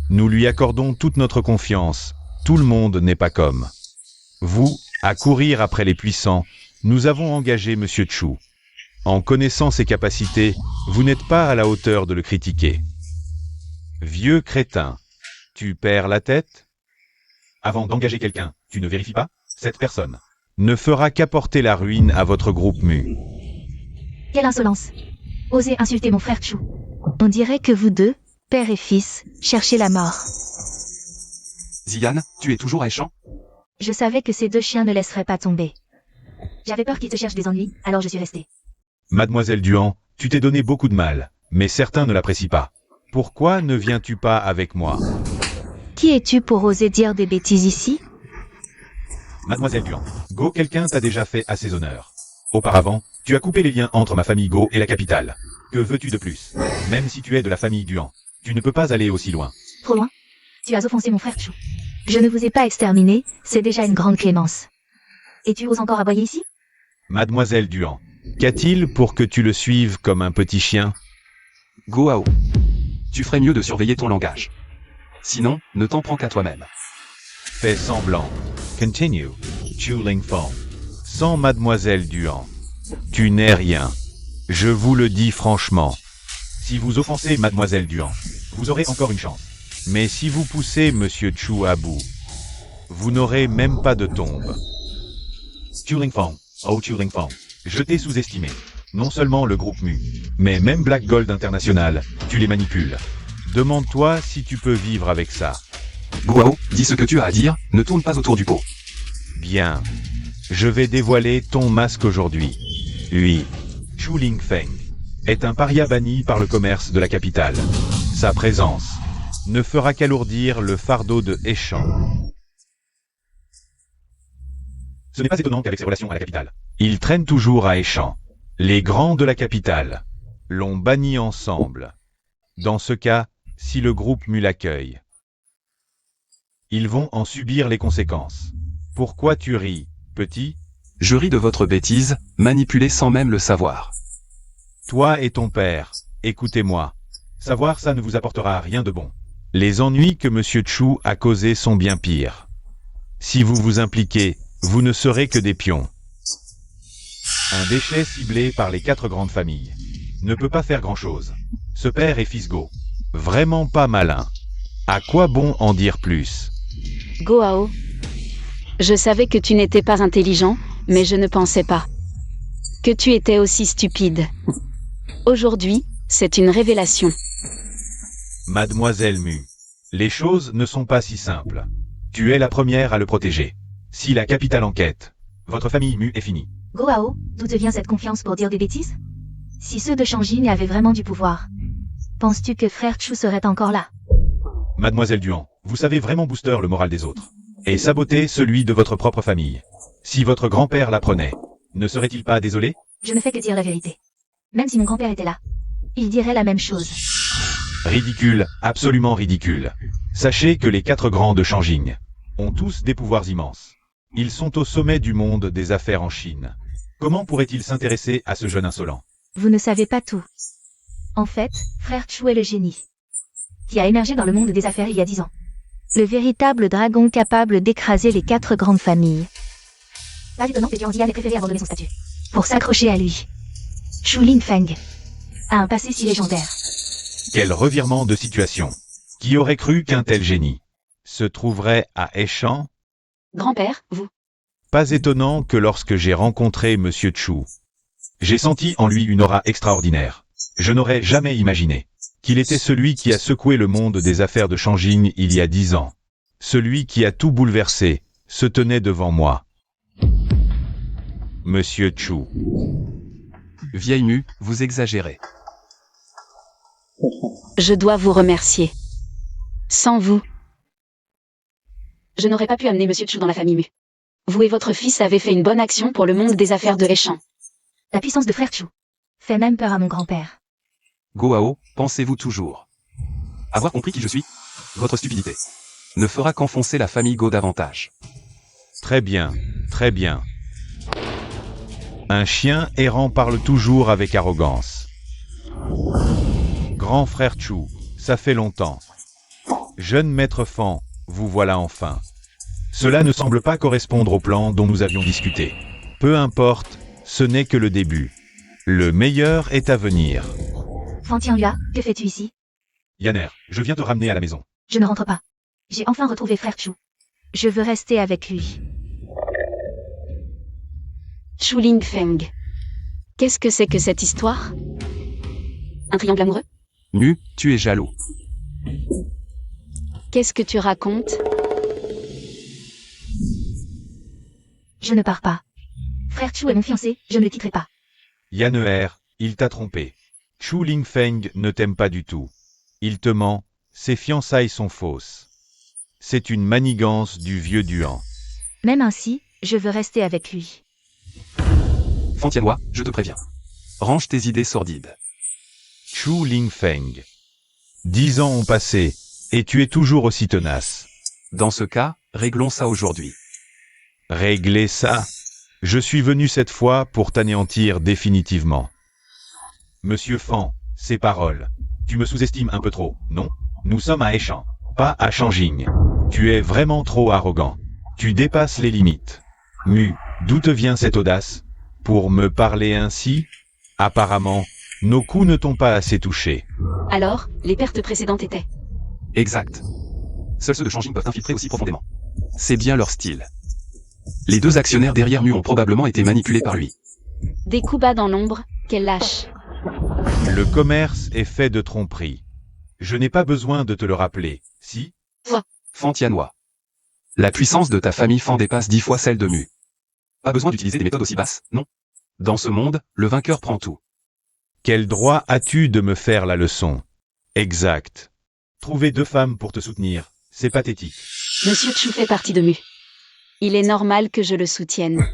nous lui accordons toute notre confiance. Tout le monde n'est pas comme vous, à courir après les puissants. Nous avons engagé Monsieur Chu. En connaissant ses capacités, vous n'êtes pas à la hauteur de le critiquer. Vieux crétin, tu perds la tête? Avant d'engager quelqu'un, tu ne vérifies pas? Cette personne ne fera qu'apporter la ruine à votre groupe Mu. Quelle insolence! Osez insulter mon frère Chu. On dirait que vous deux, père et fils, cherchez la mort. Ziyan, tu es toujours à Eshan? Je savais que ces deux chiens ne laisseraient pas tomber. J'avais peur qu'ils te cherchent des ennuis, alors je suis restée. Mademoiselle Duan, tu t'es donné beaucoup de mal, mais certains ne l'apprécient pas. Pourquoi ne viens-tu pas avec moi? Qui es-tu pour oser dire des bêtises ici? Mademoiselle Duan, Go, quelqu'un t'a déjà fait à ses honneurs. Auparavant, tu as coupé les liens entre ma famille Go et la capitale. Que veux-tu de plus? Même si tu es de la famille Duan, tu ne peux pas aller aussi loin. Trop loin? Tu as offensé mon frère Chu. Je ne vous ai pas exterminé, c'est déjà une grande clémence. Et tu oses encore aboyer ici? Mademoiselle Duan, qu'a-t-il pour que tu le suives comme un petit chien? Go Hao. Tu ferais mieux de surveiller ton langage. Sinon, ne t'en prends qu'à toi-même. Fais semblant. Continue. Chu Lingfeng. Sans Mademoiselle Duan, tu n'es rien. Je vous le dis franchement. Si vous offensez Mademoiselle Duan, vous aurez encore une chance. Mais si vous poussez Monsieur Chu à bout, vous n'aurez même pas de tombe. Turing Fang, oh Turing Fang, je t'ai sous-estimé. Non seulement le groupe Mu, mais même Black Gold International, tu les manipules. Demande-toi si tu peux vivre avec ça. Guao, dis ce que tu as à dire, ne tourne pas autour du pot. Bien. Je vais dévoiler ton masque aujourd'hui. Lui, Chu Lingfeng, est un paria banni par le commerce de la capitale. Sa présence ne fera qu'alourdir le fardeau de Heishan. Ce n'est pas étonnant qu'avec ses relations à la capitale, il traîne toujours à Heishan. Les grands de la capitale l'ont banni ensemble. Dans ce cas, si le groupe Mu l'accueille, ils vont en subir les conséquences. Pourquoi tu ris, petit? Je ris de votre bêtise, manipulée sans même le savoir. Toi et ton père, écoutez-moi. Savoir ça ne vous apportera rien de bon. Les ennuis que Monsieur Chu a causés sont bien pires. Si vous vous impliquez, vous ne serez que des pions. Un déchet ciblé par les 4 grandes familles ne peut pas faire grand-chose. Ce père est Fisgo. Vraiment pas malin. À quoi bon en dire plus? Goao. Je savais que tu n'étais pas intelligent, mais je ne pensais pas que tu étais aussi stupide. Aujourd'hui, c'est une révélation. Mademoiselle Mu, les choses ne sont pas si simples. Tu es la première à le protéger. Si la capitale enquête, votre famille Mu est finie. Goao, d'où te vient cette confiance pour dire des bêtises? Si ceux de Shangjin avaient vraiment du pouvoir, penses-tu que frère Chu serait encore là? Mademoiselle Duan, vous savez vraiment booster le moral des autres. Et saboter celui de votre propre famille. Si votre grand-père l'apprenait, ne serait-il pas désolé? Je ne fais que dire la vérité. Même si mon grand-père était là, il dirait la même chose. Ridicule, absolument ridicule. Sachez que les 4 grands de Shangjing ont tous des pouvoirs immenses. Ils sont au sommet du monde des affaires en Chine. Comment pourraient-ils s'intéresser à ce jeune insolent? Vous ne savez pas tout. En fait, frère Chu est le génie qui a émergé dans le monde des affaires il y a 10 ans. Le véritable dragon capable d'écraser les 4 grandes familles. Pas étonnant que Duan ait préféré abandonner son statut pour s'accrocher à lui. Chu Lingfeng a un passé si légendaire. Quel revirement de situation. Qui aurait cru qu'un tel génie se trouverait à Heishan? Grand-père, vous. Pas étonnant que lorsque j'ai rencontré Monsieur Chu, j'ai senti en lui une aura extraordinaire. Je n'aurais jamais imaginé qu'il était celui qui a secoué le monde des affaires de Shangjing il y a 10 ans. Celui qui a tout bouleversé se tenait devant moi. Monsieur Chu. Vieille Mu, vous exagérez. Je dois vous remercier. Sans vous, je n'aurais pas pu amener Monsieur Chu dans la famille Mu. Vous et votre fils avez fait une bonne action pour le monde des affaires de Heishan. La puissance de frère Chu fait même peur à mon grand-père. Goao, pensez-vous toujours avoir compris qui je suis? Votre stupidité ne fera qu'enfoncer la famille Go davantage. Très bien, très bien. Un chien errant parle toujours avec arrogance. Grand frère Chu, ça fait longtemps. Jeune maître Fan, vous voilà enfin. Cela ne semble pas correspondre au plan dont nous avions discuté. Peu importe, ce n'est que le début. Le meilleur est à venir. Fan Tianhua, que fais-tu ici? Yanner, je viens te ramener à la maison. Je ne rentre pas. J'ai enfin retrouvé frère Chu. Je veux rester avec lui. Chu Lingfeng. Qu'est-ce que c'est que cette histoire? Un triangle amoureux? Mu, tu es jaloux. Qu'est-ce que tu racontes? Je ne pars pas. Frère Chu est mon fiancé, je ne le quitterai pas. Yanner, il t'a trompé. Chu Lingfeng ne t'aime pas du tout. Il te ment, ses fiançailles sont fausses. C'est une manigance du vieux Duan. Même ainsi, je veux rester avec lui. Fan Tianhua, je te préviens. Range tes idées sordides. Chu Lingfeng. 10 ans ont passé, et tu es toujours aussi tenace. Dans ce cas, réglons ça aujourd'hui. Régler ça? Je suis venu cette fois pour t'anéantir définitivement. Monsieur Fan, ces paroles. Tu me sous-estimes un peu trop, non? Nous sommes à Heishan, pas à Shangjing. Tu es vraiment trop arrogant. Tu dépasses les limites. Mu, d'où te vient cette audace? Pour me parler ainsi? Apparemment, nos coups ne t'ont pas assez touché. Alors, les pertes précédentes étaient. Exact. Seuls ceux de Shangin peuvent infiltrer aussi profondément. C'est bien leur style. Les deux actionnaires derrière Mu ont probablement été manipulés par lui. Des coups bas dans l'ombre, quel lâche. Le commerce est fait de tromperies. Je n'ai pas besoin de te le rappeler, si? Fan Tianhua. La puissance de ta famille Fan dépasse 10 fois celle de Mu. Pas besoin d'utiliser des méthodes aussi basses, non. Dans ce monde, le vainqueur prend tout. Quel droit as-tu de me faire la leçon? Exact. Trouver 2 femmes pour te soutenir, c'est pathétique. Monsieur Chu fait partie de Mu. Il est normal que je le soutienne.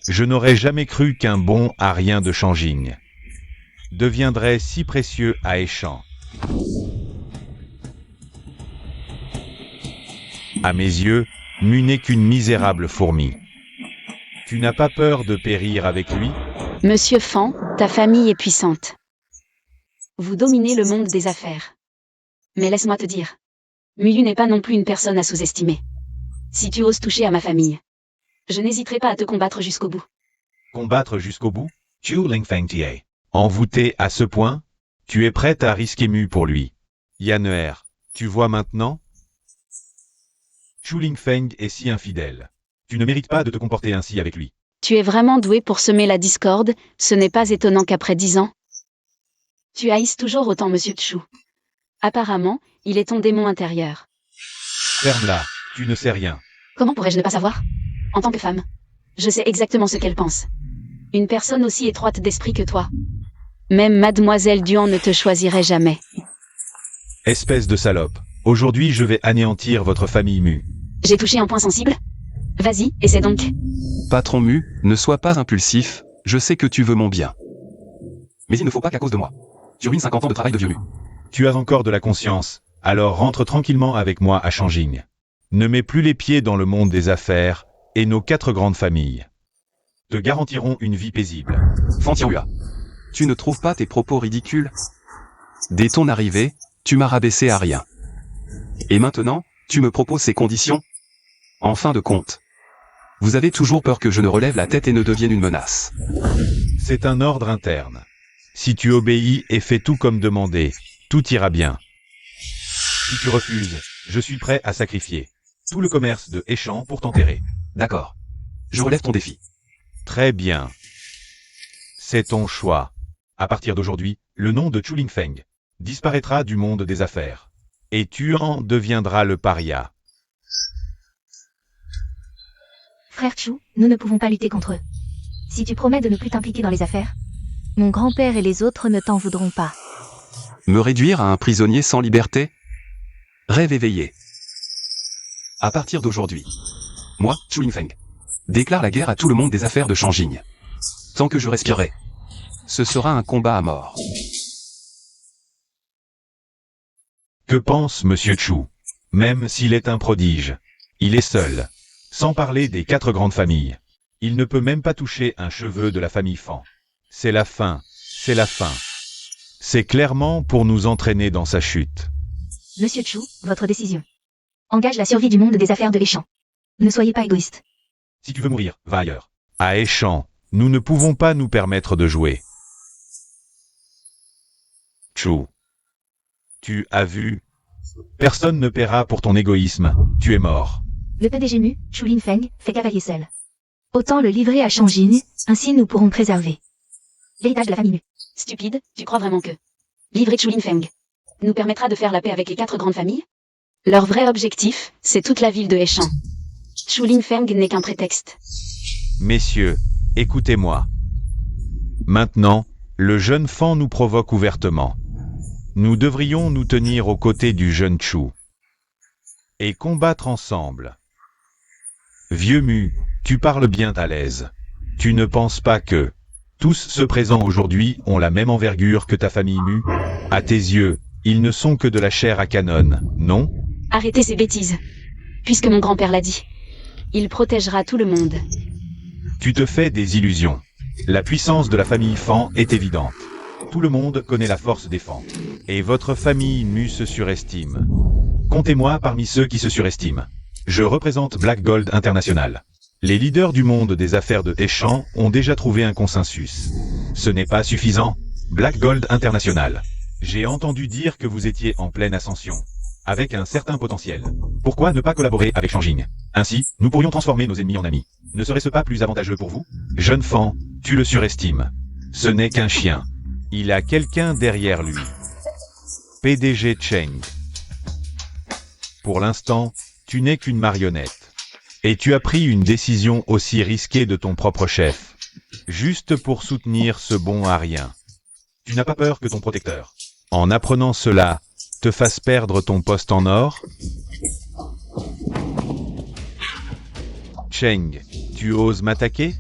Je n'aurais jamais cru qu'un bon à rien de Shangin deviendrait si précieux à Eshan. À mes yeux, Mu n'est qu'une misérable fourmi. Tu n'as pas peur de périr avec lui? Monsieur Fan, ta famille est puissante. Vous dominez le monde des affaires. Mais laisse-moi te dire. Muyu n'est pas non plus une personne à sous-estimer. Si tu oses toucher à ma famille, je n'hésiterai pas à te combattre jusqu'au bout. Combattre jusqu'au bout? Chu Lingfeng Tie. Envoûté à ce point? Tu es prête à risquer Mu pour lui. Yanner, tu vois maintenant? Chu Lingfeng est si infidèle. Tu ne mérites pas de te comporter ainsi avec lui. Tu es vraiment doué pour semer la discorde, ce n'est pas étonnant qu'après 10 ans. Tu haïsses toujours autant Monsieur Chu. Apparemment, il est ton démon intérieur. Ferme-la, tu ne sais rien. Comment pourrais-je ne pas savoir? En tant que femme, je sais exactement ce qu'elle pense. Une personne aussi étroite d'esprit que toi. Même Mademoiselle Duan ne te choisirait jamais. Espèce de salope. Aujourd'hui je vais anéantir votre famille Mu. J'ai touché un point sensible? Vas-y, essaie donc. Patron Mu, ne sois pas impulsif, je sais que tu veux mon bien. Mais il ne faut pas qu'à cause de moi. Tu ruines 50 ans de travail de vieux Mu. Tu as encore de la conscience, alors rentre tranquillement avec moi à Shangin. Ne mets plus les pieds dans le monde des affaires, et nos 4 grandes familles te garantiront une vie paisible. Fan Tianhua. Tu ne trouves pas tes propos ridicules? Dès ton arrivée, tu m'as rabaissé à rien. Et maintenant, tu me proposes ces conditions? En fin de compte, vous avez toujours peur que je ne relève la tête et ne devienne une menace. C'est un ordre interne. Si tu obéis et fais tout comme demandé, tout ira bien. Si tu refuses, je suis prêt à sacrifier tout le commerce de Eshan pour t'enterrer. D'accord. Je relève ton défi. Très bien. C'est ton choix. À partir d'aujourd'hui, le nom de Chu Lingfeng disparaîtra du monde des affaires. Et tu en deviendras le paria. Frère Chu, nous ne pouvons pas lutter contre eux. Si tu promets de ne plus t'impliquer dans les affaires, mon grand-père et les autres ne t'en voudront pas. Me réduire à un prisonnier sans liberté? Rêve éveillé. À partir d'aujourd'hui, moi, Chu Lingfeng, déclare la guerre à tout le monde des affaires de Shangin. Tant que je respirerai, ce sera un combat à mort. Que pense Monsieur Chu? Même s'il est un prodige, il est seul. Sans parler des 4 grandes familles. Il ne peut même pas toucher un cheveu de la famille Fan. C'est la fin, c'est la fin. C'est clairement pour nous entraîner dans sa chute. Monsieur Chu, votre décision engage la survie du monde des affaires de Eshan. Ne soyez pas égoïste. Si tu veux mourir, va ailleurs. À Eshan, nous ne pouvons pas nous permettre de jouer. Chu. Tu as vu? Personne ne paiera pour ton égoïsme, tu es mort. Le PDG Mu, Chu Lingfeng, fait cavalier seul. Autant le livrer à Shangin, ainsi nous pourrons préserver l'héritage de la famille Mu. Stupide, tu crois vraiment que livrer Chu Lingfeng nous permettra de faire la paix avec les 4 grandes familles? Leur vrai objectif, c'est toute la ville de Eshan. Chu Lingfeng n'est qu'un prétexte. Messieurs, écoutez-moi. Maintenant, le jeune Fan nous provoque ouvertement. Nous devrions nous tenir aux côtés du jeune Chu et combattre ensemble. Vieux Mu, tu parles bien à l'aise. Tu ne penses pas que tous ceux présents aujourd'hui ont la même envergure que ta famille Mu? À tes yeux, ils ne sont que de la chair à canon, non? Arrêtez ces bêtises. Puisque mon grand-père l'a dit. Il protégera tout le monde. Tu te fais des illusions. La puissance de la famille Fan est évidente. Tout le monde connaît la force des Fan. Et votre famille Mu se surestime. Comptez-moi parmi ceux qui se surestiment. Je représente Black Gold International. Les leaders du monde des affaires de Échange ont déjà trouvé un consensus. Ce n'est pas suffisant. Black Gold International. J'ai entendu dire que vous étiez en pleine ascension, avec un certain potentiel. Pourquoi ne pas collaborer avec Changing? Ainsi, nous pourrions transformer nos ennemis en amis. Ne serait-ce pas plus avantageux pour vous? Jeune fan, tu le surestimes. Ce n'est qu'un chien. Il a quelqu'un derrière lui. PDG Cheng. Pour l'instant, tu n'es qu'une marionnette. Et tu as pris une décision aussi risquée de ton propre chef, juste pour soutenir ce bon à rien. Tu n'as pas peur que ton protecteur, en apprenant cela, te fasse perdre ton poste en or? Cheng, tu oses m'attaquer?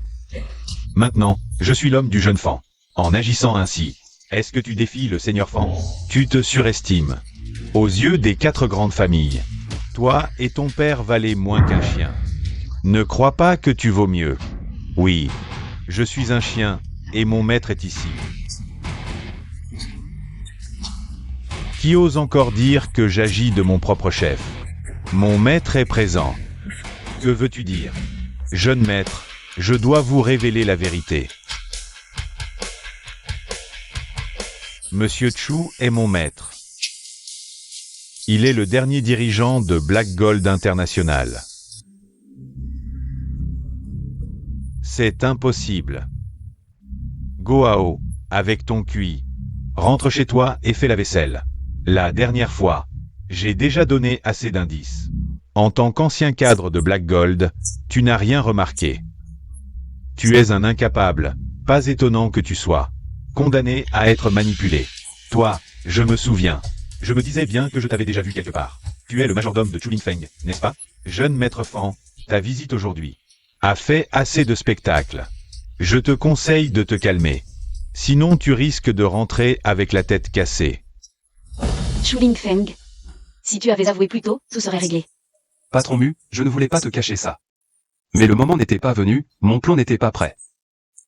Maintenant, je suis l'homme du jeune fan. En agissant ainsi, est-ce que tu défies le seigneur fan? Tu te surestimes. Aux yeux des 4 grandes familles, toi et ton père valaient moins qu'un chien. Ne crois pas que tu vaux mieux. Oui, je suis un chien, et mon maître est ici. Qui ose encore dire que j'agis de mon propre chef? Mon maître est présent. Que veux-tu dire? Jeune maître, je dois vous révéler la vérité. Monsieur Chu est mon maître. Il est le dernier dirigeant de Black Gold International. C'est impossible. Goao, avec ton QI. Rentre chez toi et fais la vaisselle. La dernière fois, j'ai déjà donné assez d'indices. En tant qu'ancien cadre de Black Gold, tu n'as rien remarqué. Tu es un incapable, pas étonnant que tu sois condamné à être manipulé. Toi, je me souviens. Je me disais bien que je t'avais déjà vu quelque part. Tu es le majordome de Chu Lingfeng, n'est-ce pas? Jeune maître fan, ta visite aujourd'hui a fait assez de spectacles. Je te conseille de te calmer. Sinon tu risques de rentrer avec la tête cassée. Chu Lingfeng. Si tu avais avoué plus tôt, tout serait réglé. Patron Mu, je ne voulais pas te cacher ça. Mais le moment n'était pas venu, mon plan n'était pas prêt.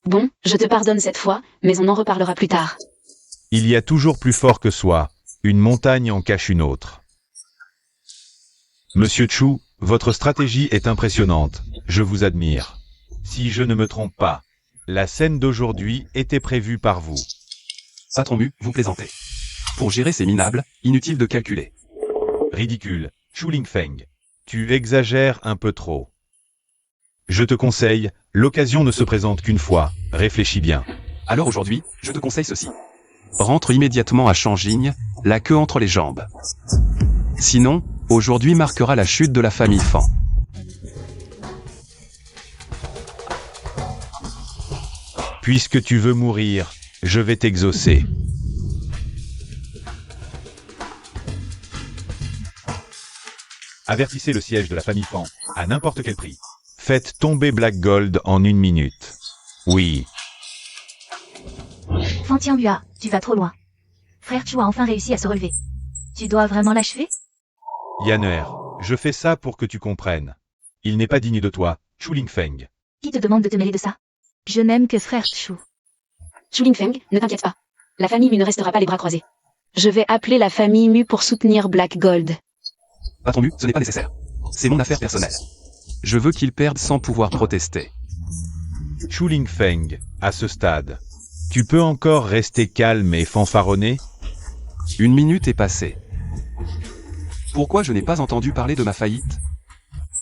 Bon, je te pardonne cette fois, mais on en reparlera plus tard. Il y a toujours plus fort que soi. Une montagne en cache une autre. Monsieur Chu, votre stratégie est impressionnante. Je vous admire. Si je ne me trompe pas, la scène d'aujourd'hui était prévue par vous. Patron Mu, vous plaisantez. Pour gérer ces minables, inutile de calculer. Ridicule. Chu Lingfeng. Tu exagères un peu trop. Je te conseille, l'occasion ne se présente qu'une fois. Réfléchis bien. Alors aujourd'hui, je te conseille ceci. Rentre immédiatement à Changing, la queue entre les jambes. Sinon, aujourd'hui marquera la chute de la famille Fan. Puisque tu veux mourir, je vais t'exaucer. Avertissez le siège de la famille Fan, à n'importe quel prix. Faites tomber Black Gold en 1 minute. Oui. Fan Tianhua, tu vas trop loin. Frère Chu a enfin réussi à se relever. Tu dois vraiment l'achever? Yanner, je fais ça pour que tu comprennes. Il n'est pas digne de toi, Chu Lingfeng. Qui te demande de te mêler de ça? Je n'aime que frère Chu. Chu Lingfeng, ne t'inquiète pas. La famille Mu ne restera pas les bras croisés. Je vais appeler la famille Mu pour soutenir Black Gold. Patron Mu, ce n'est pas nécessaire. C'est mon affaire personnelle. Je veux qu'il perde sans pouvoir protester. Chu Lingfeng, à ce stade, tu peux encore rester calme et fanfaronner? 1 minute est passée. Pourquoi je n'ai pas entendu parler de ma faillite?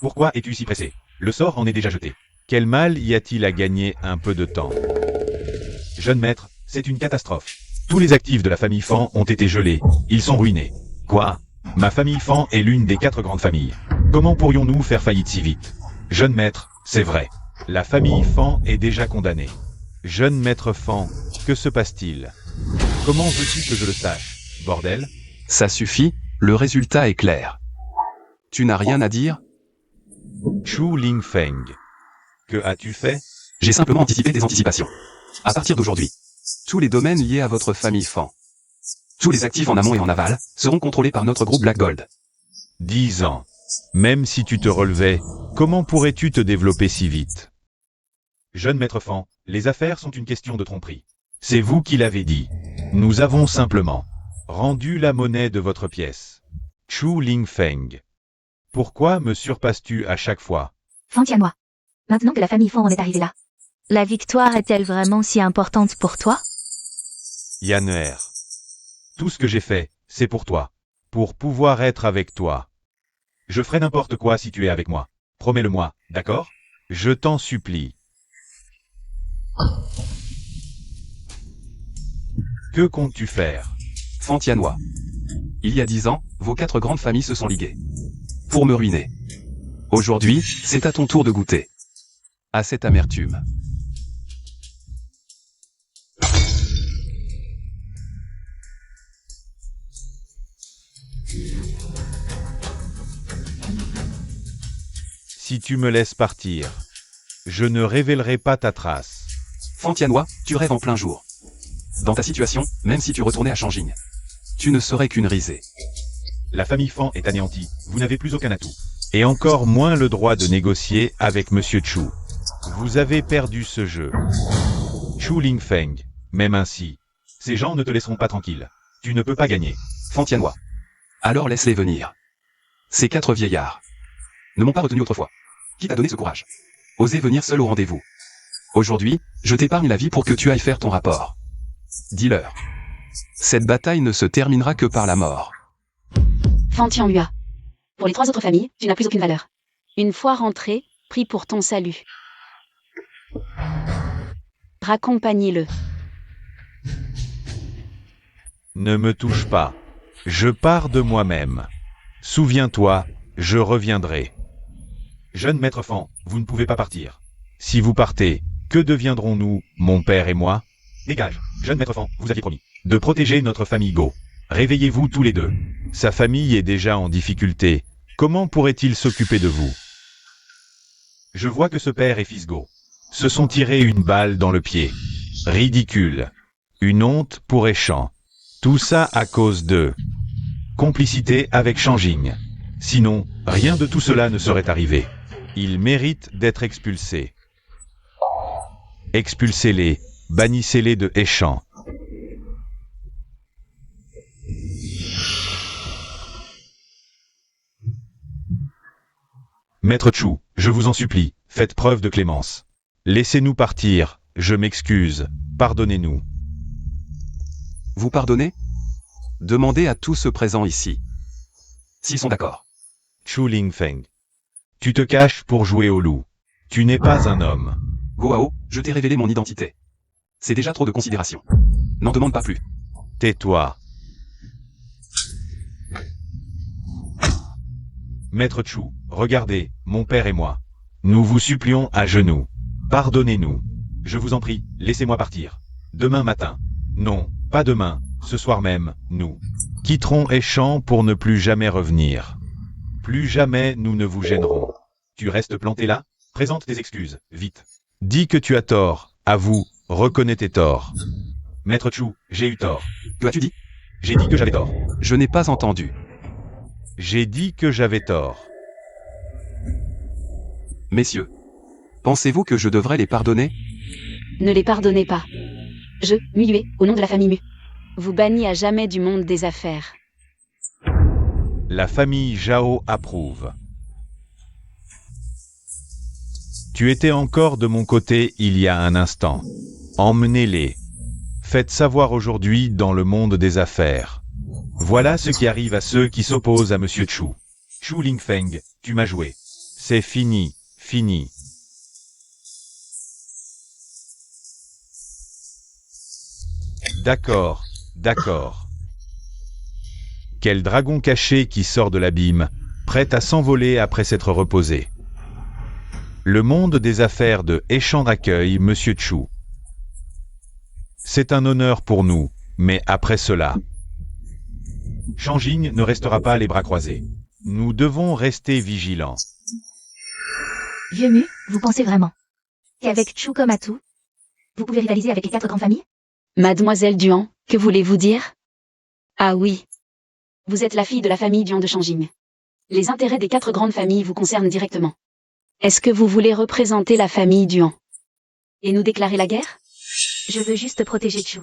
Pourquoi es-tu si pressé? Le sort en est déjà jeté. Quel mal y a-t-il à gagner un peu de temps? Jeune maître, c'est une catastrophe. Tous les actifs de la famille Fan ont été gelés. Ils sont ruinés. Quoi? Ma famille Fan est l'une des 4 grandes familles. Comment pourrions-nous faire faillite si vite? Jeune maître, c'est vrai. La famille Fan est déjà condamnée. Jeune maître Fan, que se passe-t-il? Comment veux-tu que je le sache, bordel? Ça suffit, le résultat est clair. Tu n'as rien à dire? Chu Lingfeng. Que as-tu fait? J'ai simplement anticipé des anticipations. À partir d'aujourd'hui, tous les domaines liés à votre famille Fan, tous les actifs en amont et en aval, seront contrôlés par notre groupe Black Gold. 10 ans. Même si tu te relevais, comment pourrais-tu te développer si vite? Jeune maître Fan, les affaires sont une question de tromperie. C'est vous qui l'avez dit. Nous avons simplement rendu la monnaie de votre pièce. Chu Lingfeng. Pourquoi me surpasses-tu à chaque fois? Fan Tianhua. Maintenant que la famille Fan en est arrivée là, la victoire est-elle vraiment si importante pour toi? Yanner. Tout ce que j'ai fait, c'est pour toi. Pour pouvoir être avec toi. Je ferai n'importe quoi si tu es avec moi. Promets-le-moi, d'accord? Je t'en supplie. Que comptes-tu faire? Fantianois. Il y a 10 ans, vos 4 grandes familles se sont liguées. Pour me ruiner. Aujourd'hui, c'est à ton tour de goûter. À cette amertume. Si tu me laisses partir, je ne révélerai pas ta trace. Fantianois, tu rêves en plein jour. Dans ta situation, même si tu retournais à Shanging, tu ne serais qu'une risée. La famille Fan est anéantie, vous n'avez plus aucun atout. Et encore moins le droit de négocier avec Monsieur Chu. Vous avez perdu ce jeu. Chu Lingfeng, même ainsi, ces gens ne te laisseront pas tranquille. Tu ne peux pas gagner. Fantianois. Alors laisse-les venir. Ces 4 vieillards ne m'ont pas retenu autrefois. Qui t'a donné ce courage? Osez venir seul au rendez-vous. Aujourd'hui, je t'épargne la vie pour que tu ailles faire ton rapport. Dis-leur. Cette bataille ne se terminera que par la mort. Fan Tianhua. Pour les 3 autres familles, tu n'as plus aucune valeur. Une fois rentré, prie pour ton salut. Raccompagnez-le. Ne me touche pas. Je pars de moi-même. Souviens-toi, je reviendrai. Jeune maître Fan, vous ne pouvez pas partir. Si vous partez, que deviendrons-nous, mon père et moi? Dégage, jeune maître Fan, vous aviez promis de protéger notre famille Go. Réveillez-vous tous les deux. Sa famille est déjà en difficulté. Comment pourrait-il s'occuper de vous? Je vois que ce père et fils Go se sont tirés une balle dans le pied. Ridicule. Une honte pour Échan. Tout ça à cause de complicité avec Shanging. Sinon, rien de tout cela ne serait arrivé. Ils méritent d'être expulsés. Expulsez-les, bannissez-les de Échan. Maître Chu, je vous en supplie, faites preuve de clémence. Laissez-nous partir, je m'excuse, pardonnez-nous. Vous pardonnez? Demandez à tous ceux présents ici. S'ils sont d'accord. Chu Lingfeng. Tu te caches pour jouer au loup. Tu n'es pas un homme. Goao, je t'ai révélé mon identité. C'est déjà trop de considération. N'en demande pas plus. Tais-toi. Maître Chu, regardez, mon père et moi. Nous vous supplions à genoux. Pardonnez-nous. Je vous en prie, laissez-moi partir. Demain matin. Non, pas demain, ce soir même, nous quitterons Échan pour ne plus jamais revenir. Plus jamais nous ne vous gênerons. Tu restes planté là? Présente tes excuses, vite. Dis que tu as tort, avoue, reconnais tes torts. Maître Chu, j'ai eu tort. Que as-tu dit? J'ai dit que j'avais tort. Je n'ai pas entendu. J'ai dit que j'avais tort. Messieurs, pensez-vous que je devrais les pardonner? Ne les pardonnez pas. Je, Mué, au nom de la famille Mu, vous bannis à jamais du monde des affaires. La famille Zhao approuve. Tu étais encore de mon côté il y a un instant. Emmenez-les. Faites savoir aujourd'hui dans le monde des affaires. Voilà ce qui arrive à ceux qui s'opposent à Monsieur Chu. Chu Lingfeng, tu m'as joué. C'est fini, fini. D'accord, d'accord. Quel dragon caché qui sort de l'abîme, prêt à s'envoler après s'être reposé. Le monde des affaires de Échan accueille Monsieur Chu. C'est un honneur pour nous, mais après cela, Shanging ne restera pas les bras croisés. Nous devons rester vigilants. Vieux Mu, vous pensez vraiment qu'avec Chu comme atout, vous pouvez rivaliser avec les 4 grandes familles? Mademoiselle Duan, que voulez-vous dire? Ah oui. Vous êtes la fille de la famille Duan de Shanging. Les intérêts des 4 grandes familles vous concernent directement. Est-ce que vous voulez représenter la famille Duan et nous déclarer la guerre? Je veux juste protéger Chu.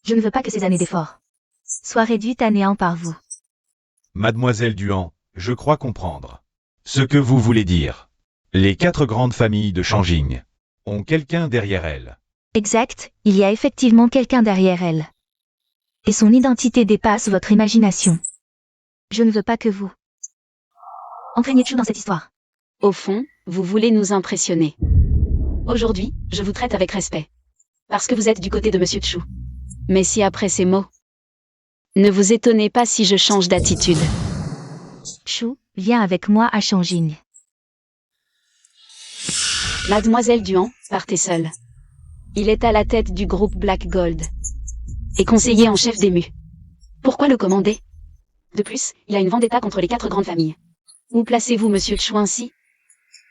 Je ne veux pas que ces années d'efforts soient réduites à néant par vous. Mademoiselle Duan, je crois comprendre ce que vous voulez dire. Les 4 grandes familles de Shanging ont quelqu'un derrière elles. Exact, il y a effectivement quelqu'un derrière elle. Et son identité dépasse votre imagination. Je ne veux pas que vous entraîniez Chu dans cette histoire. Au fond, vous voulez nous impressionner. Aujourd'hui, je vous traite avec respect. Parce que vous êtes du côté de Monsieur Chu. Mais si après ces mots, ne vous étonnez pas si je change d'attitude. Chu, viens avec moi à Shanging. Mademoiselle Duan, partez seule. Il est à la tête du groupe Black Gold. Et conseiller en chef des Mus. Pourquoi le commander? De plus, il a une vendetta contre les 4 grandes familles. Où placez-vous Monsieur Chu ainsi?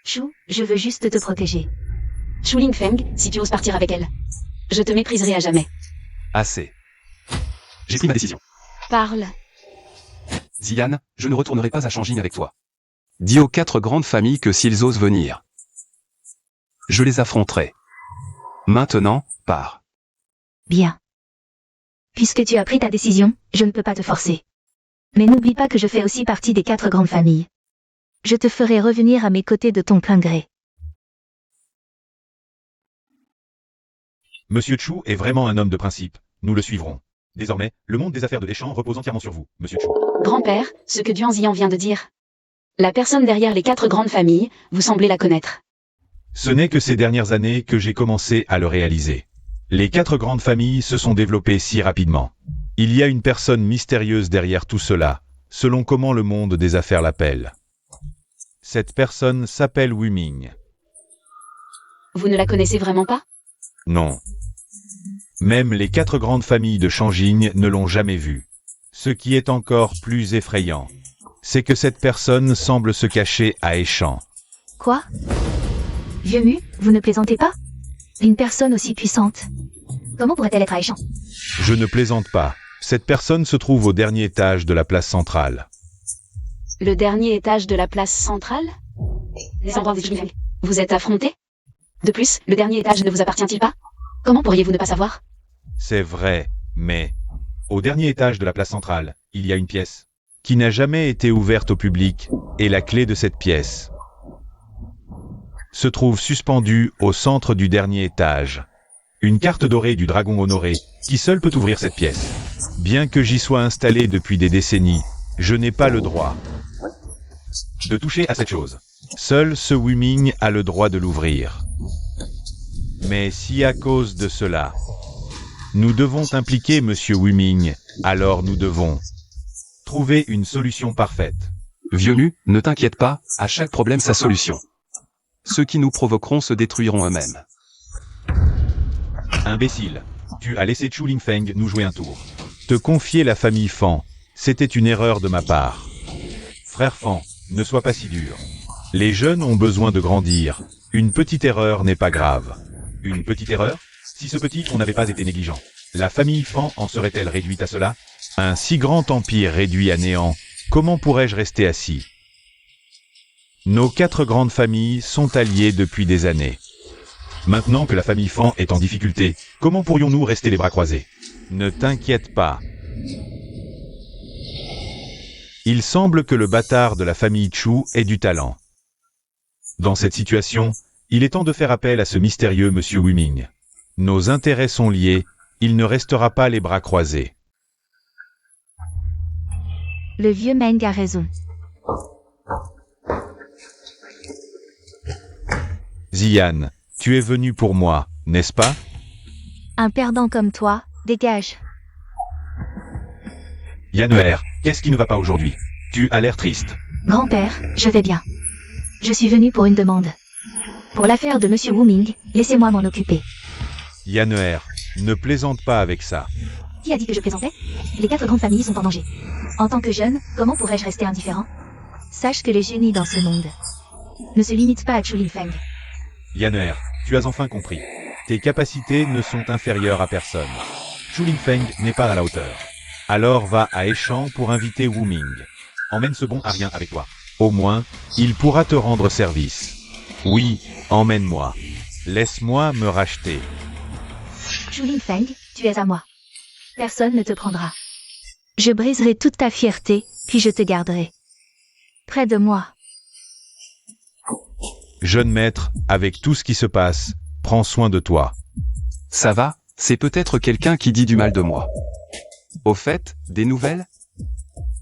Chu, je veux juste te protéger. Chu Lingfeng, si tu oses partir avec elle, je te mépriserai à jamais. Assez. J'ai pris ma décision. Parle. Ziyan, je ne retournerai pas à Shanging avec toi. Dis aux 4 grandes familles que s'ils osent venir, je les affronterai. Maintenant, pars. Bien. Puisque tu as pris ta décision, je ne peux pas te forcer. Mais n'oublie pas que je fais aussi partie des 4 grandes familles. Je te ferai revenir à mes côtés de ton plein gré. Monsieur Chu est vraiment un homme de principe. Nous le suivrons. Désormais, le monde des affaires de Deschamps repose entièrement sur vous, Monsieur Chu. Grand-père, ce que Duan Ziyan vient de dire. La personne derrière les 4 grandes familles, vous semblez la connaître. Ce n'est que ces dernières années que j'ai commencé à le réaliser. Les 4 grandes familles se sont développées si rapidement. Il y a une personne mystérieuse derrière tout cela, selon comment le monde des affaires l'appelle. Cette personne s'appelle Wu Ming. Vous ne la connaissez vraiment pas? Non. Même les 4 grandes familles de Shanging ne l'ont jamais vue. Ce qui est encore plus effrayant, c'est que cette personne semble se cacher à Échamps. Quoi? Vieux Mu, vous ne plaisantez pas? Une personne aussi puissante. Comment pourrait-elle être à Échamps? Je ne plaisante pas. Cette personne se trouve au dernier étage de la place centrale. Le dernier étage de la place centrale? Vous êtes affrontés? De plus, le dernier étage ne vous appartient-il pas? Comment pourriez-vous ne pas savoir? C'est vrai, mais au dernier étage de la place centrale, il y a une pièce qui n'a jamais été ouverte au public, et la clé de cette pièce se trouve suspendue au centre du dernier étage. Une carte dorée du dragon honoré, qui seul peut ouvrir cette pièce. Bien que j'y sois installé depuis des décennies, je n'ai pas le droit de toucher à cette chose. Seul ce Wu Ming a le droit de l'ouvrir. Mais si à cause de cela, nous devons impliquer Monsieur Wu Ming, alors nous devons trouver une solution parfaite. Vieux Mu, ne t'inquiète pas, à chaque problème sa solution. Ceux qui nous provoqueront se détruiront eux-mêmes. Imbécile, tu as laissé Chu Lingfeng nous jouer un tour. Te confier la famille Fan, c'était une erreur de ma part. Frère Fan, ne sois pas si dur. Les jeunes ont besoin de grandir. Une petite erreur n'est pas grave. Une petite erreur? Si ce petit on n'avait pas été négligent, la famille Fan en serait-elle réduite à cela? Un si grand empire réduit à néant, comment pourrais-je rester assis? Nos 4 grandes familles sont alliées depuis des années. Maintenant que la famille Fan est en difficulté, comment pourrions-nous rester les bras croisés? Ne t'inquiète pas. Il semble que le bâtard de la famille Chu ait du talent. Dans cette situation, il est temps de faire appel à ce mystérieux Monsieur Wu Ming. Nos intérêts sont liés, il ne restera pas les bras croisés. Le vieux Meng a raison. Ziyan, tu es venu pour moi, n'est-ce pas? Un perdant comme toi, dégage. Yanner, qu'est-ce qui ne va pas aujourd'hui? Tu as l'air triste. Grand-père, je vais bien. Je suis venu pour une demande. Pour l'affaire de Monsieur Wu Ming, laissez-moi m'en occuper. Yanner, ne plaisante pas avec ça. Qui a dit que je plaisantais? Les 4 grandes familles sont en danger. En tant que jeune, comment pourrais-je rester indifférent? Sache que les génies dans ce monde ne se limitent pas à Chu Lingfeng. Yanner, tu as enfin compris. Tes capacités ne sont inférieures à personne. Chu Lingfeng n'est pas à la hauteur. Alors va à Échamps pour inviter Wu Ming. Emmène ce bon à rien avec toi. Au moins, il pourra te rendre service. Oui, emmène-moi. Laisse-moi me racheter. Chu Lingfeng, tu es à moi. Personne ne te prendra. Je briserai toute ta fierté, puis je te garderai près de moi. Jeune maître, avec tout ce qui se passe, prends soin de toi. Ça va, c'est peut-être quelqu'un qui dit du mal de moi. Au fait, des nouvelles?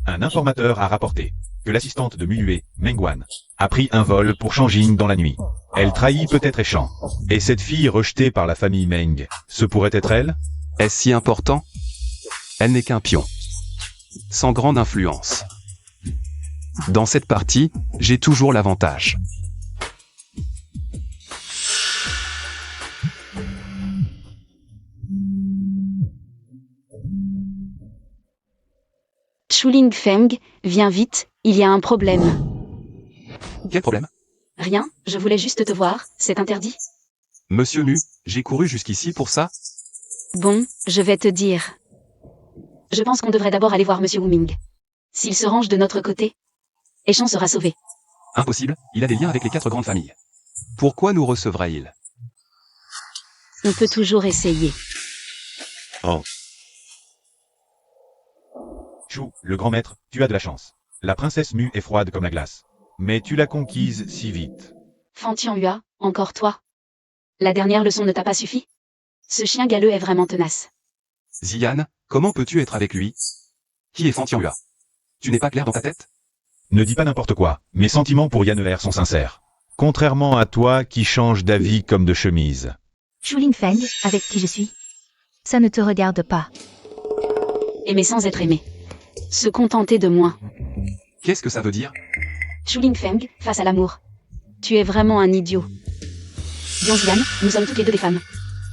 Un informateur a rapporté que l'assistante de Muyue, Mengwan, a pris un vol pour Shanjing dans la nuit. Elle trahit peut-être Eshan. Et cette fille rejetée par la famille Meng, ce pourrait être elle? Est-ce si important? Elle n'est qu'un pion. Sans grande influence. Dans cette partie, j'ai toujours l'avantage. Chuling Feng, viens vite, il y a un problème. Quel problème? Rien, je voulais juste te voir, c'est interdit? Monsieur Mu, j'ai couru jusqu'ici pour ça? Bon, je vais te dire. Je pense qu'on devrait d'abord aller voir Monsieur Wu Ming. S'il se range de notre côté, Eshan sera sauvé. Impossible, il a des liens avec les 4 grandes familles. Pourquoi nous recevra-t-il? On peut toujours essayer. Chu, le grand maître, tu as de la chance. La princesse Mu est froide comme la glace. Mais tu l'as conquise si vite. Fan Tianhua, encore toi. La dernière leçon ne t'a pas suffi? Ce chien galeux est vraiment tenace. Ziyan, comment peux-tu être avec lui? Qui est Fan Tianhua? Tu n'es pas clair dans ta tête? Ne dis pas n'importe quoi, mes sentiments pour Yanner sont sincères. Contrairement à toi qui change d'avis comme de chemise. Chuling Feng, avec qui je suis. Ça ne te regarde pas. Aimer sans être aimé. Se contenter de moins. Qu'est-ce que ça veut dire? Chuling Feng, face à l'amour. Tu es vraiment un idiot. Ziyan, nous sommes toutes les deux des femmes.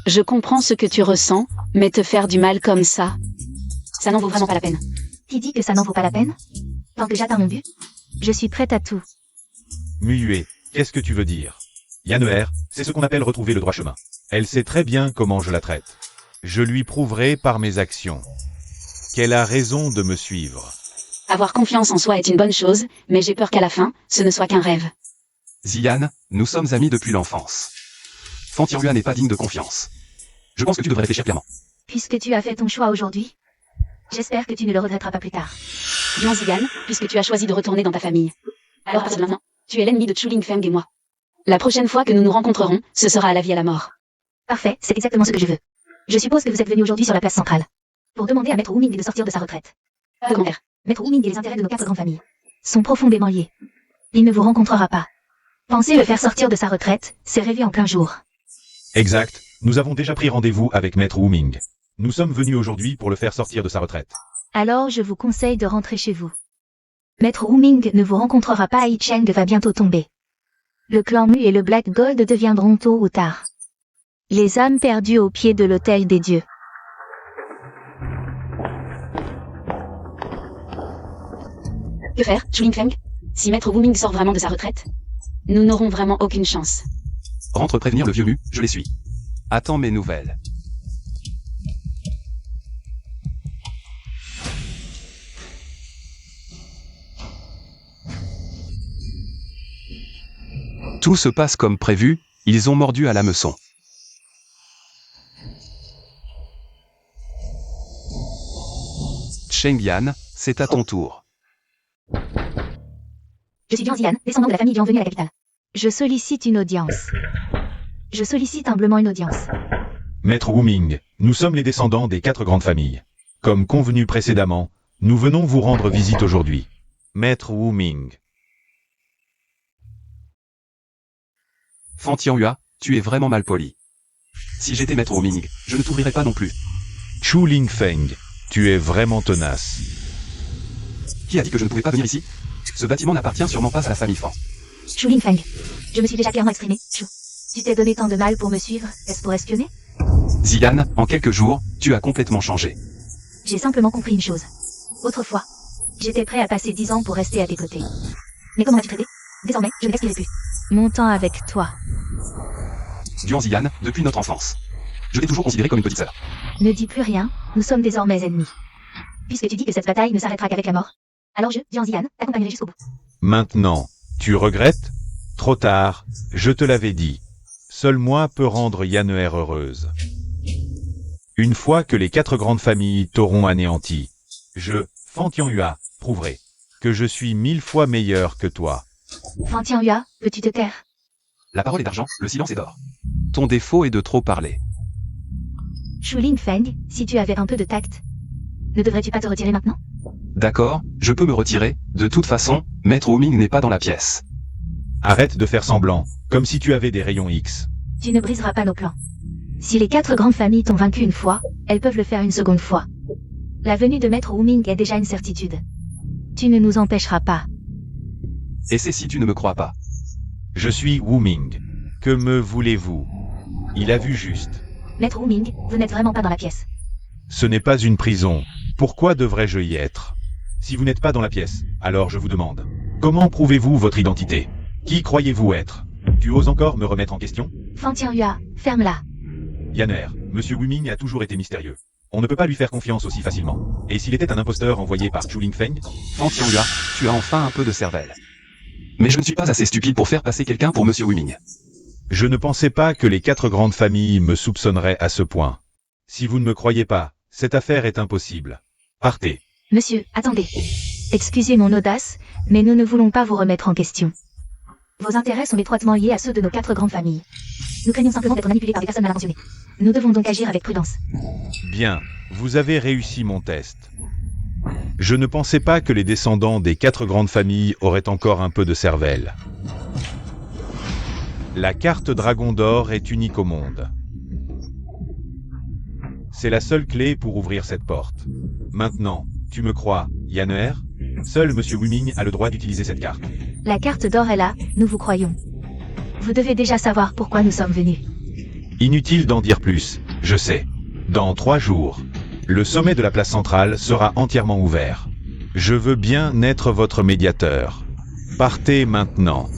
Je comprends ce que tu ressens, mais te faire du mal comme ça n'en vaut vraiment pas la peine. Qui dit que ça n'en vaut pas la peine? Tant que j'atteins mon but, je suis prête à tout. Muyue, qu'est-ce que tu veux dire? Yanner, c'est ce qu'on appelle retrouver le droit chemin. Elle sait très bien comment je la traite. Je lui prouverai par mes actions qu'elle a raison de me suivre. Avoir confiance en soi est une bonne chose, mais j'ai peur qu'à la fin, ce ne soit qu'un rêve. Ziyan, nous sommes amis depuis l'enfance. Fan Tianhua n'est pas digne de confiance. Je pense que tu devrais réfléchir clairement. Puisque tu as fait ton choix aujourd'hui, j'espère que tu ne le regretteras pas plus tard. Ziyan, puisque tu as choisi de retourner dans ta famille. Alors à partir de maintenant, tu es l'ennemi de Chuling Feng et moi. La prochaine fois que nous nous rencontrerons, ce sera à la vie à la mort. Parfait, c'est exactement ce que je veux. Je suppose que vous êtes venu aujourd'hui sur la place centrale pour demander à Maître Wu Ming de sortir de sa retraite. Grand-père. Maître Wu Ming et les intérêts de nos 4 grandes familles sont profondément liés. Il ne vous rencontrera pas. Penser le faire sortir de sa retraite, c'est rêver en plein jour. Exact, nous avons déjà pris rendez-vous avec Maître Wu Ming. Nous sommes venus aujourd'hui pour le faire sortir de sa retraite. Alors je vous conseille de rentrer chez vous. Maître Wu Ming ne vous rencontrera pas, Yi Cheng va bientôt tomber. Le clan Mu et le Black Gold deviendront tôt ou tard les âmes perdues au pied de l'autel des dieux. Que faire, Chuling Feng? Si Maître Wu Ming sort vraiment de sa retraite, nous n'aurons vraiment aucune chance. Rentre prévenir le vieux Mu, je les suis. Attends mes nouvelles. Tout se passe comme prévu, ils ont mordu à l'hameçon. Chengyan, c'est à ton tour. Je suis Ziyan, descendant de la famille Jiang venu à la capitale. Je sollicite une audience. Je sollicite humblement une audience. Maître Wu Ming, nous sommes les descendants des 4 grandes familles. Comme convenu précédemment, nous venons vous rendre visite aujourd'hui. Maître Wu Ming. Fan Tianhua, tu es vraiment mal poli. Si j'étais Maître Wu Ming, je ne t'ouvrirais pas non plus. Chuling Feng, tu es vraiment tenace. Qui a dit que je ne pouvais pas venir ici? Ce bâtiment n'appartient sûrement pas à la famille Fan. Chuling Feng, je me suis déjà clairement exprimé. Chou, tu t'es donné tant de mal pour me suivre, est-ce pour espionner? Ziyan, en quelques jours, tu as complètement changé. J'ai simplement compris une chose. Autrefois, j'étais prêt à passer 10 ans pour rester à tes côtés. Mais comment m'as-tu traité? Désormais, je ne t'expliquerai plus. Mon temps avec toi. Duan Ziyan, depuis notre enfance. Je t'ai toujours considéré comme une petite sœur. Ne dis plus rien, nous sommes désormais ennemis. Puisque tu dis que cette bataille ne s'arrêtera qu'avec la mort. Alors je, Jiang Ziyan, t'accompagnerai jusqu'au bout. Maintenant, tu regrettes? Trop tard, je te l'avais dit. Seul moi peux rendre Yanner heureuse. Une fois que les 4 grandes familles t'auront anéanti, je, Fan Tianhua, prouverai que je suis 1000 fois meilleur que toi. Fan Tianhua, peux-tu te taire? La parole est d'argent, le silence est d'or. Ton défaut est de trop parler. Shu Lingfeng, si tu avais un peu de tact, ne devrais-tu pas te retirer maintenant? D'accord, je peux me retirer, de toute façon, Maître Wuming n'est pas dans la pièce. Arrête de faire semblant, comme si tu avais des rayons X. Tu ne briseras pas nos plans. Si les 4 grandes familles t'ont vaincu une fois, elles peuvent le faire une seconde fois. La venue de Maître Wuming est déjà une certitude. Tu ne nous empêcheras pas. Et c'est si tu ne me crois pas. Je suis Wuming. Que me voulez-vous? Il a vu juste. Maître Wuming, vous n'êtes vraiment pas dans la pièce. Ce n'est pas une prison. Pourquoi devrais-je y être? Si vous n'êtes pas dans la pièce, alors je vous demande. Comment prouvez-vous votre identité? Qui croyez-vous être? Tu oses encore me remettre en question? Fan Tianhua, ferme-la. Yanner, Monsieur Wuming a toujours été mystérieux. On ne peut pas lui faire confiance aussi facilement. Et s'il était un imposteur envoyé par Shu Lingfeng? Fan Tianhua, tu as enfin un peu de cervelle. Mais je ne suis pas assez stupide pour faire passer quelqu'un pour Monsieur Wuming. Je ne pensais pas que les 4 grandes familles me soupçonneraient à ce point. Si vous ne me croyez pas, cette affaire est impossible. Partez. Monsieur, attendez. Excusez mon audace, mais nous ne voulons pas vous remettre en question. Vos intérêts sont étroitement liés à ceux de nos 4 grandes familles. Nous craignons simplement d'être manipulés par des personnes mal intentionnées. Nous devons donc agir avec prudence. Bien, vous avez réussi mon test. Je ne pensais pas que les descendants des 4 grandes familles auraient encore un peu de cervelle. La carte Dragon d'Or est unique au monde. C'est la seule clé pour ouvrir cette porte. Maintenant, tu me crois, Yanner? Seul Monsieur Wuming a le droit d'utiliser cette carte. La carte d'or est là, nous vous croyons. Vous devez déjà savoir pourquoi nous sommes venus. Inutile d'en dire plus, je sais. Dans 3 jours, le sommet de la place centrale sera entièrement ouvert. Je veux bien être votre médiateur. Partez maintenant.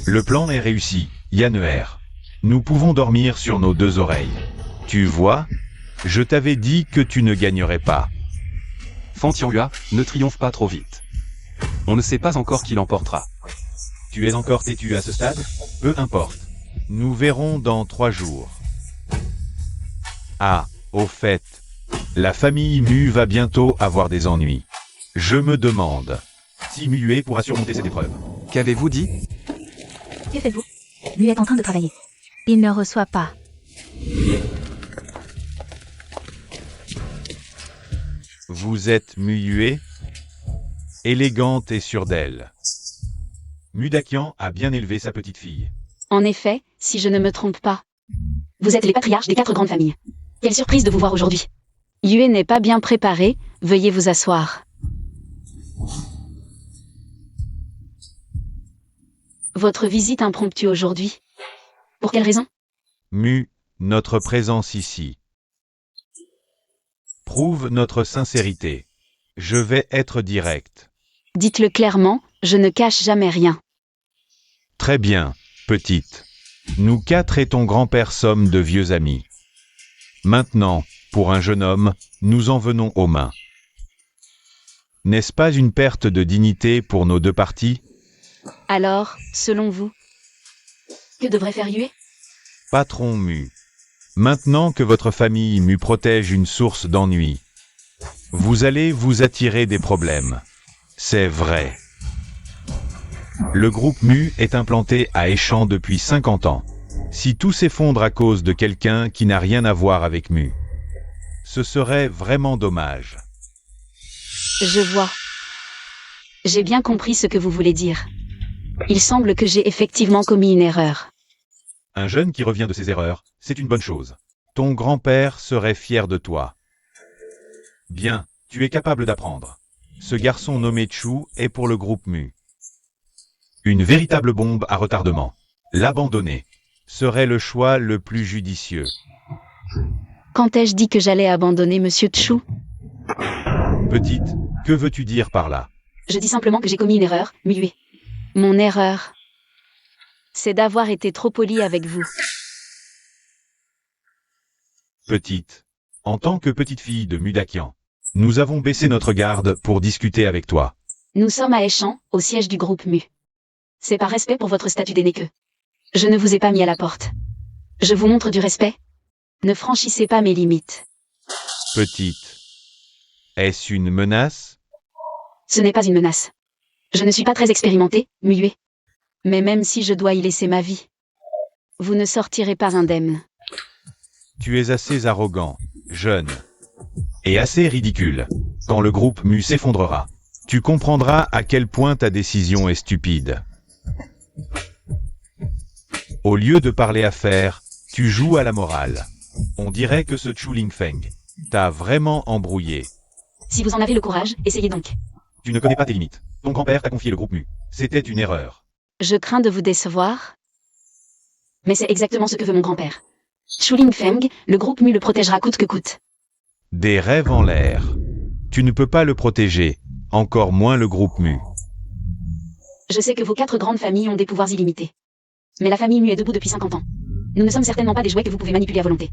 Le plan est réussi, Yanner. Nous pouvons dormir sur nos 2 oreilles. Tu vois? Je t'avais dit que tu ne gagnerais pas. Fan Tianhua, ne triomphe pas trop vite. On ne sait pas encore qui l'emportera. Tu es encore têtu à ce stade? Peu importe. Nous verrons dans 3 jours. Ah, au fait, la famille Mu va bientôt avoir des ennuis. Je me demande si Muet pourra surmonter cette épreuve. Qu'avez-vous dit? Que faites-vous? Lui est en train de travailler. Il ne reçoit pas. Vous êtes muet, élégante et sûre d'elle. Mudakian a bien élevé sa petite fille. En effet, si je ne me trompe pas. Vous êtes les patriarches des 4 grandes familles. Quelle surprise de vous voir aujourd'hui. Yue n'est pas bien préparé, veuillez vous asseoir. Votre visite impromptue aujourd'hui. Pour quelle raison? Mu, notre présence ici prouve notre sincérité. Je vais être direct. Dites-le clairement, je ne cache jamais rien. Très bien, petite. Nous 4 et ton grand-père sommes de vieux amis. Maintenant, pour un jeune homme, nous en venons aux mains. N'est-ce pas une perte de dignité pour nos 2 parties? Alors, selon vous, que devrait faire Yue? Patron Mu. Maintenant que votre famille Mu protège une source d'ennui, vous allez vous attirer des problèmes. C'est vrai. Le groupe Mu est implanté à Échamps depuis 50 ans. Si tout s'effondre à cause de quelqu'un qui n'a rien à voir avec Mu, ce serait vraiment dommage. Je vois. J'ai bien compris ce que vous voulez dire. Il semble que j'ai effectivement commis une erreur. Un jeune qui revient de ses erreurs, c'est une bonne chose. Ton grand-père serait fier de toi. Bien, tu es capable d'apprendre. Ce garçon nommé Chu est pour le groupe Mu. Une véritable bombe à retardement. L'abandonner serait le choix le plus judicieux. Quand ai-je dit que j'allais abandonner Monsieur Chu? Petite, que veux-tu dire par là? Je dis simplement que j'ai commis une erreur, Muet. Mon erreur, c'est d'avoir été trop poli avec vous. Petite, en tant que petite fille de Mudakian, nous avons baissé notre garde pour discuter avec toi. Nous sommes à Échamps, au siège du groupe Mu. C'est par respect pour votre statut d'aîné que je ne vous ai pas mis à la porte. Je vous montre du respect. Ne franchissez pas mes limites. Petite, est-ce une menace? Ce n'est pas une menace. Je ne suis pas très expérimenté, Muet. Mais même si je dois y laisser ma vie, vous ne sortirez pas indemne. Tu es assez arrogant, jeune, et assez ridicule. Quand le groupe Mu s'effondrera, tu comprendras à quel point ta décision est stupide. Au lieu de parler affaires, tu joues à la morale. On dirait que ce Chu Lingfeng t'a vraiment embrouillé. Si vous en avez le courage, essayez donc. Tu ne connais pas tes limites. Ton grand-père t'a confié le groupe Mu. C'était une erreur. Je crains de vous décevoir, mais c'est exactement ce que veut mon grand-père. Chu Lingfeng, le groupe Mu le protégera coûte que coûte. Des rêves en l'air. Tu ne peux pas le protéger, encore moins le groupe Mu. Je sais que vos 4 grandes familles ont des pouvoirs illimités. Mais la famille Mu est debout depuis 50 ans. Nous ne sommes certainement pas des jouets que vous pouvez manipuler à volonté.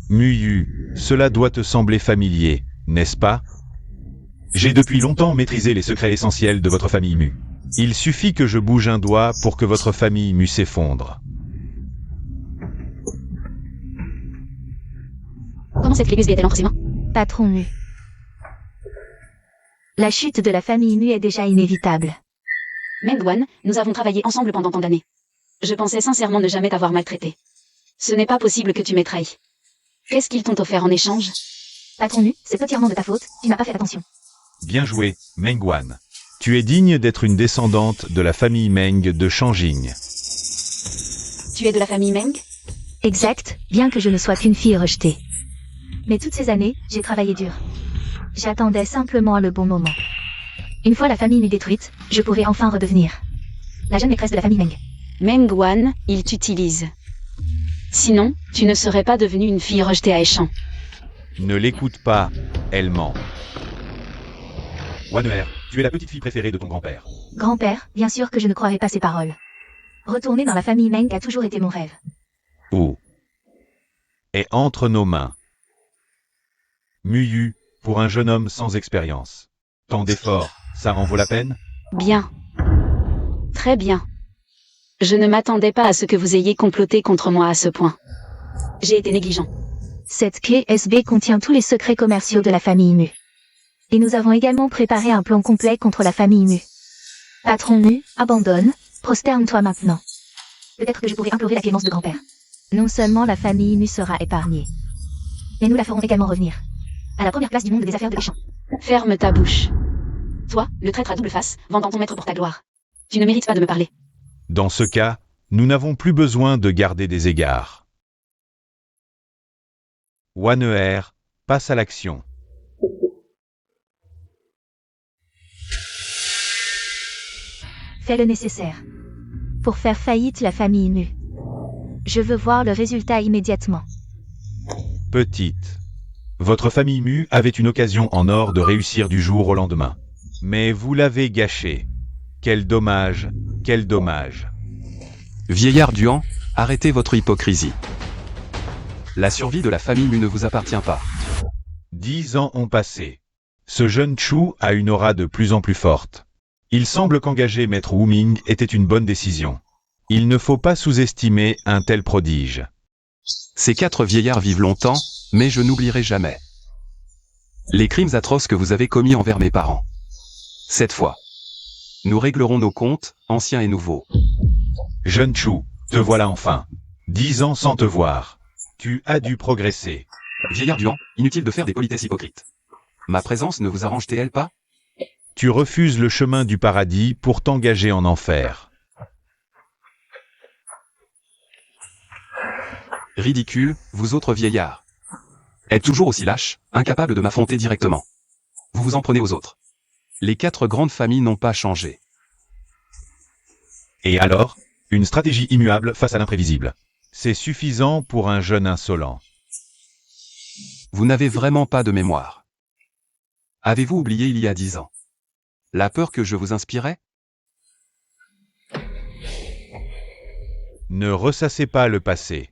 Muyu, cela doit te sembler familier, n'est-ce pas? J'ai depuis longtemps maîtrisé les secrets essentiels de votre famille Mu. Il suffit que je bouge un doigt pour que votre famille Mu s'effondre. Comment cette clé USB est-elle entre ses mains? Patron Mu. La chute de la famille Mu est déjà inévitable. Mengwan, nous avons travaillé ensemble pendant tant d'années. Je pensais sincèrement ne jamais t'avoir maltraité. Ce n'est pas possible que tu m'aies trahi. Qu'est-ce qu'ils t'ont offert en échange? Patron Mu, c'est entièrement de ta faute, tu n'as pas fait attention. Bien joué, Mengwan. Tu es digne d'être une descendante de la famille Meng de Shanjing. Tu es de la famille Meng? Exact, bien que je ne sois qu'une fille rejetée. Mais toutes ces années, j'ai travaillé dur. J'attendais simplement le bon moment. Une fois la famille Mu détruite, je pourrais enfin redevenir la jeune maîtresse de la famille Meng. Mengwan, il t'utilise. Sinon, tu ne serais pas devenue une fille rejetée à Eshan. Ne l'écoute pas, elle ment. Waner, tu es la petite fille préférée de ton grand-père. Grand-père, bien sûr que je ne croirais pas ces paroles. Retourner dans la famille Meng a toujours été mon rêve. Où est entre nos mains. Muyu, pour un jeune homme sans expérience. Tant d'efforts, ça en vaut la peine? Bien. Très bien. Je ne m'attendais pas à ce que vous ayez comploté contre moi à ce point. J'ai été négligent. Cette clé USB contient tous les secrets commerciaux de la famille Mu. Et nous avons également préparé un plan complet contre la famille Mu. Patron Mu, abandonne, prosterne-toi maintenant. Peut-être que je pourrais implorer la clémence de grand-père. Non seulement la famille Mu sera épargnée, mais nous la ferons également revenir. À la première place du monde des affaires de Eshan. Ferme ta bouche. Toi, le traître à double face, vendant ton maître pour ta gloire. Tu ne mérites pas de me parler. Dans ce cas, nous n'avons plus besoin de garder des égards. Waner, passe à l'action. Fais le nécessaire pour faire faillite la famille Mu. Je veux voir le résultat immédiatement. Petite. Votre famille Mu avait une occasion en or de réussir du jour au lendemain. Mais vous l'avez gâché. Quel dommage, quel dommage. Vieillard Duan, arrêtez votre hypocrisie. La survie de la famille Mu ne vous appartient pas. 10 ans ont passé. Ce jeune Chu a une aura de plus en plus forte. Il semble qu'engager Maître Wu Ming était une bonne décision. Il ne faut pas sous-estimer un tel prodige. Ces 4 vieillards vivent longtemps, mais je n'oublierai jamais les crimes atroces que vous avez commis envers mes parents. Cette fois, nous réglerons nos comptes, anciens et nouveaux. Jeune Chu, te voilà enfin. 10 ans sans te voir. Tu as dû progresser. Vieillard Duan, inutile de faire des politesses hypocrites. Ma présence ne vous arrange-t-elle pas? Tu refuses le chemin du paradis pour t'engager en enfer. Ridicule, vous autres vieillards. Êtes toujours aussi lâches, incapables de m'affronter directement. Vous vous en prenez aux autres. Les 4 grandes familles n'ont pas changé. Et alors, une stratégie immuable face à l'imprévisible. C'est suffisant pour un jeune insolent. Vous n'avez vraiment pas de mémoire. Avez-vous oublié il y a 10 ans la peur que je vous inspirais? Ne ressassez pas le passé.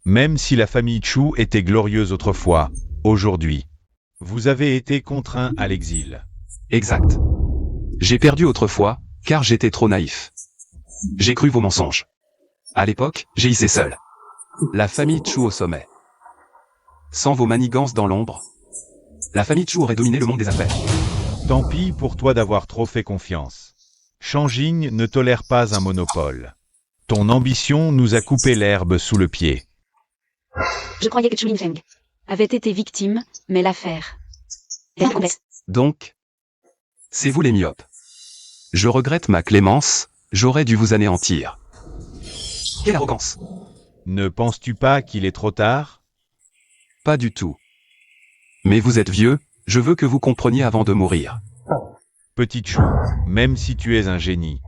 Même si la famille Chu était glorieuse autrefois, aujourd'hui, vous avez été contraint à l'exil. Exact. J'ai perdu autrefois, car j'étais trop naïf. J'ai cru vos mensonges. À l'époque, j'ai hissé seul la famille Chu au sommet. Sans vos manigances dans l'ombre, la famille Chu aurait dominé le monde des affaires. Tant pis pour toi d'avoir trop fait confiance. Shanging ne tolère pas un monopole. Ton ambition nous a coupé l'herbe sous le pied. Je croyais que Chu Lingfeng avait été victime, mais l'affaire est complexe. Donc, c'est vous les myopes. Je regrette ma clémence, j'aurais dû vous anéantir. Quelle arrogance! Ne penses-tu pas qu'il est trop tard? Pas du tout. Mais vous êtes vieux, je veux que vous compreniez avant de mourir. Petit Chou, même si tu es un génie.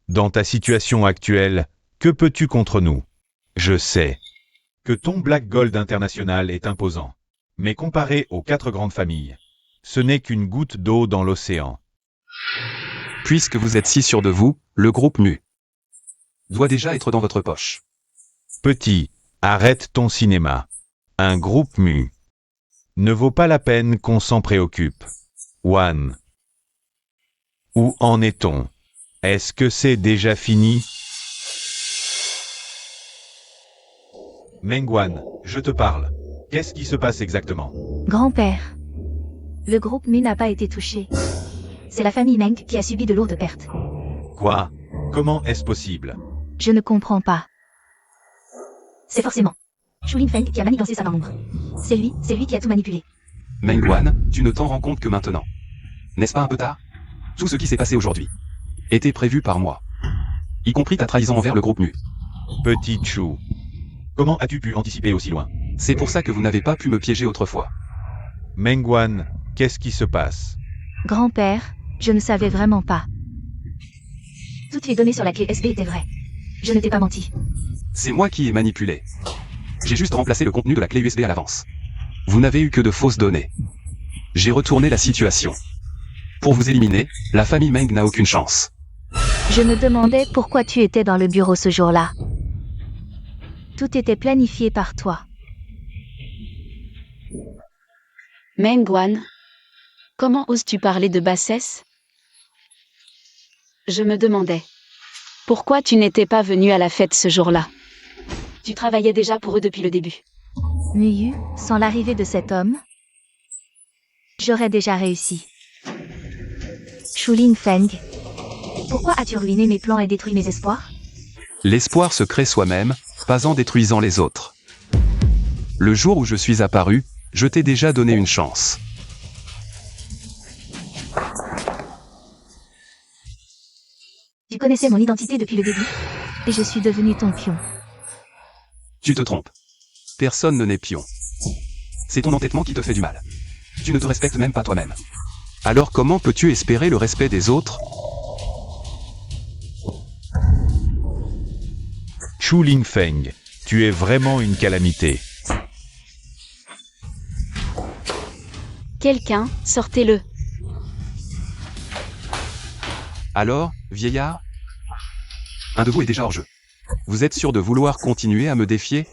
Dans ta situation actuelle, que peux-tu contre nous? Je sais que ton Black Gold International est imposant. Mais comparé aux 4 grandes familles, ce n'est qu'une goutte d'eau dans l'océan. Puisque vous êtes si sûr de vous, le groupe Mu doit déjà être dans votre poche. Petit, arrête ton cinéma. Un groupe Mu ne vaut pas la peine qu'on s'en préoccupe. Wan. Où en est-on? Est-ce que c'est déjà fini? Mengwan, je te parle. Qu'est-ce qui se passe exactement? Grand-père. Le groupe Mu n'a pas été touché. C'est la famille Meng qui a subi de lourdes pertes. Quoi? Comment est-ce possible? Je ne comprends pas. C'est forcément Chu Lingfeng qui a manigancé sa main ombre. C'est lui qui a tout manipulé. Mengwan, tu ne t'en rends compte que maintenant. N'est-ce pas un peu tard? Tout ce qui s'est passé aujourd'hui était prévu par moi. Y compris ta trahison envers le groupe Mu. Petit Chou. Comment as-tu pu anticiper aussi loin? C'est pour ça que vous n'avez pas pu me piéger autrefois. Mengwan, qu'est-ce qui se passe? Grand-père, je ne savais vraiment pas. Toutes les données sur la clé SB étaient vraies. Je ne t'ai pas menti. C'est moi qui ai manipulé. J'ai juste remplacé le contenu de la clé USB à l'avance. Vous n'avez eu que de fausses données. J'ai retourné la situation. Pour vous éliminer, la famille Meng n'a aucune chance. Je me demandais pourquoi tu étais dans le bureau ce jour-là. Tout était planifié par toi. Mengwan, comment oses-tu parler de bassesse? Je me demandais. Pourquoi tu n'étais pas venu à la fête ce jour-là? Tu travaillais déjà pour eux depuis le début. Muyu, sans l'arrivée de cet homme, j'aurais déjà réussi. Chu Lingfeng, pourquoi as-tu ruiné mes plans et détruit mes espoirs? L'espoir se crée soi-même, pas en détruisant les autres. Le jour où je suis apparu, je t'ai déjà donné une chance. Tu connaissais mon identité depuis le début, et je suis devenu ton pion. Tu te trompes. Personne ne n'est pion. C'est ton entêtement qui te fait du mal. Tu ne te respectes même pas toi-même. Alors comment peux-tu espérer le respect des autres? Chu Lingfeng, tu es vraiment une calamité. Quelqu'un, sortez-le. Alors, vieillard? Un de vous est déjà hors jeu. Vous êtes sûr de vouloir continuer à me défier?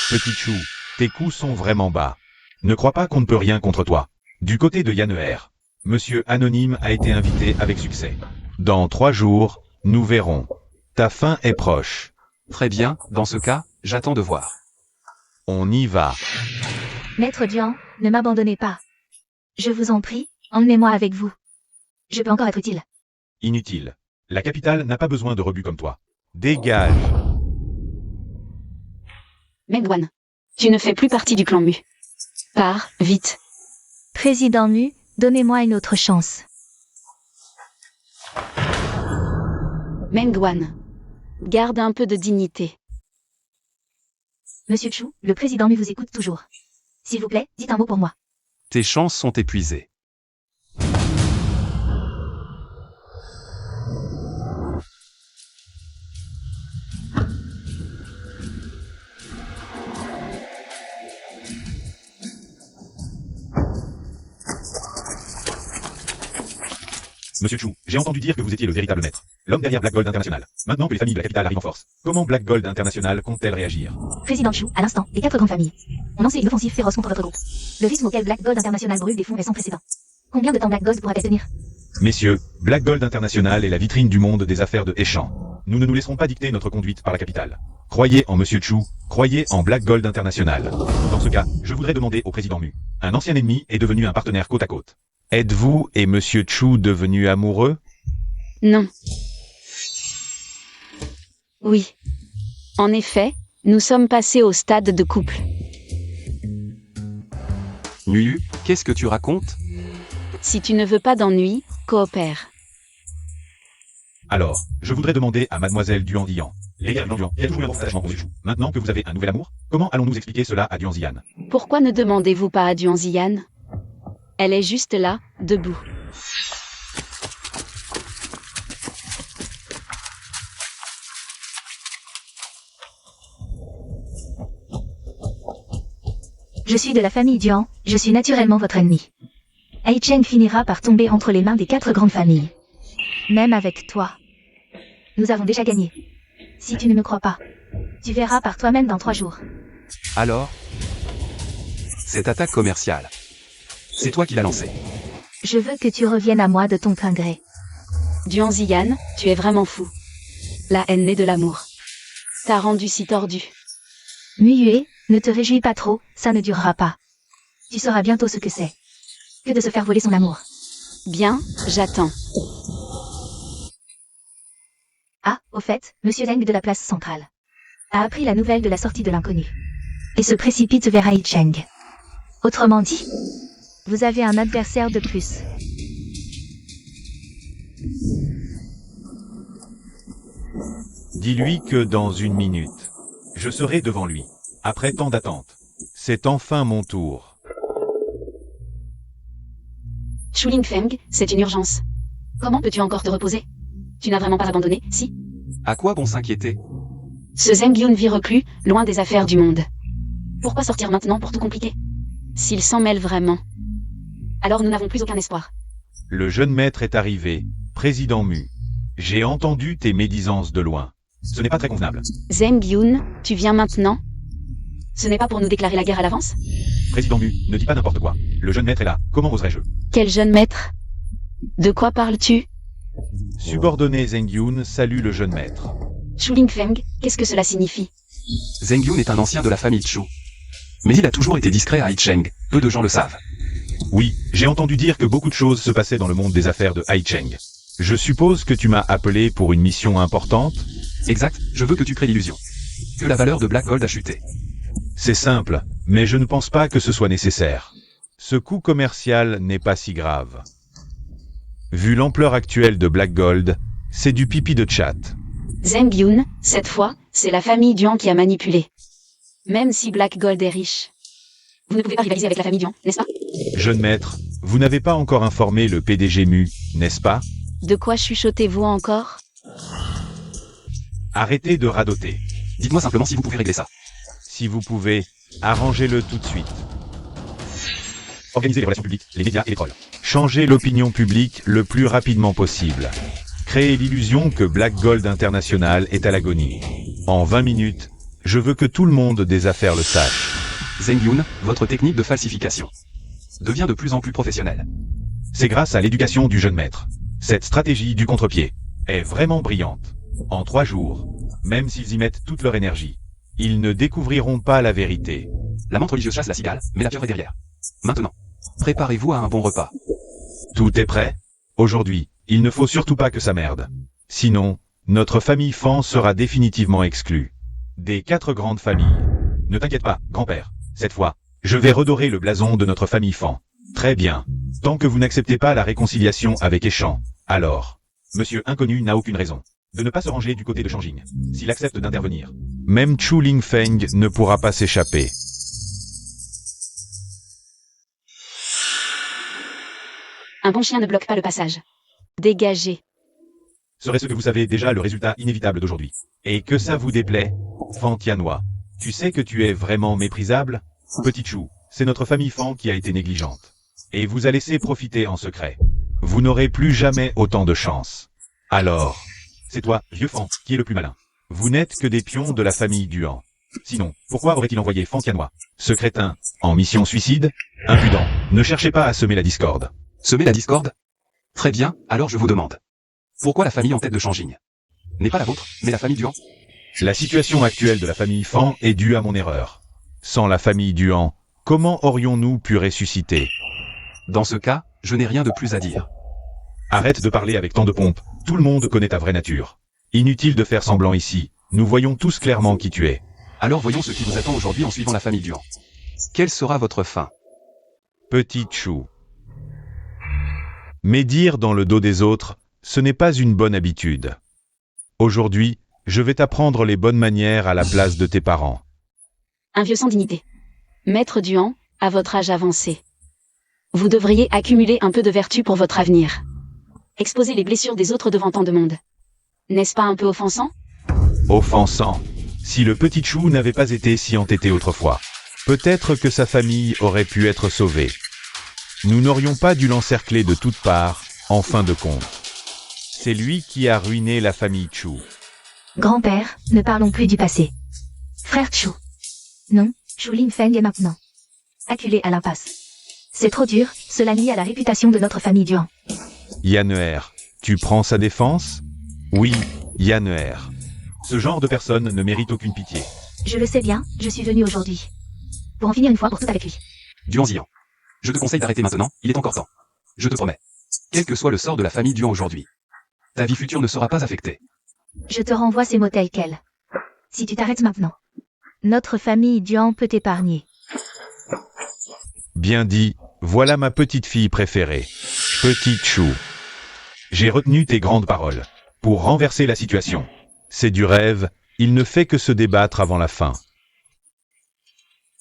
Petit Chou, tes coups sont vraiment bas. Ne crois pas qu'on ne peut rien contre toi. Du côté de Yanner, Monsieur Anonyme a été invité avec succès. Dans 3 jours, nous verrons. Ta fin est proche. Très bien, dans ce cas, j'attends de voir. On y va. Maître Jian, ne m'abandonnez pas. Je vous en prie, emmenez-moi avec vous. Je peux encore être utile. Inutile. La capitale n'a pas besoin de rebuts comme toi. Dégage. Mengwan, tu ne fais plus partie du clan Mu. Pars, vite. Président Mu, donnez-moi une autre chance. Mengwan, garde un peu de dignité. Monsieur Chu, le président Mu vous écoute toujours. S'il vous plaît, dites un mot pour moi. Tes chances sont épuisées. Monsieur Chu, j'ai entendu dire que vous étiez le véritable maître. L'homme derrière Black Gold International. Maintenant que les familles de la capitale arrivent en force, comment Black Gold International compte-t-elle réagir? Président Chu, à l'instant, les 4 grandes familles ont lancé une offensive féroce contre votre groupe. Le rythme auquel Black Gold International brûle des fonds est sans précédent. Combien de temps Black Gold pourra-t-elle tenir? Messieurs, Black Gold International est la vitrine du monde des affaires de Hechan. Nous ne nous laisserons pas dicter notre conduite par la capitale. Croyez en Monsieur Chu, croyez en Black Gold International. Dans ce cas, je voudrais demander au président Mu. Un ancien ennemi est devenu un partenaire côte à côte. Êtes-vous et Monsieur Chu devenus amoureux? Non. Oui. En effet, nous sommes passés au stade de couple. Nuyu, qu'est-ce que tu racontes? Si tu ne veux pas d'ennui, coopère. Alors, je voudrais demander à Mademoiselle Duan Dian. Les gars, Duan, il y a toujours eu un bon attachement pour Monsieur Chu. Maintenant que vous avez un nouvel amour, comment allons-nous expliquer cela à Duan Ziyan? Pourquoi ne demandez-vous pas à Duan Ziyan? Elle est juste là, debout. Je suis de la famille Duan, je suis naturellement votre ennemi. Ai Cheng finira par tomber entre les mains des 4 grandes familles. Même avec toi. Nous avons déjà gagné. Si tu ne me crois pas, tu verras par toi-même dans 3 jours. Alors? Cette attaque commerciale. C'est toi qui l'as lancée. Je veux que tu reviennes à moi de ton plein gré. Duan Ziyan, tu es vraiment fou. La haine naît de l'amour. T'as rendu si tordu. Muyue, ne te réjouis pas trop, ça ne durera pas. Tu sauras bientôt ce que c'est. Que de se faire voler son amour. Bien, j'attends. Ah, au fait, Monsieur Zeng de la place centrale a appris la nouvelle de la sortie de l'inconnu. Et se précipite vers Ai Cheng. Autrement dit, vous avez un adversaire de plus. Dis-lui que dans 1 minute, je serai devant lui. Après tant d'attente. C'est enfin mon tour. Shuling Feng, c'est une urgence. Comment peux-tu encore te reposer? Tu n'as vraiment pas abandonné, si? À quoi bon s'inquiéter? Ce Zeng Yun vit reclus, loin des affaires du monde. Pourquoi sortir maintenant pour tout compliquer? S'il s'en mêle vraiment, alors nous n'avons plus aucun espoir. Le jeune maître est arrivé, président Mu. J'ai entendu tes médisances de loin. Ce n'est pas très convenable. Zeng Yun, tu viens maintenant? Ce n'est pas pour nous déclarer la guerre à l'avance? Président Mu, ne dis pas n'importe quoi. Le jeune maître est là. Comment oserais-je? Quel jeune maître? De quoi parles-tu? Subordonné Zeng Yun salue le jeune maître. Shuling Feng, qu'est-ce que cela signifie? Zeng Yun est un ancien de la famille Chu. Mais il a toujours été discret à Ai Cheng. Peu de gens le savent. Oui, j'ai entendu dire que beaucoup de choses se passaient dans le monde des affaires de Ai Cheng. Je suppose que tu m'as appelé pour une mission importante? Exact, je veux que tu crées l'illusion que la valeur de Black Gold a chuté. C'est simple, mais je ne pense pas que ce soit nécessaire. Ce coût commercial n'est pas si grave. Vu l'ampleur actuelle de Black Gold, c'est du pipi de chat. Zeng Yun, cette fois, c'est la famille Duan qui a manipulé. Même si Black Gold est riche. Vous ne pouvez pas rivaliser avec la famille Duan, n'est-ce pas? Jeune maître, vous n'avez pas encore informé le PDG Mu, n'est-ce pas? De quoi chuchotez-vous encore? Arrêtez de radoter. Dites-moi simplement si vous pouvez régler ça. Si vous pouvez, arrangez-le tout de suite. Organisez les relations publiques, les médias et les trolls. Changez l'opinion publique le plus rapidement possible. Créez l'illusion que Black Gold International est à l'agonie. En 20 minutes, je veux que tout le monde des affaires le sache. Zeng Yun, votre technique de falsification devient de plus en plus professionnelle. C'est grâce à l'éducation du jeune maître. Cette stratégie du contre-pied est vraiment brillante. En 3 jours, même s'ils y mettent toute leur énergie, ils ne découvriront pas la vérité. La menthe religieuse chasse la cigale, mais la pieuvre est derrière. Maintenant, préparez-vous à un bon repas. Tout est prêt. Aujourd'hui, il ne faut surtout pas que ça merde. Sinon, notre famille Fan sera définitivement exclue. Des 4 grandes familles. Ne t'inquiète pas, grand-père. Cette fois, je vais redorer le blason de notre famille Fan. Très bien. Tant que vous n'acceptez pas la réconciliation avec Échan, alors, Monsieur Inconnu n'a aucune raison de ne pas se ranger du côté de Changjing, s'il accepte d'intervenir. Même Chu Lingfeng ne pourra pas s'échapper. Un bon chien ne bloque pas le passage. Dégagez. Serait-ce que vous savez déjà le résultat inévitable d'aujourd'hui? Et que ça vous déplaît? Fan Tianhua, tu sais que tu es vraiment méprisable? Petit Chou, c'est notre famille Fan qui a été négligente. Et vous a laissé profiter en secret. Vous n'aurez plus jamais autant de chance. Alors, c'est toi, vieux Fan, qui est le plus malin. Vous n'êtes que des pions de la famille Duan. Sinon, pourquoi aurait-il envoyé Fan Tianhua, ce crétin, en mission suicide? Impudent, ne cherchez pas à semer la discorde. Semer la discorde? Très bien, alors je vous demande. Pourquoi la famille en tête de Changjing n'est pas la vôtre, mais la famille Duan. La situation actuelle de la famille Fan est due à mon erreur. Sans la famille Duan, comment aurions-nous pu ressusciter? Dans ce cas, je n'ai rien de plus à dire. Arrête de parler avec tant de pompe, tout le monde connaît ta vraie nature. Inutile de faire semblant ici, nous voyons tous clairement qui tu es. Alors voyons ce qui vous attend aujourd'hui en suivant la famille Duan. Quelle sera votre fin? Petit chou. Médire dans le dos des autres, ce n'est pas une bonne habitude. Aujourd'hui, je vais t'apprendre les bonnes manières à la place de tes parents. Un vieux sans dignité. Maître Duan, à votre âge avancé. Vous devriez accumuler un peu de vertu pour votre avenir. Exposer les blessures des autres devant tant de monde. N'est-ce pas un peu offensant? Offensant. Si le petit chou n'avait pas été si entêté autrefois, peut-être que sa famille aurait pu être sauvée. Nous n'aurions pas dû l'encercler de toutes parts, en fin de compte. C'est lui qui a ruiné la famille Chu. Grand-père, ne parlons plus du passé. Frère Chu. Non, Chu Lingfeng est maintenant acculé à l'impasse. C'est trop dur, cela nuit à la réputation de notre famille Duan. Yanner, tu prends sa défense? Oui, Yanner. Ce genre de personne ne mérite aucune pitié. Je le sais bien, je suis venu aujourd'hui pour en finir une fois pour toutes avec lui. Duan Ziyan. Je te conseille d'arrêter maintenant, il est encore temps. Je te promets. Quel que soit le sort de la famille Duan aujourd'hui, ta vie future ne sera pas affectée. Je te renvoie ces mots tels quels. Si tu t'arrêtes maintenant, notre famille Duan peut t'épargner. Bien dit, voilà ma petite fille préférée. Petite Chou. J'ai retenu tes grandes paroles. Pour renverser la situation. C'est du rêve, il ne fait que se débattre avant la fin.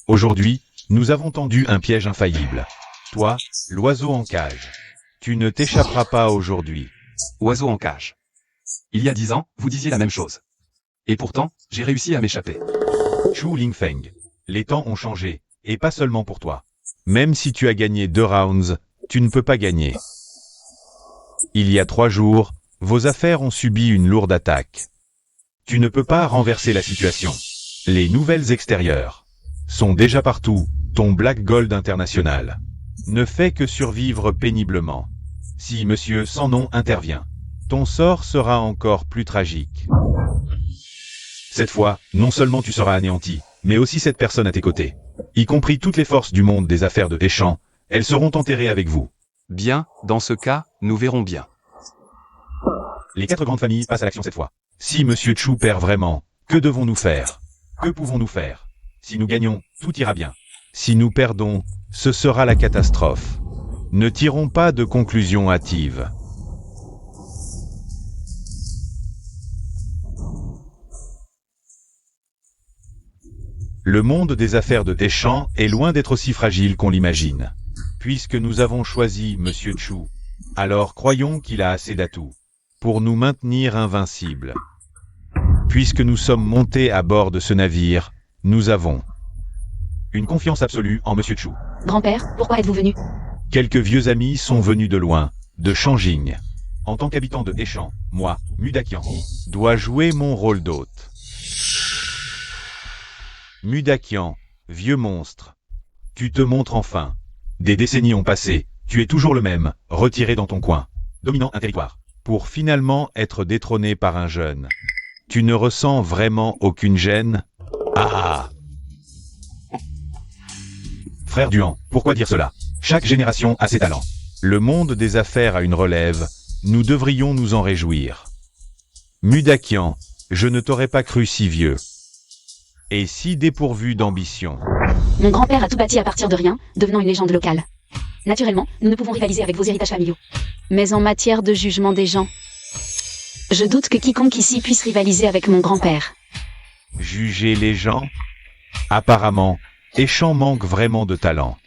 Aujourd'hui, nous avons tendu un piège infaillible. Toi, l'oiseau en cage. Tu ne t'échapperas pas aujourd'hui. Oiseau en cage. Il y a 10 ans, vous disiez la même chose. Et pourtant, j'ai réussi à m'échapper. Chu Lingfeng. Les temps ont changé, et pas seulement pour toi. Même si tu as gagné 2 rounds, tu ne peux pas gagner. Il y a 3 jours, vos affaires ont subi une lourde attaque. Tu ne peux pas renverser la situation. Les nouvelles extérieures sont déjà partout, ton Black Gold International ne fait que survivre péniblement. Si Monsieur Sans Nom intervient, ton sort sera encore plus tragique. Cette fois, non seulement tu seras anéanti, mais aussi cette personne à tes côtés. Y compris toutes les forces du monde des affaires de Deschamps, elles seront enterrées avec vous. Bien, dans ce cas, nous verrons bien. Les 4 grandes familles passent à l'action cette fois. Si Monsieur Chu perd vraiment, que devons-nous faire? Que pouvons-nous faire? Si nous gagnons, tout ira bien. Si nous perdons, ce sera la catastrophe. Ne tirons pas de conclusions hâtives. Le monde des affaires de Deschamps est loin d'être aussi fragile qu'on l'imagine. Puisque nous avons choisi Monsieur Chu, alors croyons qu'il a assez d'atouts pour nous maintenir invincibles. Puisque nous sommes montés à bord de ce navire, nous avons une confiance absolue en Monsieur Chu. Grand-père, pourquoi êtes-vous venu? Quelques vieux amis sont venus de loin, de Changjing. En tant qu'habitant de Deschamps, moi, Mudakian, dois jouer mon rôle d'hôte. Mudakian, vieux monstre. Tu te montres enfin. Des décennies ont passé, tu es toujours le même, retiré dans ton coin, dominant un territoire, pour finalement être détrôné par un jeune. Tu ne ressens vraiment aucune gêne? Ah! Frère Duan, pourquoi dire cela? Chaque génération a ses talents. Le monde des affaires a une relève, nous devrions nous en réjouir. Mudakian, je ne t'aurais pas cru si vieux. Et si dépourvu d'ambition. Mon grand-père a tout bâti à partir de rien, devenant une légende locale. Naturellement, nous ne pouvons rivaliser avec vos héritages familiaux. Mais en matière de jugement des gens, je doute que quiconque ici puisse rivaliser avec mon grand-père. Juger les gens? Apparemment, Deschamps manque vraiment de talent.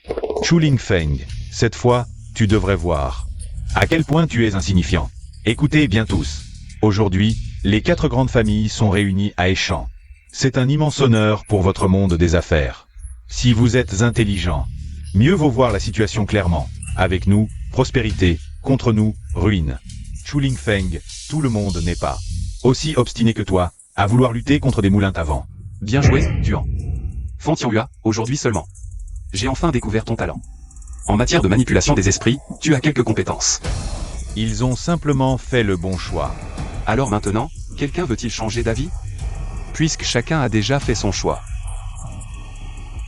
Chu Lingfeng, cette fois, tu devrais voir à quel point tu es insignifiant. Écoutez bien tous. Aujourd'hui, les 4 grandes familles sont réunies à Deschamps. C'est un immense honneur pour votre monde des affaires. Si vous êtes intelligent, mieux vaut voir la situation clairement. Avec nous, prospérité, contre nous, ruine. Chu Lingfeng, tout le monde n'est pas aussi obstiné que toi, à vouloir lutter contre des moulins à vent. Bien joué, Duan. Fan Tianhua, aujourd'hui seulement. J'ai enfin découvert ton talent. En matière de manipulation des esprits, tu as quelques compétences. Ils ont simplement fait le bon choix. Alors maintenant, Quelqu'un veut-il changer d'avis? Puisque chacun a déjà fait son choix.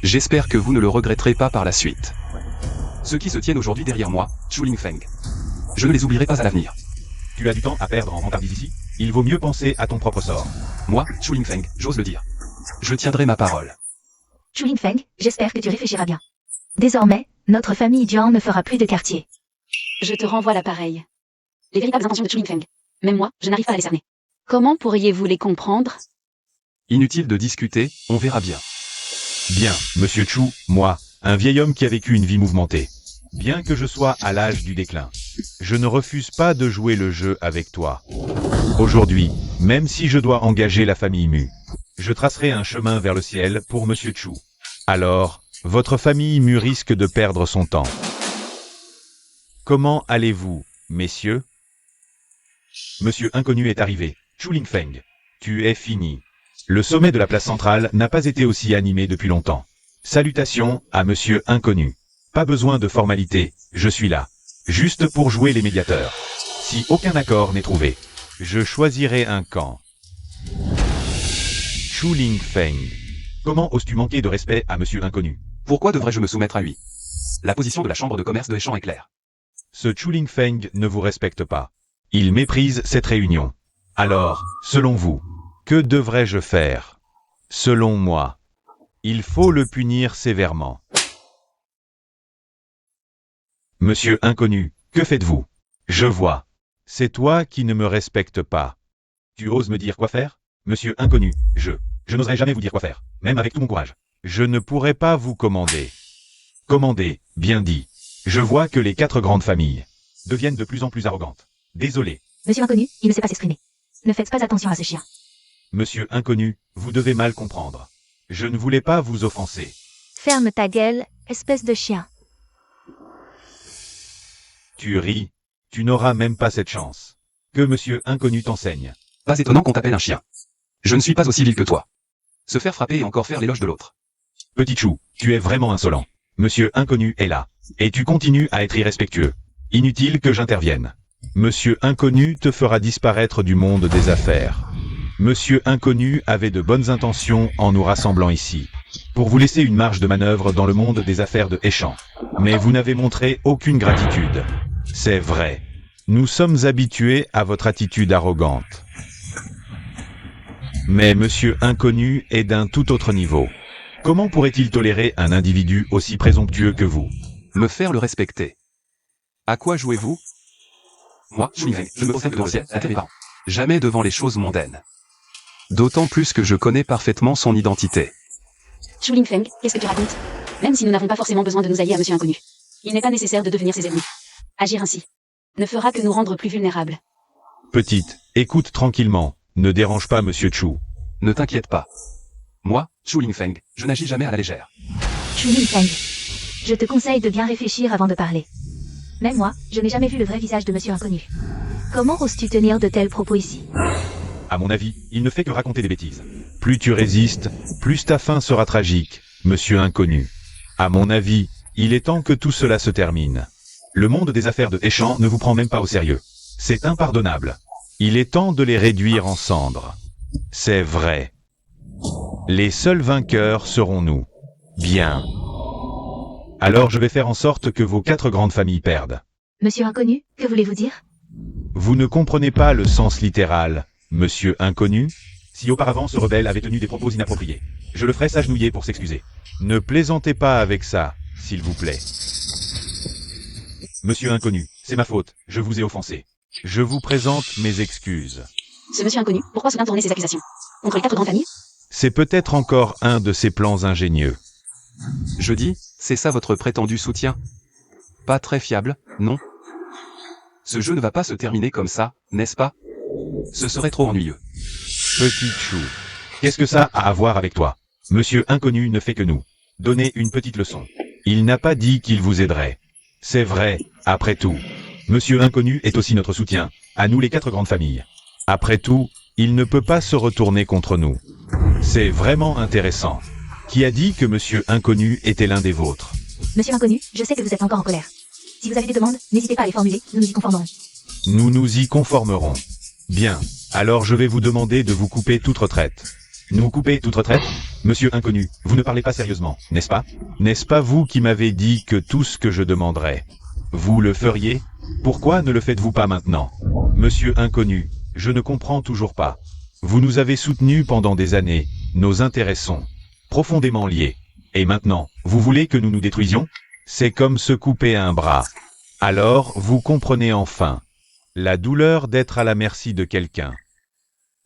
J'espère que vous ne le regretterez pas par la suite. Ceux qui se tiennent aujourd'hui derrière moi, Chu Lingfeng. Je ne les oublierai pas à l'avenir. Tu as du temps à perdre en rentrant d'ici? Il vaut mieux penser à ton propre sort. Moi, Chu Lingfeng, j'ose le dire. Je tiendrai ma parole. Chu Lingfeng, j'espère que tu réfléchiras bien. Désormais, notre famille Jiang ne fera plus de quartier. Je te renvoie l'appareil. Les véritables intentions de Chu Lingfeng. Même moi, je n'arrive pas à les cerner. Comment pourriez-vous les comprendre? Inutile de discuter, on verra bien. Bien, monsieur Chu, moi, un vieil homme qui a vécu une vie mouvementée. Bien que je sois à l'âge du déclin, je ne refuse pas de jouer le jeu avec toi. Aujourd'hui, même si je dois engager la famille Mu, je tracerai un chemin vers le ciel pour monsieur Chu. Alors, votre famille Mu risque de perdre son temps. Comment allez-vous, messieurs? Monsieur Inconnu est arrivé. Chu Lingfeng, tu es fini. Le sommet de la place centrale n'a pas été aussi animé depuis longtemps. Salutations à Monsieur Inconnu. Pas besoin de formalité, je suis là. Juste pour jouer les médiateurs. Si aucun accord n'est trouvé, je choisirai un camp. Chu Lingfeng. Comment oses-tu manquer de respect à Monsieur Inconnu? Pourquoi devrais-je me soumettre à lui? La position de la chambre de commerce de Échamps est claire. Ce Chu Lingfeng ne vous respecte pas. Il méprise cette réunion. Alors, selon vous, que devrais-je faire? Selon moi, il faut le punir sévèrement. Monsieur Inconnu, que faites-vous? Je vois. C'est toi qui ne me respectes pas. Tu oses me dire quoi faire? Monsieur Inconnu, je n'oserais jamais vous dire quoi faire, même avec tout mon courage. Je ne pourrais pas vous commander. Commander, bien dit. Je vois que les 4 grandes familles deviennent de plus en plus arrogantes. Désolé. Monsieur Inconnu, il ne sait pas s'exprimer. Ne faites pas attention à ce chien. Monsieur Inconnu, vous devez mal comprendre. Je ne voulais pas vous offenser. Ferme ta gueule, espèce de chien. Tu ris. Tu n'auras même pas cette chance. Que Monsieur Inconnu t'enseigne. Pas étonnant qu'on t'appelle un chien. Je ne suis pas aussi vil que toi. Se faire frapper et encore faire l'éloge de l'autre. Petit Chou, tu es vraiment insolent. Monsieur Inconnu est là. Et tu continues à être irrespectueux. Inutile que j'intervienne. Monsieur Inconnu te fera disparaître du monde des affaires. Monsieur Inconnu avait de bonnes intentions en nous rassemblant ici, pour vous laisser une marge de manœuvre dans le monde des affaires de Échamps. Mais vous n'avez montré aucune gratitude. C'est vrai. Nous sommes habitués à votre attitude arrogante. Mais Monsieur Inconnu est d'un tout autre niveau. Comment pourrait-il tolérer un individu aussi présomptueux que vous? Me faire le respecter. À quoi jouez-vous? Moi, je me procède devant le ciel, à mes parents. Jamais devant les choses mondaines. D'autant plus que je connais parfaitement son identité. Chu Lingfeng, qu'est-ce que tu racontes? Même si nous n'avons pas forcément besoin de nous allier à Monsieur Inconnu, il n'est pas nécessaire de devenir ses ennemis. Agir ainsi ne fera que nous rendre plus vulnérables. Petite, écoute tranquillement. Ne dérange pas Monsieur Chu. Ne t'inquiète pas. Moi, Chu Lingfeng, je n'agis jamais à la légère. Chu Lingfeng, je te conseille de bien réfléchir avant de parler. Même moi, je n'ai jamais vu le vrai visage de Monsieur Inconnu. Comment oses-tu tenir de tels propos ici? À mon avis, il ne fait que raconter des bêtises. Plus tu résistes, plus ta fin sera tragique, Monsieur Inconnu. À mon avis, il est temps que tout cela se termine. Le monde des affaires de Échamps ne vous prend même pas au sérieux. C'est impardonnable. Il est temps de les réduire en cendres. C'est vrai. Les seuls vainqueurs serons nous. Bien. Alors je vais faire en sorte que vos 4 grandes familles perdent. Monsieur Inconnu, que voulez-vous dire? Vous ne comprenez pas le sens littéral, Monsieur Inconnu? Si auparavant ce rebelle avait tenu des propos inappropriés, je le ferai s'agenouiller pour s'excuser. Ne plaisantez pas avec ça, s'il vous plaît. Monsieur Inconnu, c'est ma faute, je vous ai offensé. Je vous présente mes excuses. Ce Monsieur Inconnu, pourquoi soudain tourner ces accusations? Contre les 4 grandes familles? C'est peut-être encore un de ces plans ingénieux. Je dis, c'est ça votre prétendu soutien? Pas très fiable, non? Ce jeu ne va pas se terminer comme ça, n'est-ce pas? Ce serait trop ennuyeux. Petit Chou. Qu'est-ce que ça a à voir avec toi? Monsieur Inconnu ne fait que nous donner une petite leçon. Il n'a pas dit qu'il vous aiderait. C'est vrai, après tout. Monsieur Inconnu est aussi notre soutien, à nous les 4 grandes familles. Après tout, il ne peut pas se retourner contre nous. C'est vraiment intéressant. Qui a dit que Monsieur Inconnu était l'un des vôtres? Monsieur Inconnu, je sais que vous êtes encore en colère. Si vous avez des demandes, n'hésitez pas à les formuler, nous nous y conformerons. Nous nous y conformerons. Bien. Alors je vais vous demander de vous couper toute retraite. Nous couper toute retraite? Monsieur Inconnu, vous ne parlez pas sérieusement, n'est-ce pas? N'est-ce pas vous qui m'avez dit que tout ce que je demanderais, vous le feriez? Pourquoi ne le faites-vous pas maintenant? Monsieur Inconnu, je ne comprends toujours pas. Vous nous avez soutenus pendant des années, nos intérêts sont profondément liés. Et maintenant, vous voulez que nous nous détruisions? C'est comme se couper un bras. Alors, vous comprenez enfin la douleur d'être à la merci de quelqu'un.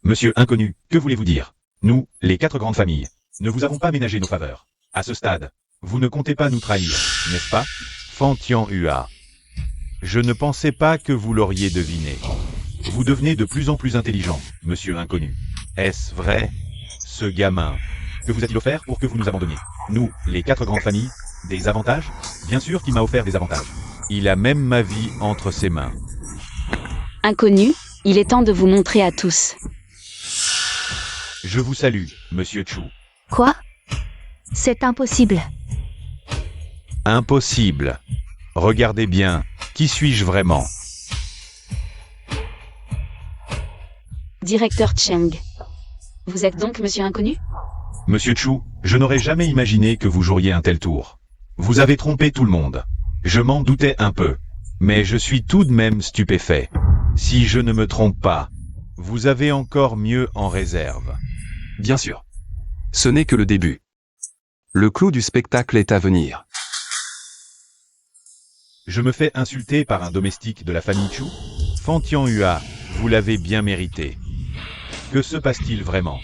Monsieur Inconnu, que voulez-vous dire? Nous, les 4 grandes familles, ne vous avons pas ménagé nos faveurs. À ce stade, vous ne comptez pas nous trahir, n'est-ce pas? Fantian Hua. Je ne pensais pas que vous l'auriez deviné. Vous devenez de plus en plus intelligent, monsieur Inconnu. Est-ce vrai? Ce gamin. Que vous a-t-il offert pour que vous nous abandonniez? Nous, les 4 grandes familles, des avantages? Bien sûr qu'il m'a offert des avantages. Il a même ma vie entre ses mains. Inconnu, il est temps de vous montrer à tous. Je vous salue, monsieur Chu. Quoi? C'est impossible. Impossible. Regardez bien, qui suis-je vraiment? Directeur Cheng. Vous êtes donc Monsieur Inconnu? Monsieur Chu, je n'aurais jamais imaginé que vous joueriez un tel tour. Vous avez trompé tout le monde. Je m'en doutais un peu. Mais je suis tout de même stupéfait. Si je ne me trompe pas, vous avez encore mieux en réserve. Bien sûr. Ce n'est que le début. Le clou du spectacle est à venir. Je me fais insulter par un domestique de la famille Chu? Fantian Hua, vous l'avez bien mérité. Que se passe-t-il vraiment?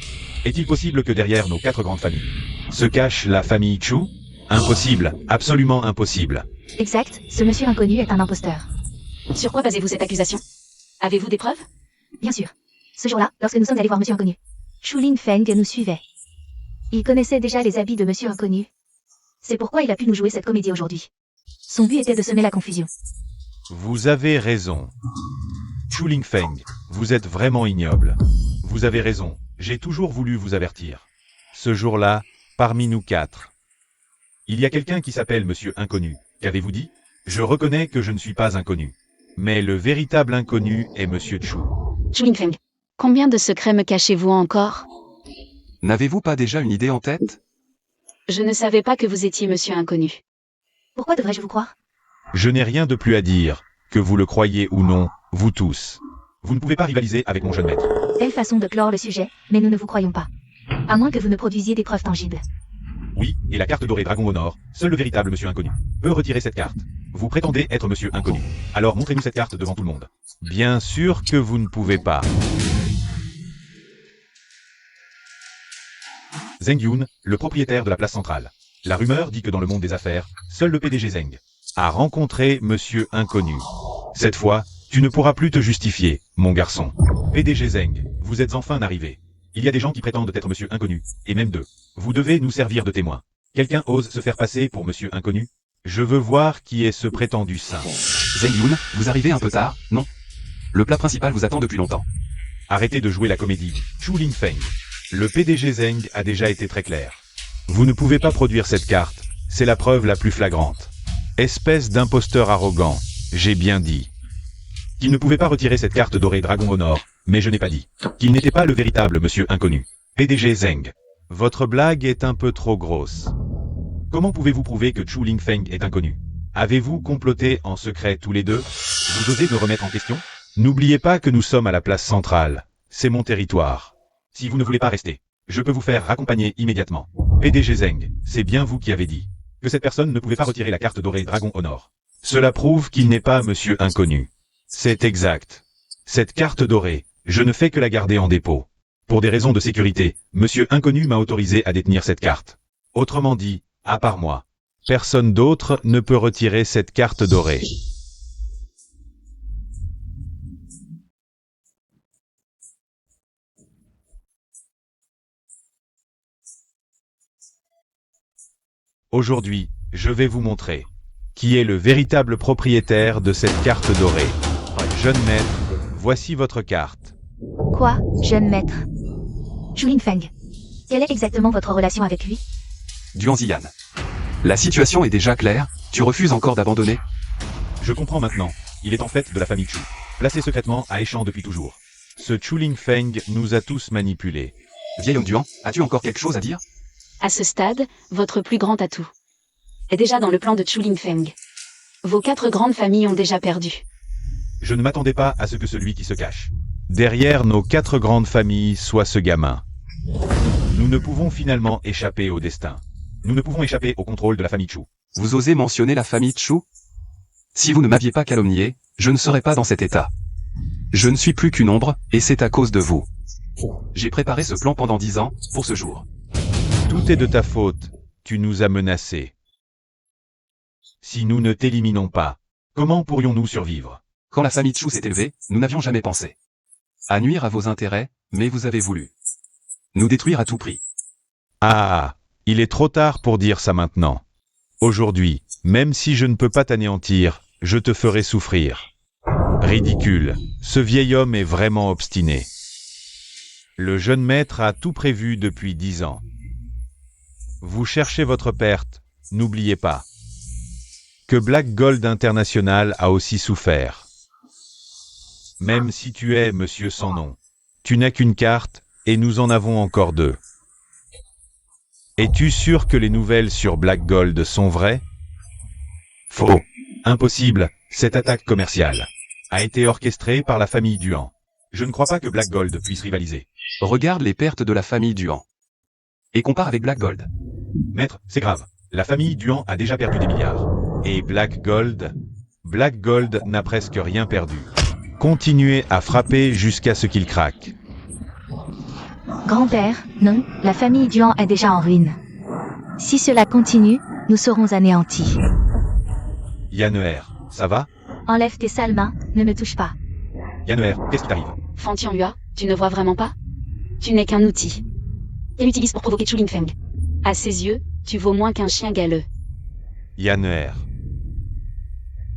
Est-il possible que derrière nos 4 grandes familles se cache la famille Chu? Impossible, absolument impossible. Exact, ce monsieur Inconnu est un imposteur. Sur quoi basez-vous cette accusation? Avez-vous des preuves? Bien sûr. Ce jour-là, lorsque nous sommes allés voir monsieur Inconnu, Chu Lingfeng nous suivait. Il connaissait déjà les habits de monsieur Inconnu. C'est pourquoi il a pu nous jouer cette comédie aujourd'hui. Son but était de semer la confusion. Vous avez raison. Chu Lingfeng, vous êtes vraiment ignoble. Vous avez raison, j'ai toujours voulu vous avertir. Ce jour-là, parmi nous 4, il y a quelqu'un qui s'appelle monsieur Inconnu. Qu'avez-vous dit? Je reconnais que je ne suis pas inconnu. Mais le véritable inconnu est monsieur Chu. Chu Lingfeng, combien de secrets me cachez-vous encore? N'avez-vous pas déjà une idée en tête? Je ne savais pas que vous étiez Monsieur Inconnu. Pourquoi devrais-je vous croire? Je n'ai rien de plus à dire, que vous le croyez ou non, vous tous. Vous ne pouvez pas rivaliser avec mon jeune maître. Belle façon de clore le sujet, mais nous ne vous croyons pas. À moins que vous ne produisiez des preuves tangibles. Oui, et la carte dorée Dragon au Nord, seul le véritable monsieur Inconnu peut retirer cette carte. Vous prétendez être monsieur Inconnu. Alors montrez-nous cette carte devant tout le monde. Bien sûr que vous ne pouvez pas. Zheng Yun, le propriétaire de la place centrale. La rumeur dit que dans le monde des affaires, seul le PDG Zheng a rencontré monsieur Inconnu. Cette fois, tu ne pourras plus te justifier, mon garçon. PDG Zheng, vous êtes enfin arrivé. Il y a des gens qui prétendent être monsieur Inconnu, et même 2. Vous devez nous servir de témoin. Quelqu'un ose se faire passer pour monsieur Inconnu? Je veux voir qui est ce prétendu saint. Zheng Yun, vous arrivez un peu tard, non? Le plat principal vous attend depuis longtemps. Arrêtez de jouer la comédie. Chu Lingfeng. Le PDG Zheng a déjà été très clair. Vous ne pouvez pas produire cette carte. C'est la preuve la plus flagrante. Espèce d'imposteur arrogant. J'ai bien dit qu'il ne pouvait pas retirer cette carte dorée Dragon au Nord, mais je n'ai pas dit qu'il n'était pas le véritable monsieur Inconnu. PDG Zheng. Votre blague est un peu trop grosse. Comment pouvez-vous prouver que Chu Lingfeng est inconnu? Avez-vous comploté en secret tous les deux? Vous osez me remettre en question? N'oubliez pas que nous sommes à la place centrale. C'est mon territoire. Si vous ne voulez pas rester, je peux vous faire raccompagner immédiatement. PDG Zheng, c'est bien vous qui avez dit que cette personne ne pouvait pas retirer la carte dorée Dragon au Nord. Cela prouve qu'il n'est pas monsieur Inconnu. C'est exact. Cette carte dorée, je ne fais que la garder en dépôt. Pour des raisons de sécurité, monsieur Inconnu m'a autorisé à détenir cette carte. Autrement dit, à part moi, personne d'autre ne peut retirer cette carte dorée. Aujourd'hui, je vais vous montrer qui est le véritable propriétaire de cette carte dorée. Jeune maître, voici votre carte. Quoi, jeune maître? Chu Lingfeng. Quelle est exactement votre relation avec lui? Duan Ziyan. La situation est déjà claire, tu refuses encore d'abandonner? Je comprends maintenant, il est en fait de la famille Chu, placé secrètement à Échamps depuis toujours. Ce Chuling Feng nous a tous manipulés. Vieil homme Duan, as-tu encore quelque chose à dire? À ce stade, votre plus grand atout est déjà dans le plan de Chuling Feng. Vos 4 grandes familles ont déjà perdu. Je ne m'attendais pas à ce que celui qui se cache derrière nos 4 grandes familles soit ce gamin. Nous ne pouvons finalement échapper au destin. Nous ne pouvons échapper au contrôle de la famille Chu. Vous osez mentionner la famille Chu? Si vous ne m'aviez pas calomnié, je ne serais pas dans cet état. Je ne suis plus qu'une ombre, et c'est à cause de vous. J'ai préparé ce plan pendant 10 ans, pour ce jour. Tout est de ta faute, tu nous as menacés. Si nous ne t'éliminons pas, comment pourrions-nous survivre? Quand la famille Chu s'est élevée, nous n'avions jamais pensé à nuire à vos intérêts, mais vous avez voulu nous détruire à tout prix. Ah, il est trop tard pour dire ça maintenant. Aujourd'hui, même si je ne peux pas t'anéantir, je te ferai souffrir. Ridicule, ce vieil homme est vraiment obstiné. Le jeune maître a tout prévu depuis 10 ans. Vous cherchez votre perte, n'oubliez pas que Black Gold International a aussi souffert. Même si tu es monsieur sans nom, tu n'as qu'une carte, et nous en avons encore 2. Es-tu sûr que les nouvelles sur Black Gold sont vraies? Faux. Impossible, cette attaque commerciale a été orchestrée par la famille Duan. Je ne crois pas que Black Gold puisse rivaliser. Regarde les pertes de la famille Duan. Et compare avec Black Gold. Maître, c'est grave. La famille Duan a déjà perdu des milliards. Et Black Gold n'a presque rien perdu. Continuez à frapper jusqu'à ce qu'il craque. Grand-père, non, la famille Duan est déjà en ruine. Si cela continue, nous serons anéantis. Yanner, ça va? Enlève tes sales mains, ne me touche pas. Yanner, qu'est-ce qui t'arrive? Fan Tianhua, tu ne vois vraiment pas? Tu n'es qu'un outil. Il l'utilise pour provoquer Chuling Feng. À ses yeux, tu vaux moins qu'un chien galeux. Yanner,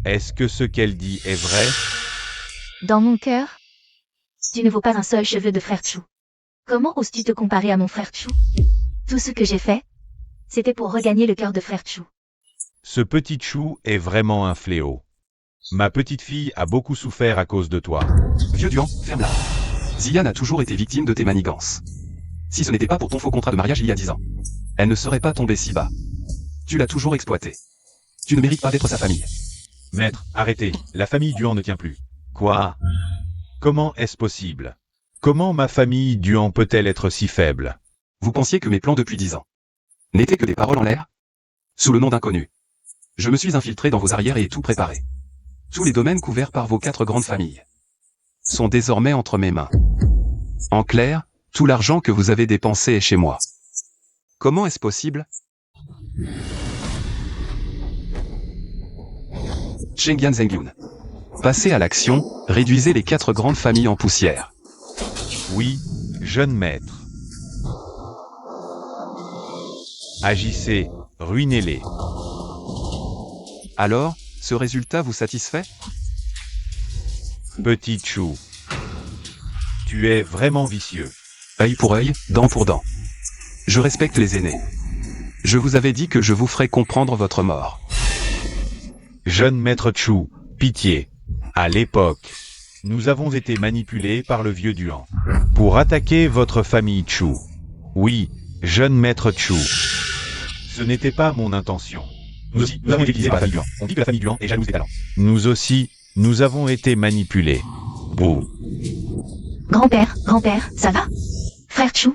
est-ce que ce qu'elle dit est vrai? Dans mon cœur, tu ne vaux pas un seul cheveu de frère Chu. Comment oses-tu te comparer à mon frère Chu? Tout ce que j'ai fait, c'était pour regagner le cœur de frère Chu. Ce petit Chou est vraiment un fléau. Ma petite fille a beaucoup souffert à cause de toi. Vieux Duan, ferme-la. Ziyan a toujours été victime de tes manigances. Si ce n'était pas pour ton faux contrat de mariage il y a 10 ans, elle ne serait pas tombée si bas. Tu l'as toujours exploitée. Tu ne mérites pas d'être sa famille. Maître, arrêtez, la famille Duan ne tient plus. Quoi? Comment est-ce possible? Comment ma famille Duan peut-elle être si faible? Vous pensiez que mes plans depuis 10 ans n'étaient que des paroles en l'air? Sous le nom d'inconnu. Je me suis infiltré dans vos arrières et ai tout préparé. Tous les domaines couverts par vos 4 grandes familles sont désormais entre mes mains. En clair, tout l'argent que vous avez dépensé est chez moi. Comment est-ce possible? Chengyan Zhengyun. Passez à l'action, réduisez les 4 grandes familles en poussière. Oui, jeune maître. Agissez, ruinez-les. Alors, ce résultat vous satisfait? Petit Chou. Tu es vraiment vicieux. Œil pour œil, dent pour dent. Je respecte les aînés. Je vous avais dit que je vous ferais comprendre votre mort. Jeune maître Chou, pitié. À l'époque, nous avons été manipulés par le vieux Duan pour attaquer votre famille Chou. Oui, jeune maître Chou. Ce n'était pas mon intention. Nous aussi, nous avons été utilisés par la famille Duan. On dit que la famille Duan est jalouse des talents. Nous aussi, nous avons été manipulés. Bouh. Grand-père, ça va? Frère Chu?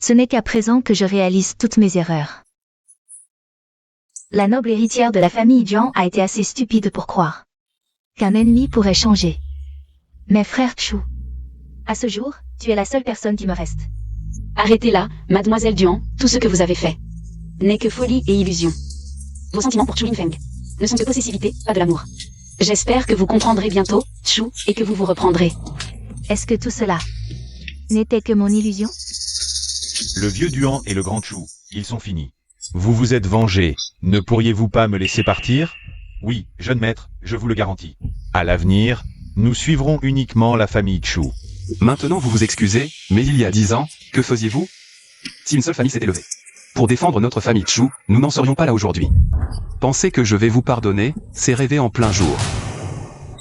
Ce n'est qu'à présent que je réalise toutes mes erreurs. La noble héritière de la famille Duan a été assez stupide pour croire qu'un ennemi pourrait changer. Mais frère Chu, à ce jour, tu es la seule personne qui me reste. Arrêtez là, mademoiselle Duan, tout ce que vous avez fait n'est que folie et illusion. Vos sentiments pour Chuling Feng ne sont que possessivité, pas de l'amour. J'espère que vous comprendrez bientôt, Chu, et que vous vous reprendrez. Est-ce que tout cela n'était que mon illusion? Le vieux Duan et le grand Chou, ils sont finis. Vous vous êtes vengés, ne pourriez-vous pas me laisser partir? Oui, jeune maître, je vous le garantis. À l'avenir, nous suivrons uniquement la famille Chou. Maintenant vous vous excusez, mais il y a 10 ans, que faisiez-vous? Si une seule famille s'était levée pour défendre notre famille Chou, nous n'en serions pas là aujourd'hui. Penser que je vais vous pardonner, c'est rêver en plein jour.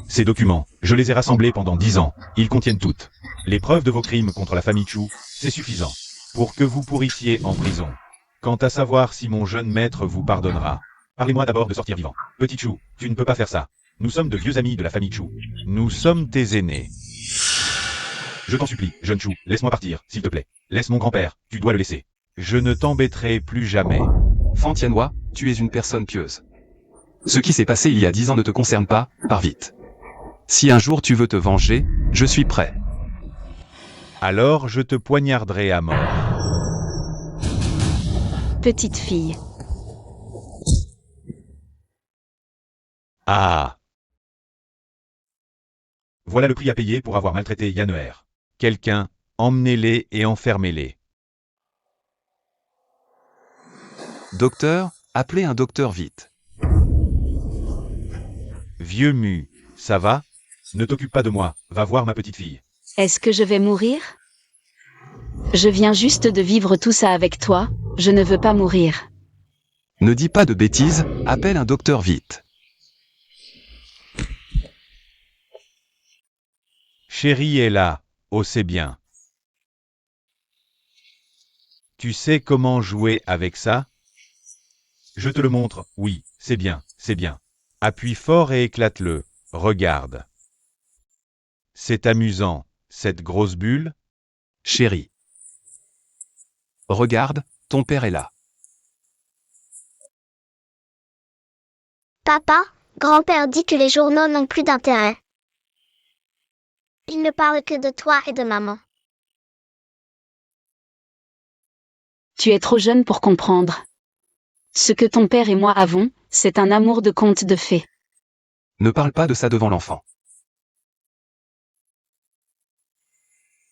Ces documents, je les ai rassemblés pendant 10 ans, ils contiennent toutes Les preuves de vos crimes contre la famille Chu, c'est suffisant pour que vous pourrissiez en prison. Quant à savoir si mon jeune maître vous pardonnera, parlez-moi d'abord de sortir vivant. Petit Chu, tu ne peux pas faire ça. Nous sommes de vieux amis de la famille Chu. Nous sommes tes aînés. Je t'en supplie, jeune Chu, laisse-moi partir, s'il te plaît. Laisse mon grand-père, tu dois le laisser. Je ne t'embêterai plus jamais. Fan Tianhua, tu es une personne pieuse. Ce qui s'est passé il y a 10 ans ne te concerne pas, pars vite. Si un jour tu veux te venger, je suis prêt. Alors je te poignarderai à mort. Petite fille. Ah. Voilà le prix à payer pour avoir maltraité Yanner. Quelqu'un, emmenez-les et enfermez-les. Docteur, appelez un docteur vite. Vieux mu, ça va? Ne t'occupe pas de moi, va voir ma petite fille. Est-ce que je vais mourir? Je viens juste de vivre tout ça avec toi, je ne veux pas mourir. Ne dis pas de bêtises, appelle un docteur vite. Chérie est là, oh c'est bien. Tu sais comment jouer avec ça? Je te le montre, oui, c'est bien, c'est bien. Appuie fort et éclate-le, regarde. C'est amusant, cette grosse bulle? Chérie. Regarde, ton père est là. Papa, grand-père dit que les journaux n'ont plus d'intérêt. Il ne parle que de toi et de maman. Tu es trop jeune pour comprendre. Ce que ton père et moi avons, c'est un amour de conte de fées. Ne parle pas de ça devant l'enfant.